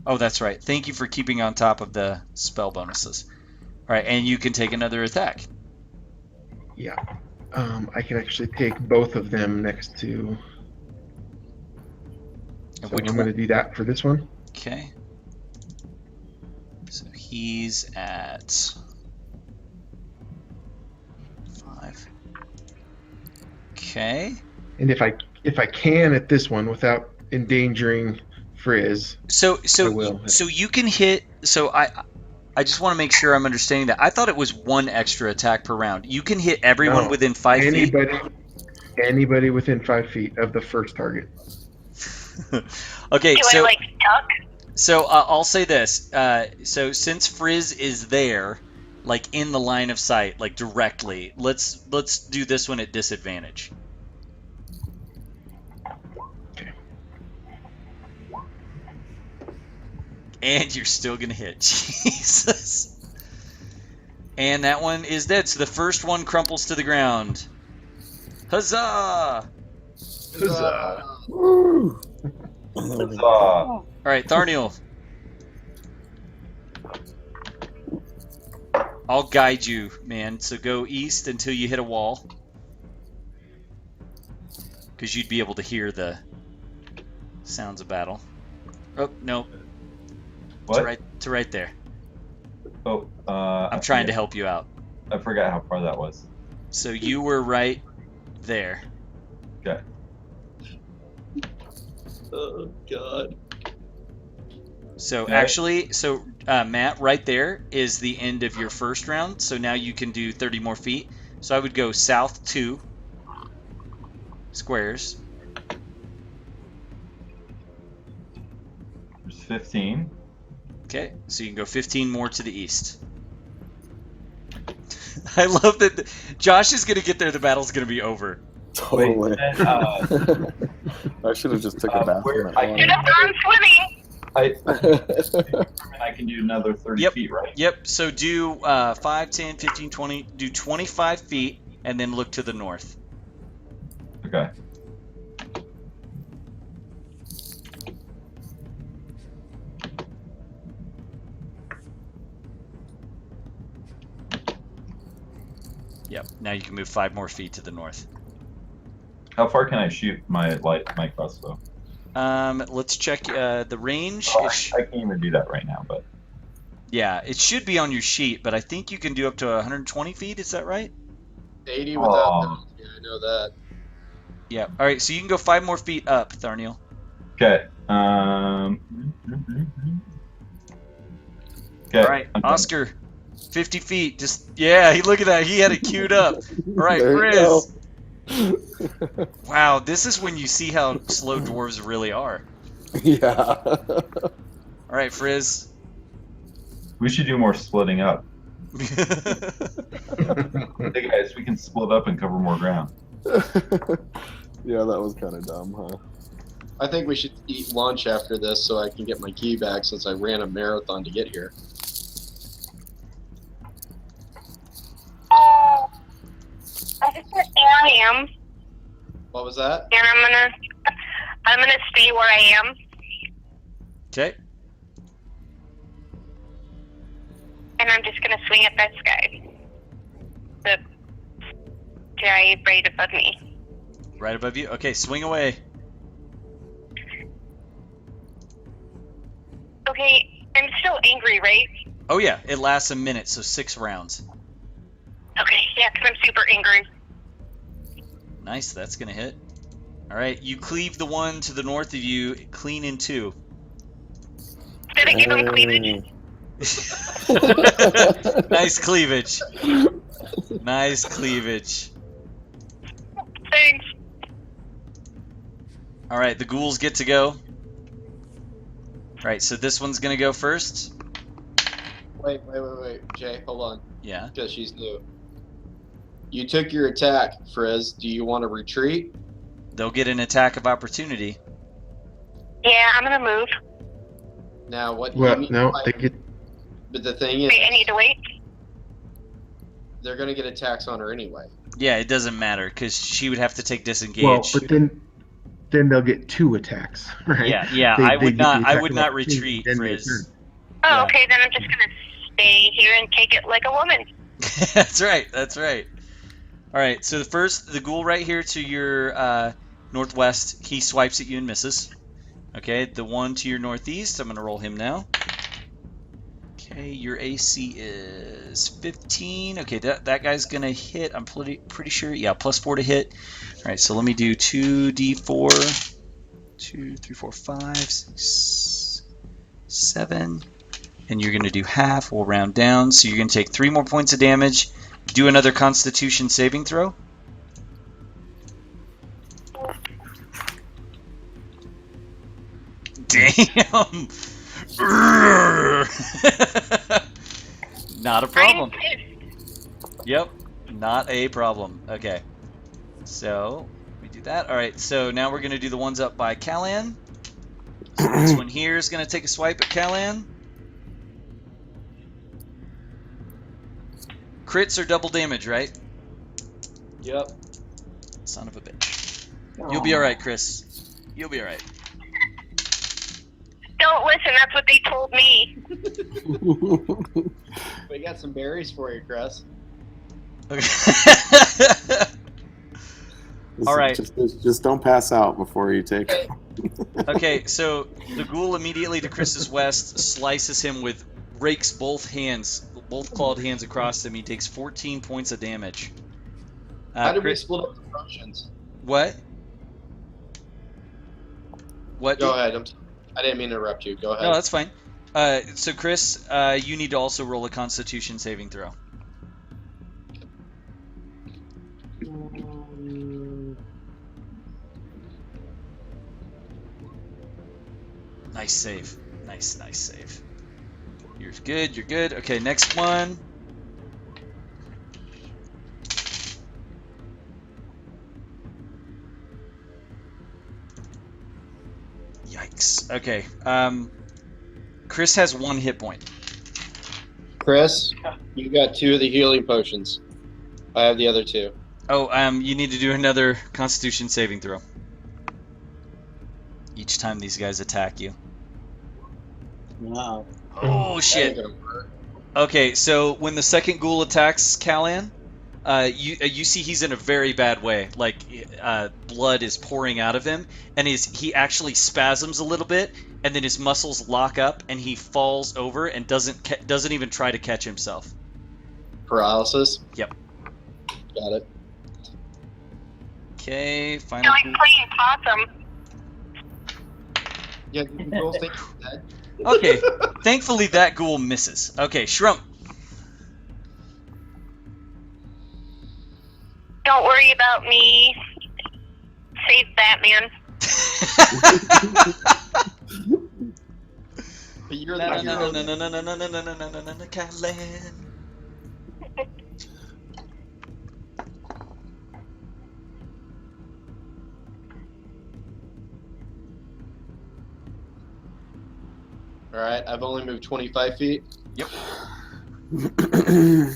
Oh, that's right. Thank you for keeping on top of the spell bonuses. All right, and you can take another attack. Yeah. I can actually take both of them next to... So I'm going to do that for this one. Okay. So he's at 5. Okay. And if I can at this one without endangering Frizz, I will. So you can hit. So I just want to make sure I'm understanding that. I thought it was 1 extra attack per round. You can hit everyone within 5 feet. Anybody within 5 feet of the first target. Okay, Do so I duck? So I'll say this. So since Frizz is there, like in the line of sight, like directly, let's do this one at disadvantage. Okay. And you're still gonna hit. Jesus. And that one is dead. So the first one crumples to the ground. Huzzah! Huzzah! Woo! All right, Tharniel. I'll guide you, man. So go east until you hit a wall. Because you'd be able to hear the sounds of battle. Oh, no. What? To right there. Oh, I'm trying to help you out. I forgot how far that was. So you were right there. Okay. Oh God. So Okay. actually, Matt, right there is the end of your first round. So now you can do 30 more feet. So I would go south 2 squares. There's 15. Okay, so you can go 15 more to the east. I love that Josh is going to get there. The battle's going to be over. Totally. Wait, and, I should have just took a bath where in I that Should have gone swimming. I can do another 30 Yep. feet, right? Yep, so do 5, 10, 15, 20, do 25 feet, and then look to the north. Okay. Yep, now you can move 5 more feet to the north. How far can I shoot my crossbow? Let's check the range. Oh, I can't even do that right now, but Yeah, it should be on your sheet, but I think you can do up to 120 feet. Is that right? 80 without penalty. I know that. Yeah. All right, so you can go 5 more feet up, Tharniel. okay. Okay. All right, Oscar, 50 feet. Just yeah, look at that. He had it queued up. All right, There you go. Frizz. Wow, this is when you see how slow dwarves really are. Yeah. All right, Frizz. We should do more splitting up. Hey guys, we can split up and cover more ground. Yeah, that was kind of dumb, huh? I think we should eat lunch after this so I can get my key back since I ran a marathon to get here. I just where I am, What was that? and I'm gonna stay where I am, Okay. and I'm just gonna swing at that guy. The guy right above me. Right above you. Okay, swing away. Okay, I'm still angry, right? Oh yeah, it lasts a minute, so 6 rounds. Okay, yeah, 'cause I'm super angry. Nice, that's gonna hit. All right, you cleave the one to the north of you, clean in 2. Did I give him cleavage? Nice cleavage. Nice cleavage. Thanks. All right, the ghouls get to go. All right, so this one's gonna go first. Wait. Jay, hold on. Yeah. Because she's new. You took your attack, Frizz. Do you want to retreat? They'll get an attack of opportunity. Yeah, I'm gonna move. Now, what Well, you need no, to they fight- get. But the thing is, Wait, I need to wait. they're going to get attacks on her anyway. Yeah, it doesn't matter because she would have to take disengage. Well, but then they'll get 2 attacks, right? yeah. They I would get the not. I attack would of not opportunity, retreat, then they Frizz. turn. Oh, Yeah. okay, then I'm just gonna stay here and take it like a woman. That's right. That's right. All right. So the ghoul right here to your northwest, he swipes at you and misses. Okay. The one to your northeast, I'm gonna roll him now. Okay. Your AC is 15. Okay. That guy's gonna hit. I'm pretty sure. Yeah. +4 to hit. All right. So let me do 2d4. 2, 3, 4, 5, 6, 7. And you're going to do half. We'll round down. So you're going to take 3 more points of damage. Do another Constitution saving throw. Damn! Not a problem. I'm pissed. Yep, not a problem. Okay. So, we do that. Alright, so now we're going to do the ones up by Callan. So this one here is going to take a swipe at Callan. Crits are double damage, right? Yep. Son of a bitch. You'll be alright, Chris. You'll be alright. Don't listen, that's what they told me. We got some berries for you, Chris. Okay. All right. Just don't pass out before you take it. Okay, so the ghoul immediately to Chris's west slices him rakes both clawed hands across him. He takes 14 points of damage. How did we split up the potions? What? What? Go ahead. I didn't mean to interrupt you. Go ahead. No, that's fine. So Chris, you need to also roll a Constitution saving throw. Nice save. Nice save. You're good. Okay, next one. Yikes. Okay. Chris has 1 hit point. Chris, you got 2 of the healing potions. I have the other 2. Oh, you need to do another Constitution saving throw. Each time these guys attack you. Wow. Oh shit. Okay, so when the second ghoul attacks Callan, you see he's in a very bad way. Like blood is pouring out of him, and he actually spasms a little bit, and then his muscles lock up, and he falls over and doesn't even try to catch himself. Paralysis. Yep. Got it. Okay, I final. like playing possum. Yeah, the ghouls think he's dead. Okay, thankfully that ghoul misses. Okay, Shrump. Don't worry about me. Save Batman. But you're the hero. No, Callan. All right, I've only moved 25 feet. Yep. I'm gonna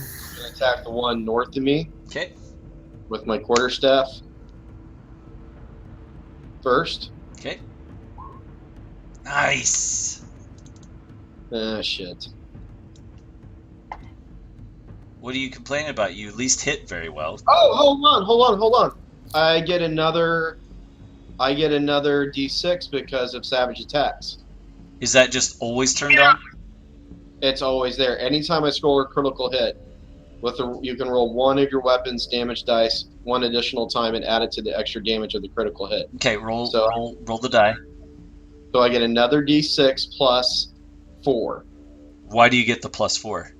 attack the one north of me Okay. with my quarterstaff first. Okay. Nice. Ah, shit. What are you complaining about? You at least hit very well. Oh, hold on. I get another D6 because of savage attacks. Is that just always turned on? It's always there. Anytime I score a critical hit, you can roll 1 of your weapon's damage dice 1 additional time and add it to the extra damage of the critical hit. Okay, roll the die. So I get another D6 plus 4. Why do you get the +4?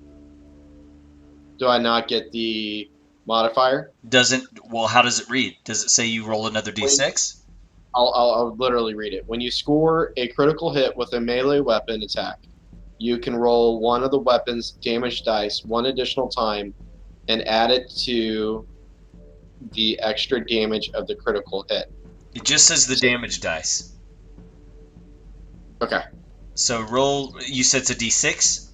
Do I not get the modifier? How does it read? Does it say you roll another D6? I'll literally read it. When you score a critical hit with a melee weapon attack, you can roll 1 of the weapon's damage dice 1 additional time and add it to the extra damage of the critical hit. It just says the damage dice. Okay. So roll. You said it's a D6?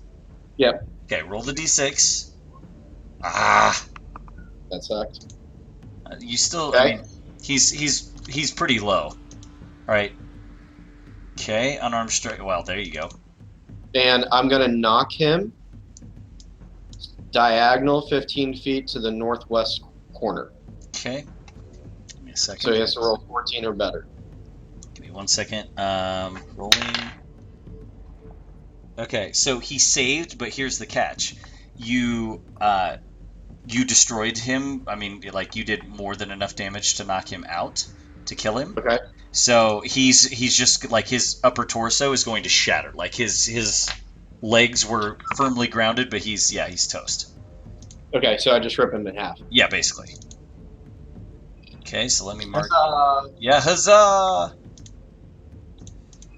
Yep. Okay, roll the D6. Ah. That sucked. You still. Okay. I mean, he's pretty low. All right. Okay, unarmed strike. Well, there you go. And I'm going to knock him diagonal 15 feet to the northwest corner. Okay. Give me a second. So he has to roll 14 or better. Give me 1 second. Rolling. Okay, so he saved, but here's the catch. You destroyed him. I mean, like, you did more than enough damage to knock him out, to kill him. Okay. So he's just, like, his upper torso is going to shatter. Like, his legs were firmly grounded, but he's toast. Okay, so I just rip him in half. Yeah, basically. Okay, so let me mark. Huzzah! Yeah, huzzah!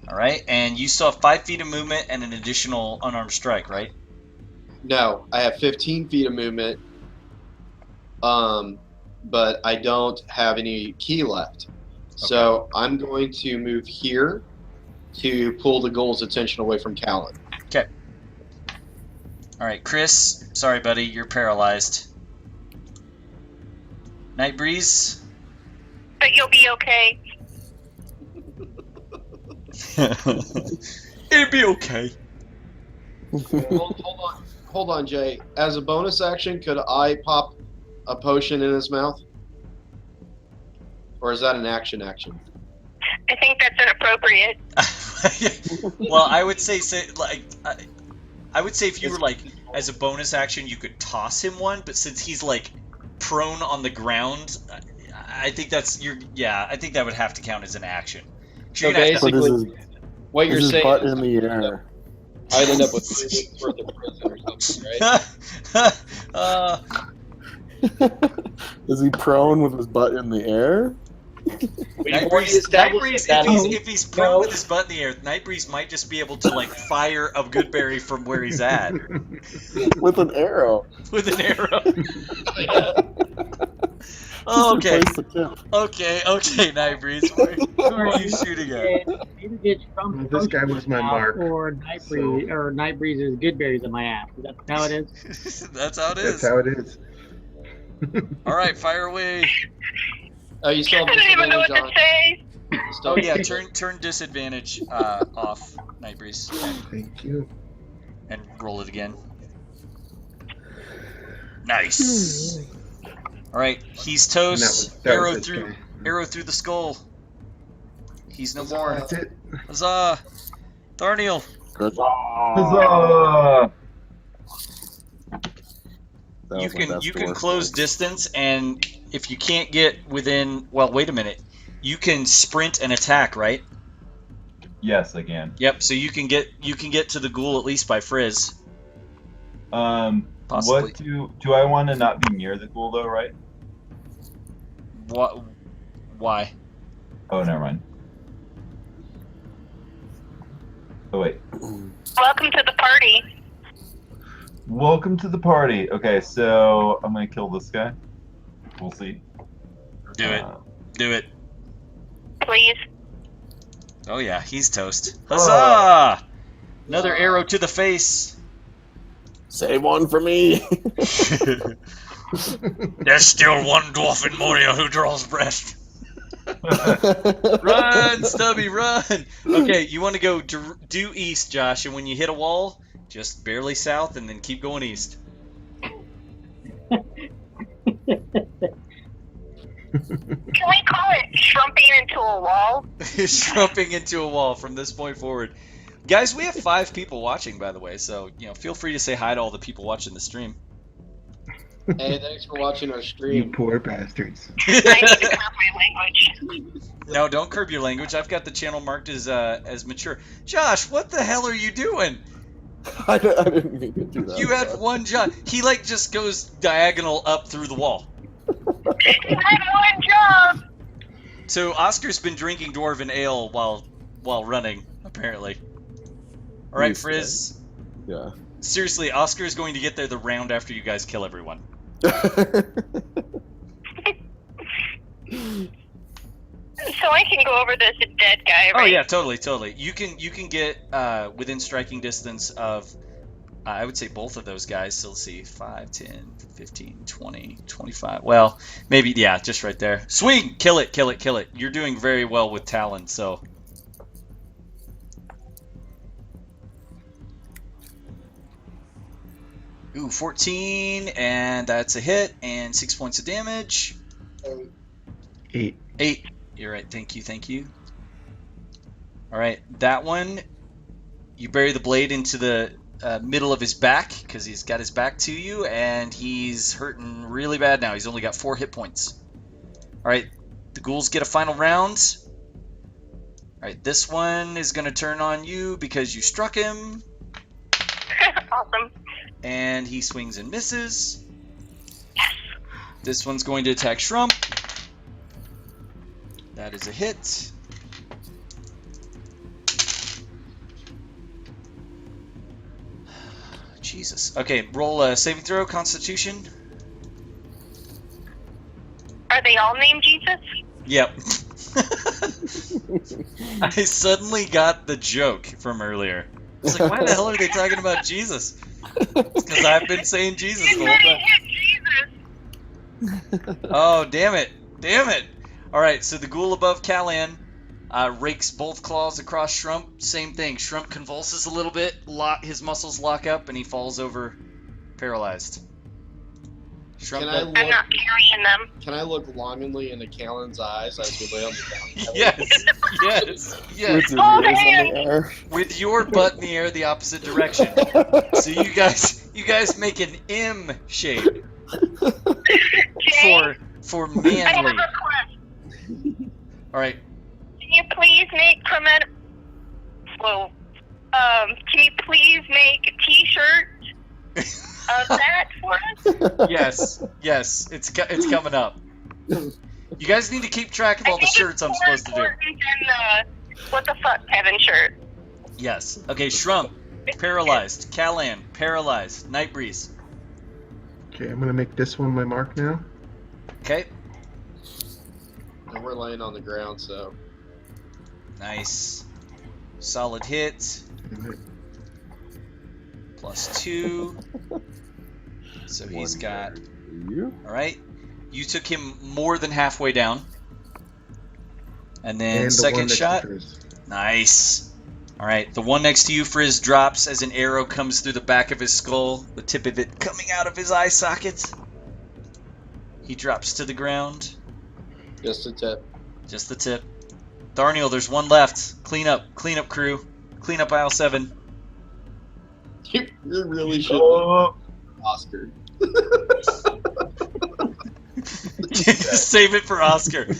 Alright, and you still have 5 feet of movement and an additional unarmed strike, right? No, I have 15 feet of movement, but I don't have any key left. So I'm going to move here to pull the ghoul's attention away from Callan. Okay. Alright, Chris, sorry buddy, you're paralyzed. Nightbreeze? But you'll be okay. It'll be okay. Hold on, Jay. As a bonus action, could I pop a potion in his mouth? Or is that an action action? I think that's inappropriate. Well, I would say I would say if you were like as a bonus action, you could toss him one, but since he's like prone on the ground, I think that's I think that would have to count as an action. So You're gonna have to- basically, what you're Is his saying butt is in the air? I'd end up with 3 weeks worth of prison or something, right? Is he prone with his butt in the air? If he's prone with his butt in the air, Nightbreeze might just be able to like fire a Goodberry from where he's at With an arrow. with an arrow. Okay, Nightbreeze, who are you shooting at? Maybe get Well, this guy was my mark. Or Nightbreeze's good berries in my ass. Is that how it is? That's how it is. That's how it is. All right, fire away. Oh, you still I have don't even know what disadvantage to on say. it. Still Oh yeah, turn disadvantage off, Nightbreeze, Thank you. and roll it again. Nice. All right, he's toast. That was Arrow this through, guy. arrow through the skull. He's no more. That's it. Huzzah! Tharniel. Good. Huzzah! That You was my can best close horse. distance, and if you can't get within, well, wait a minute. You can sprint and attack, right? Yes, I can. Yep. So you can get to the ghoul at least by frizz. Possibly. What do I want to not be near the ghoul though, right? What? Why? Oh, never mind. Oh wait. Welcome to the party. Welcome to the party. Okay, so I'm gonna kill this guy. We'll see. Do it. Do it. Please. Oh yeah, he's toast. Huzzah! Another arrow to the face. Save one for me. There's still one dwarf in Moria who draws breath. Run, Stubby, run! Okay, you want to go due east, Josh, and when you hit a wall, just barely south, and then keep going east. Can we call it shrumping into a wall? Shrumping into a wall from this point forward. Guys, we have 5 people watching, by the way, so feel free to say hi to all the people watching the stream. Hey, thanks for watching our You stream. poor bastards. I need to curb my language. No, don't curb your language. I've got the channel marked as mature. Josh, what the hell are you doing? I didn't mean to do that. You had one job. He just goes diagonal up through the wall. You had one job. So Oscar's been drinking dwarven ale while running, apparently. All right, Frizz. Yeah. Seriously, Oscar is going to get there the round after you guys kill everyone. So I can go over this dead guy, right? Oh yeah, totally. You can get within striking distance of I would say both of those guys. So let's see, 5, 10, 15, 20, 25. Well, maybe just right there. Swing, kill it. You're doing very well with Talon, so. Ooh, 14, and that's a hit, and 6 points of damage. 8. 8. You're right. Thank you. All right, that one. You bury the blade into the middle of his back because he's got his back to you, and he's hurting really bad now. He's only got 4 hit points. All right, the ghouls get a final round. All right, this one is going to turn on you because you struck him. Awesome. And he swings and misses. This one's going to attack Shrump. That is a hit. Jesus. Okay, roll a saving throw, Constitution. Are they all named Jesus? Yep. I suddenly got the joke from earlier. I was like, why the hell are they talking about Jesus? Because I've been saying Jesus the whole time. Oh, damn it. All right, so the ghoul above Callan rakes both claws across Shrump. Same thing. Shrump convulses a little bit. His muscles lock up, and he falls over paralyzed. Shrump Can I got- look? I'm not carrying them. Can I look longingly into Callan's eyes as we lay on the ground? Yes, yes, With yes. your Hold ears in hands. the air. With your butt in the air the opposite direction. So you guys make an M shape Jay, for I have manly. a request. All right. Can you please make Whoa. Can you please make a T-shirt of that for us? Yes. It's coming up. You guys need to keep track of all the shirts I'm supposed to do. Than the what the fuck Kevin shirt. Yes. Okay, Shrump, paralyzed. Callan, paralyzed. Nightbreeze. Okay, I'm gonna make this one my mark now. Okay. And we're laying on the ground, so Nice. Solid hit. +2. So he's got. You? All right. You took him more than halfway down. And then And the one second next to shot. Frizz. Nice. All right. The one next to you, Frizz, drops as an arrow comes through the back of his skull, the tip of it coming out of his eye socket. He drops to the ground. just a tip. Just the tip. Tharniel, there's one left. Clean up, crew. Clean up aisle 7. You really should, Oscar. Save it for Oscar.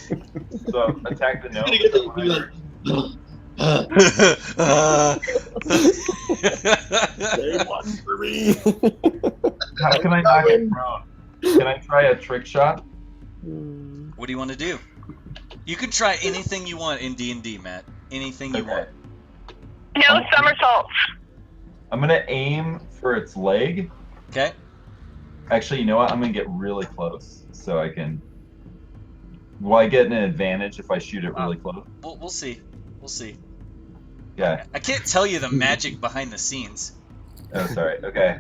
So attack the Gonna get that- be Day one for me. How can I not get prone? Can I try a trick shot? What do you want to do? You can try anything you want in D&D, Matt. Anything you want. No somersaults. I'm gonna aim for its leg. Okay. Actually, you know what? I'm gonna get really close so I can. Will I get an advantage if I shoot it really close? We'll see. We'll see. Yeah. I can't tell you the magic behind the scenes. Oh, sorry. Okay.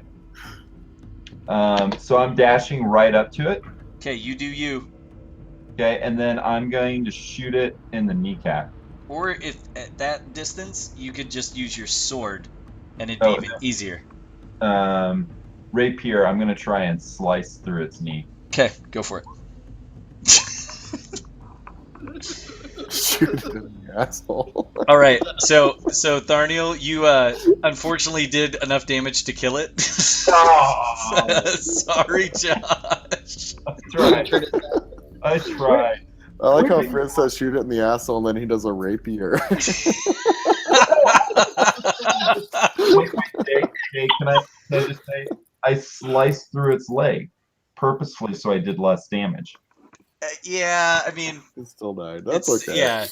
So I'm dashing right up to it. Okay, you do you. Okay, and then I'm going to shoot it in the kneecap. Or if at that distance, you could just use your sword, and it'd be Oh, even easier. Rapier, I'm gonna try and slice through its knee. Okay, go for it. Shoot it in the asshole. All right, so Tharniel, you unfortunately did enough damage to kill it. Sorry, Josh. I tried. I like how Frizz says shoot it in the asshole, and then he does a rapier. Jay, can I just say I sliced through its leg purposefully so I did less damage. Yeah, I mean, It still died. That's it's, okay. yeah,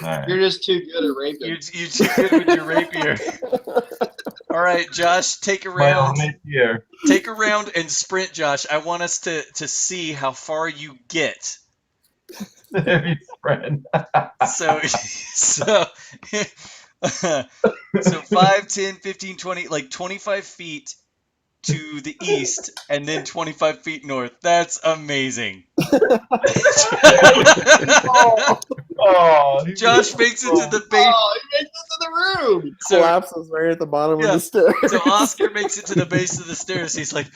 All right. You're just too good at raping. you're too good with your rapier. All right, Josh, take a My round. own rapier. Take a round and sprint, Josh. I want us to see how far you get. Heavy spread. So 5, 10, 15, 20, like 25 feet to the east and then 25 feet north. That's amazing. Oh, Josh makes it to the base. Oh, he makes it to the room. So, Collapses right at the bottom Yeah. of the stairs. so Oscar makes it to the base of the stairs. He's like,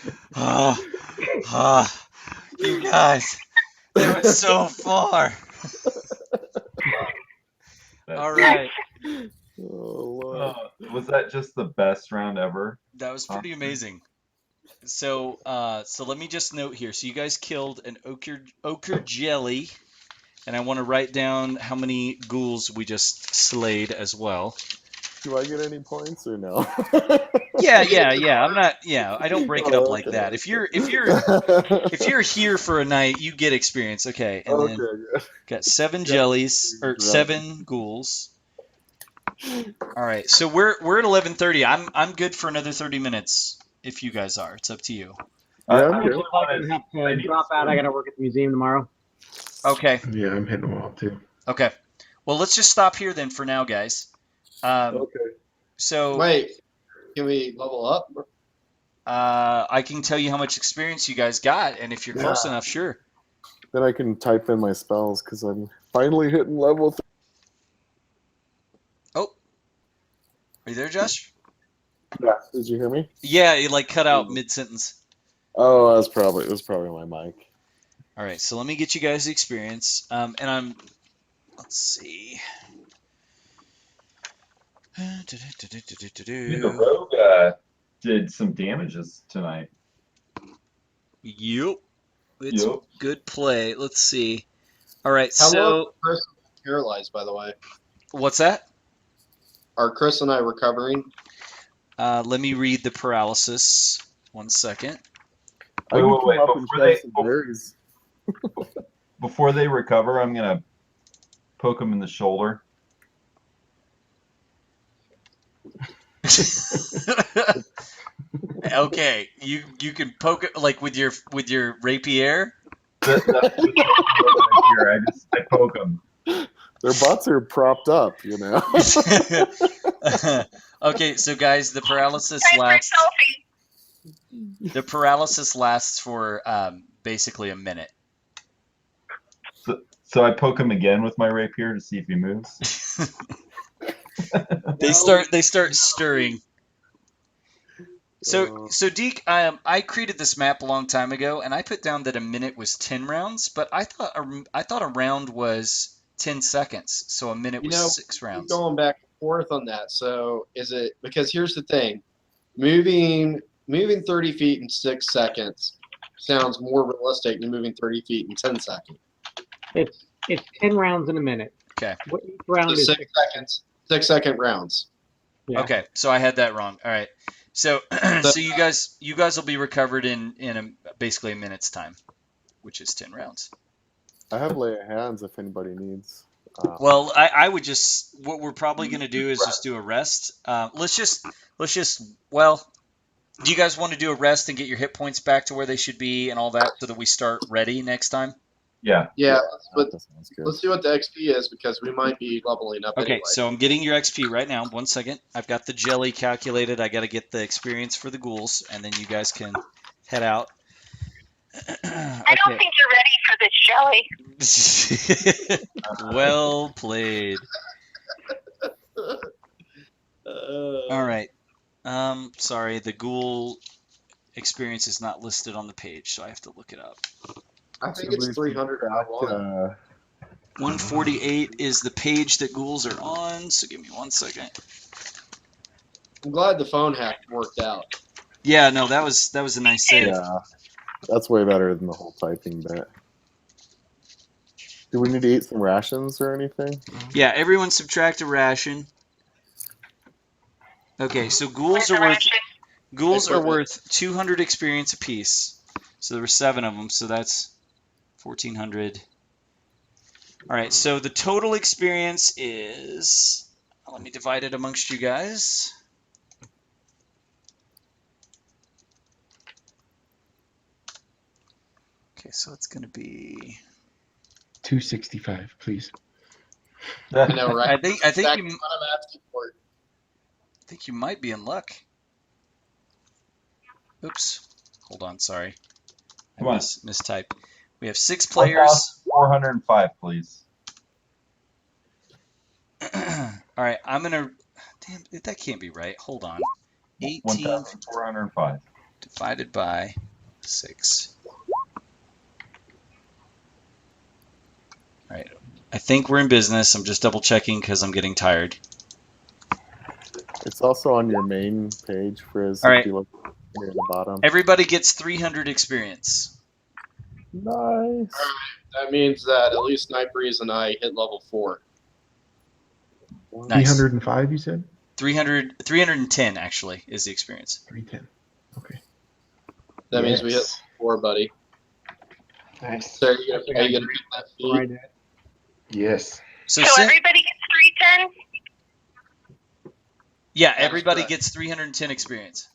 you guys, they went so far. All right. Oh, Lord. Was that just the best round ever? That was pretty amazing. So let me just note here. So you guys killed an ochre jelly, and I want to write down how many ghouls we just slayed as well. Do I get any points or no? Yeah. I'm not. Yeah, I don't break it up like Okay. that. If you're here for a night, you get experience. Okay, and Okay, then good. got 7 jellies or 7 ghouls. All right, so we're at 11:30. I'm good for another 30 minutes. If you guys are, it's up to you. Yeah, I I'm really good. I have to drop out. I got to work at the museum tomorrow. Okay. Yeah, I'm hitting them all too. Okay. Well, let's just stop here then for now, guys. Okay. So Wait, can we level up? I can tell you how much experience you guys got, and if you're close enough, sure. Then I can type in my spells because I'm finally hitting level 3. Oh, are you there, Josh? Yeah. Did you hear me? Yeah, you like cut out mid-sentence. Oh, it was probably my mic. All right, so let me get you guys the experience. Let's see. The rogue did some damages tonight. Yep. It's Yep. good play. Let's see. All right, How long so is Chris paralyzed, by the way? what's that? Are Chris and I recovering? Let me read the paralysis. 1 second. I Wait, can wait, come wait. up and shove some berries. Before they recover, I'm gonna poke them in the shoulder. Okay, you can poke it like with your rapier. That's I poke them. Their butts are propped up, you know. Okay, so guys, the paralysis Time for a lasts. selfie. The paralysis lasts for basically a minute. So I poke him again with my rapier to see if he moves. They start stirring. So Deke, I created this map a long time ago, and I put down that a minute was 10 rounds, but I thought a round was 10 seconds, so a minute was 6 Keep rounds. going back and forth on that. So is it because here's the thing, moving 30 feet in 6 seconds sounds more realistic than moving 30 feet in 10 seconds. It's 10 rounds in a minute. Okay. Each round So is 6 seconds, 6-second rounds. Yeah. Okay, so I had that wrong. All right. So so you guys will be recovered in basically a minute's time, which is 10 rounds. I have lay of hands if anybody needs. Well, I would just what we're probably going to do is just do a rest. Let's just well, do you guys want to do a rest and get your hit points back to where they should be and all that so that we start ready next time? Yeah. Yeah, but That sounds good. let's see what the XP is because we might be leveling up Okay, anyway. so I'm getting your XP right now. 1 second. I've got the jelly calculated. I got to get the experience for the ghouls, and then you guys can head out. I don't think you're ready for this jelly. Well played. All right. Sorry, the ghoul experience is not listed on the page, so I have to look it up. I think it's 300. 148 is the page that ghouls are on, so give me 1 second. I'm glad the phone hack worked out. Yeah, no, that was a nice save. Yeah, that's way better than the whole typing bit. Do we need to eat some rations or anything? Yeah, everyone subtract a ration. Okay, so ghouls are worth 200 experience apiece. So there were 7 of them, so that's 1,400. All right, so the total experience is, let me divide it amongst you guys. Okay, so it's going to be 265, please. I know, right? I think Exactly you what I'm asking for. I think you might be in luck. Oops. Hold on, sorry. Come on. Mistype. We have 6 players. 405, please. All right, I'm going to... Damn, that can't be right. Hold on. 18 1,405. divided by 6. All right. I think we're in business. I'm just double checking because I'm getting tired. It's also on your main page, Frizz, All if right. you look near the bottom. Everybody gets 300 experience. Nice. That means that at least Night Breeze and I hit level 4. Nice. 305, you said? 310 actually is the experience. 310. Okay. That means we hit level 4, buddy. Nice. So are you going to beat that feat? Right. Yes. So Everybody gets 310? yeah, That's everybody correct. gets 310 experience.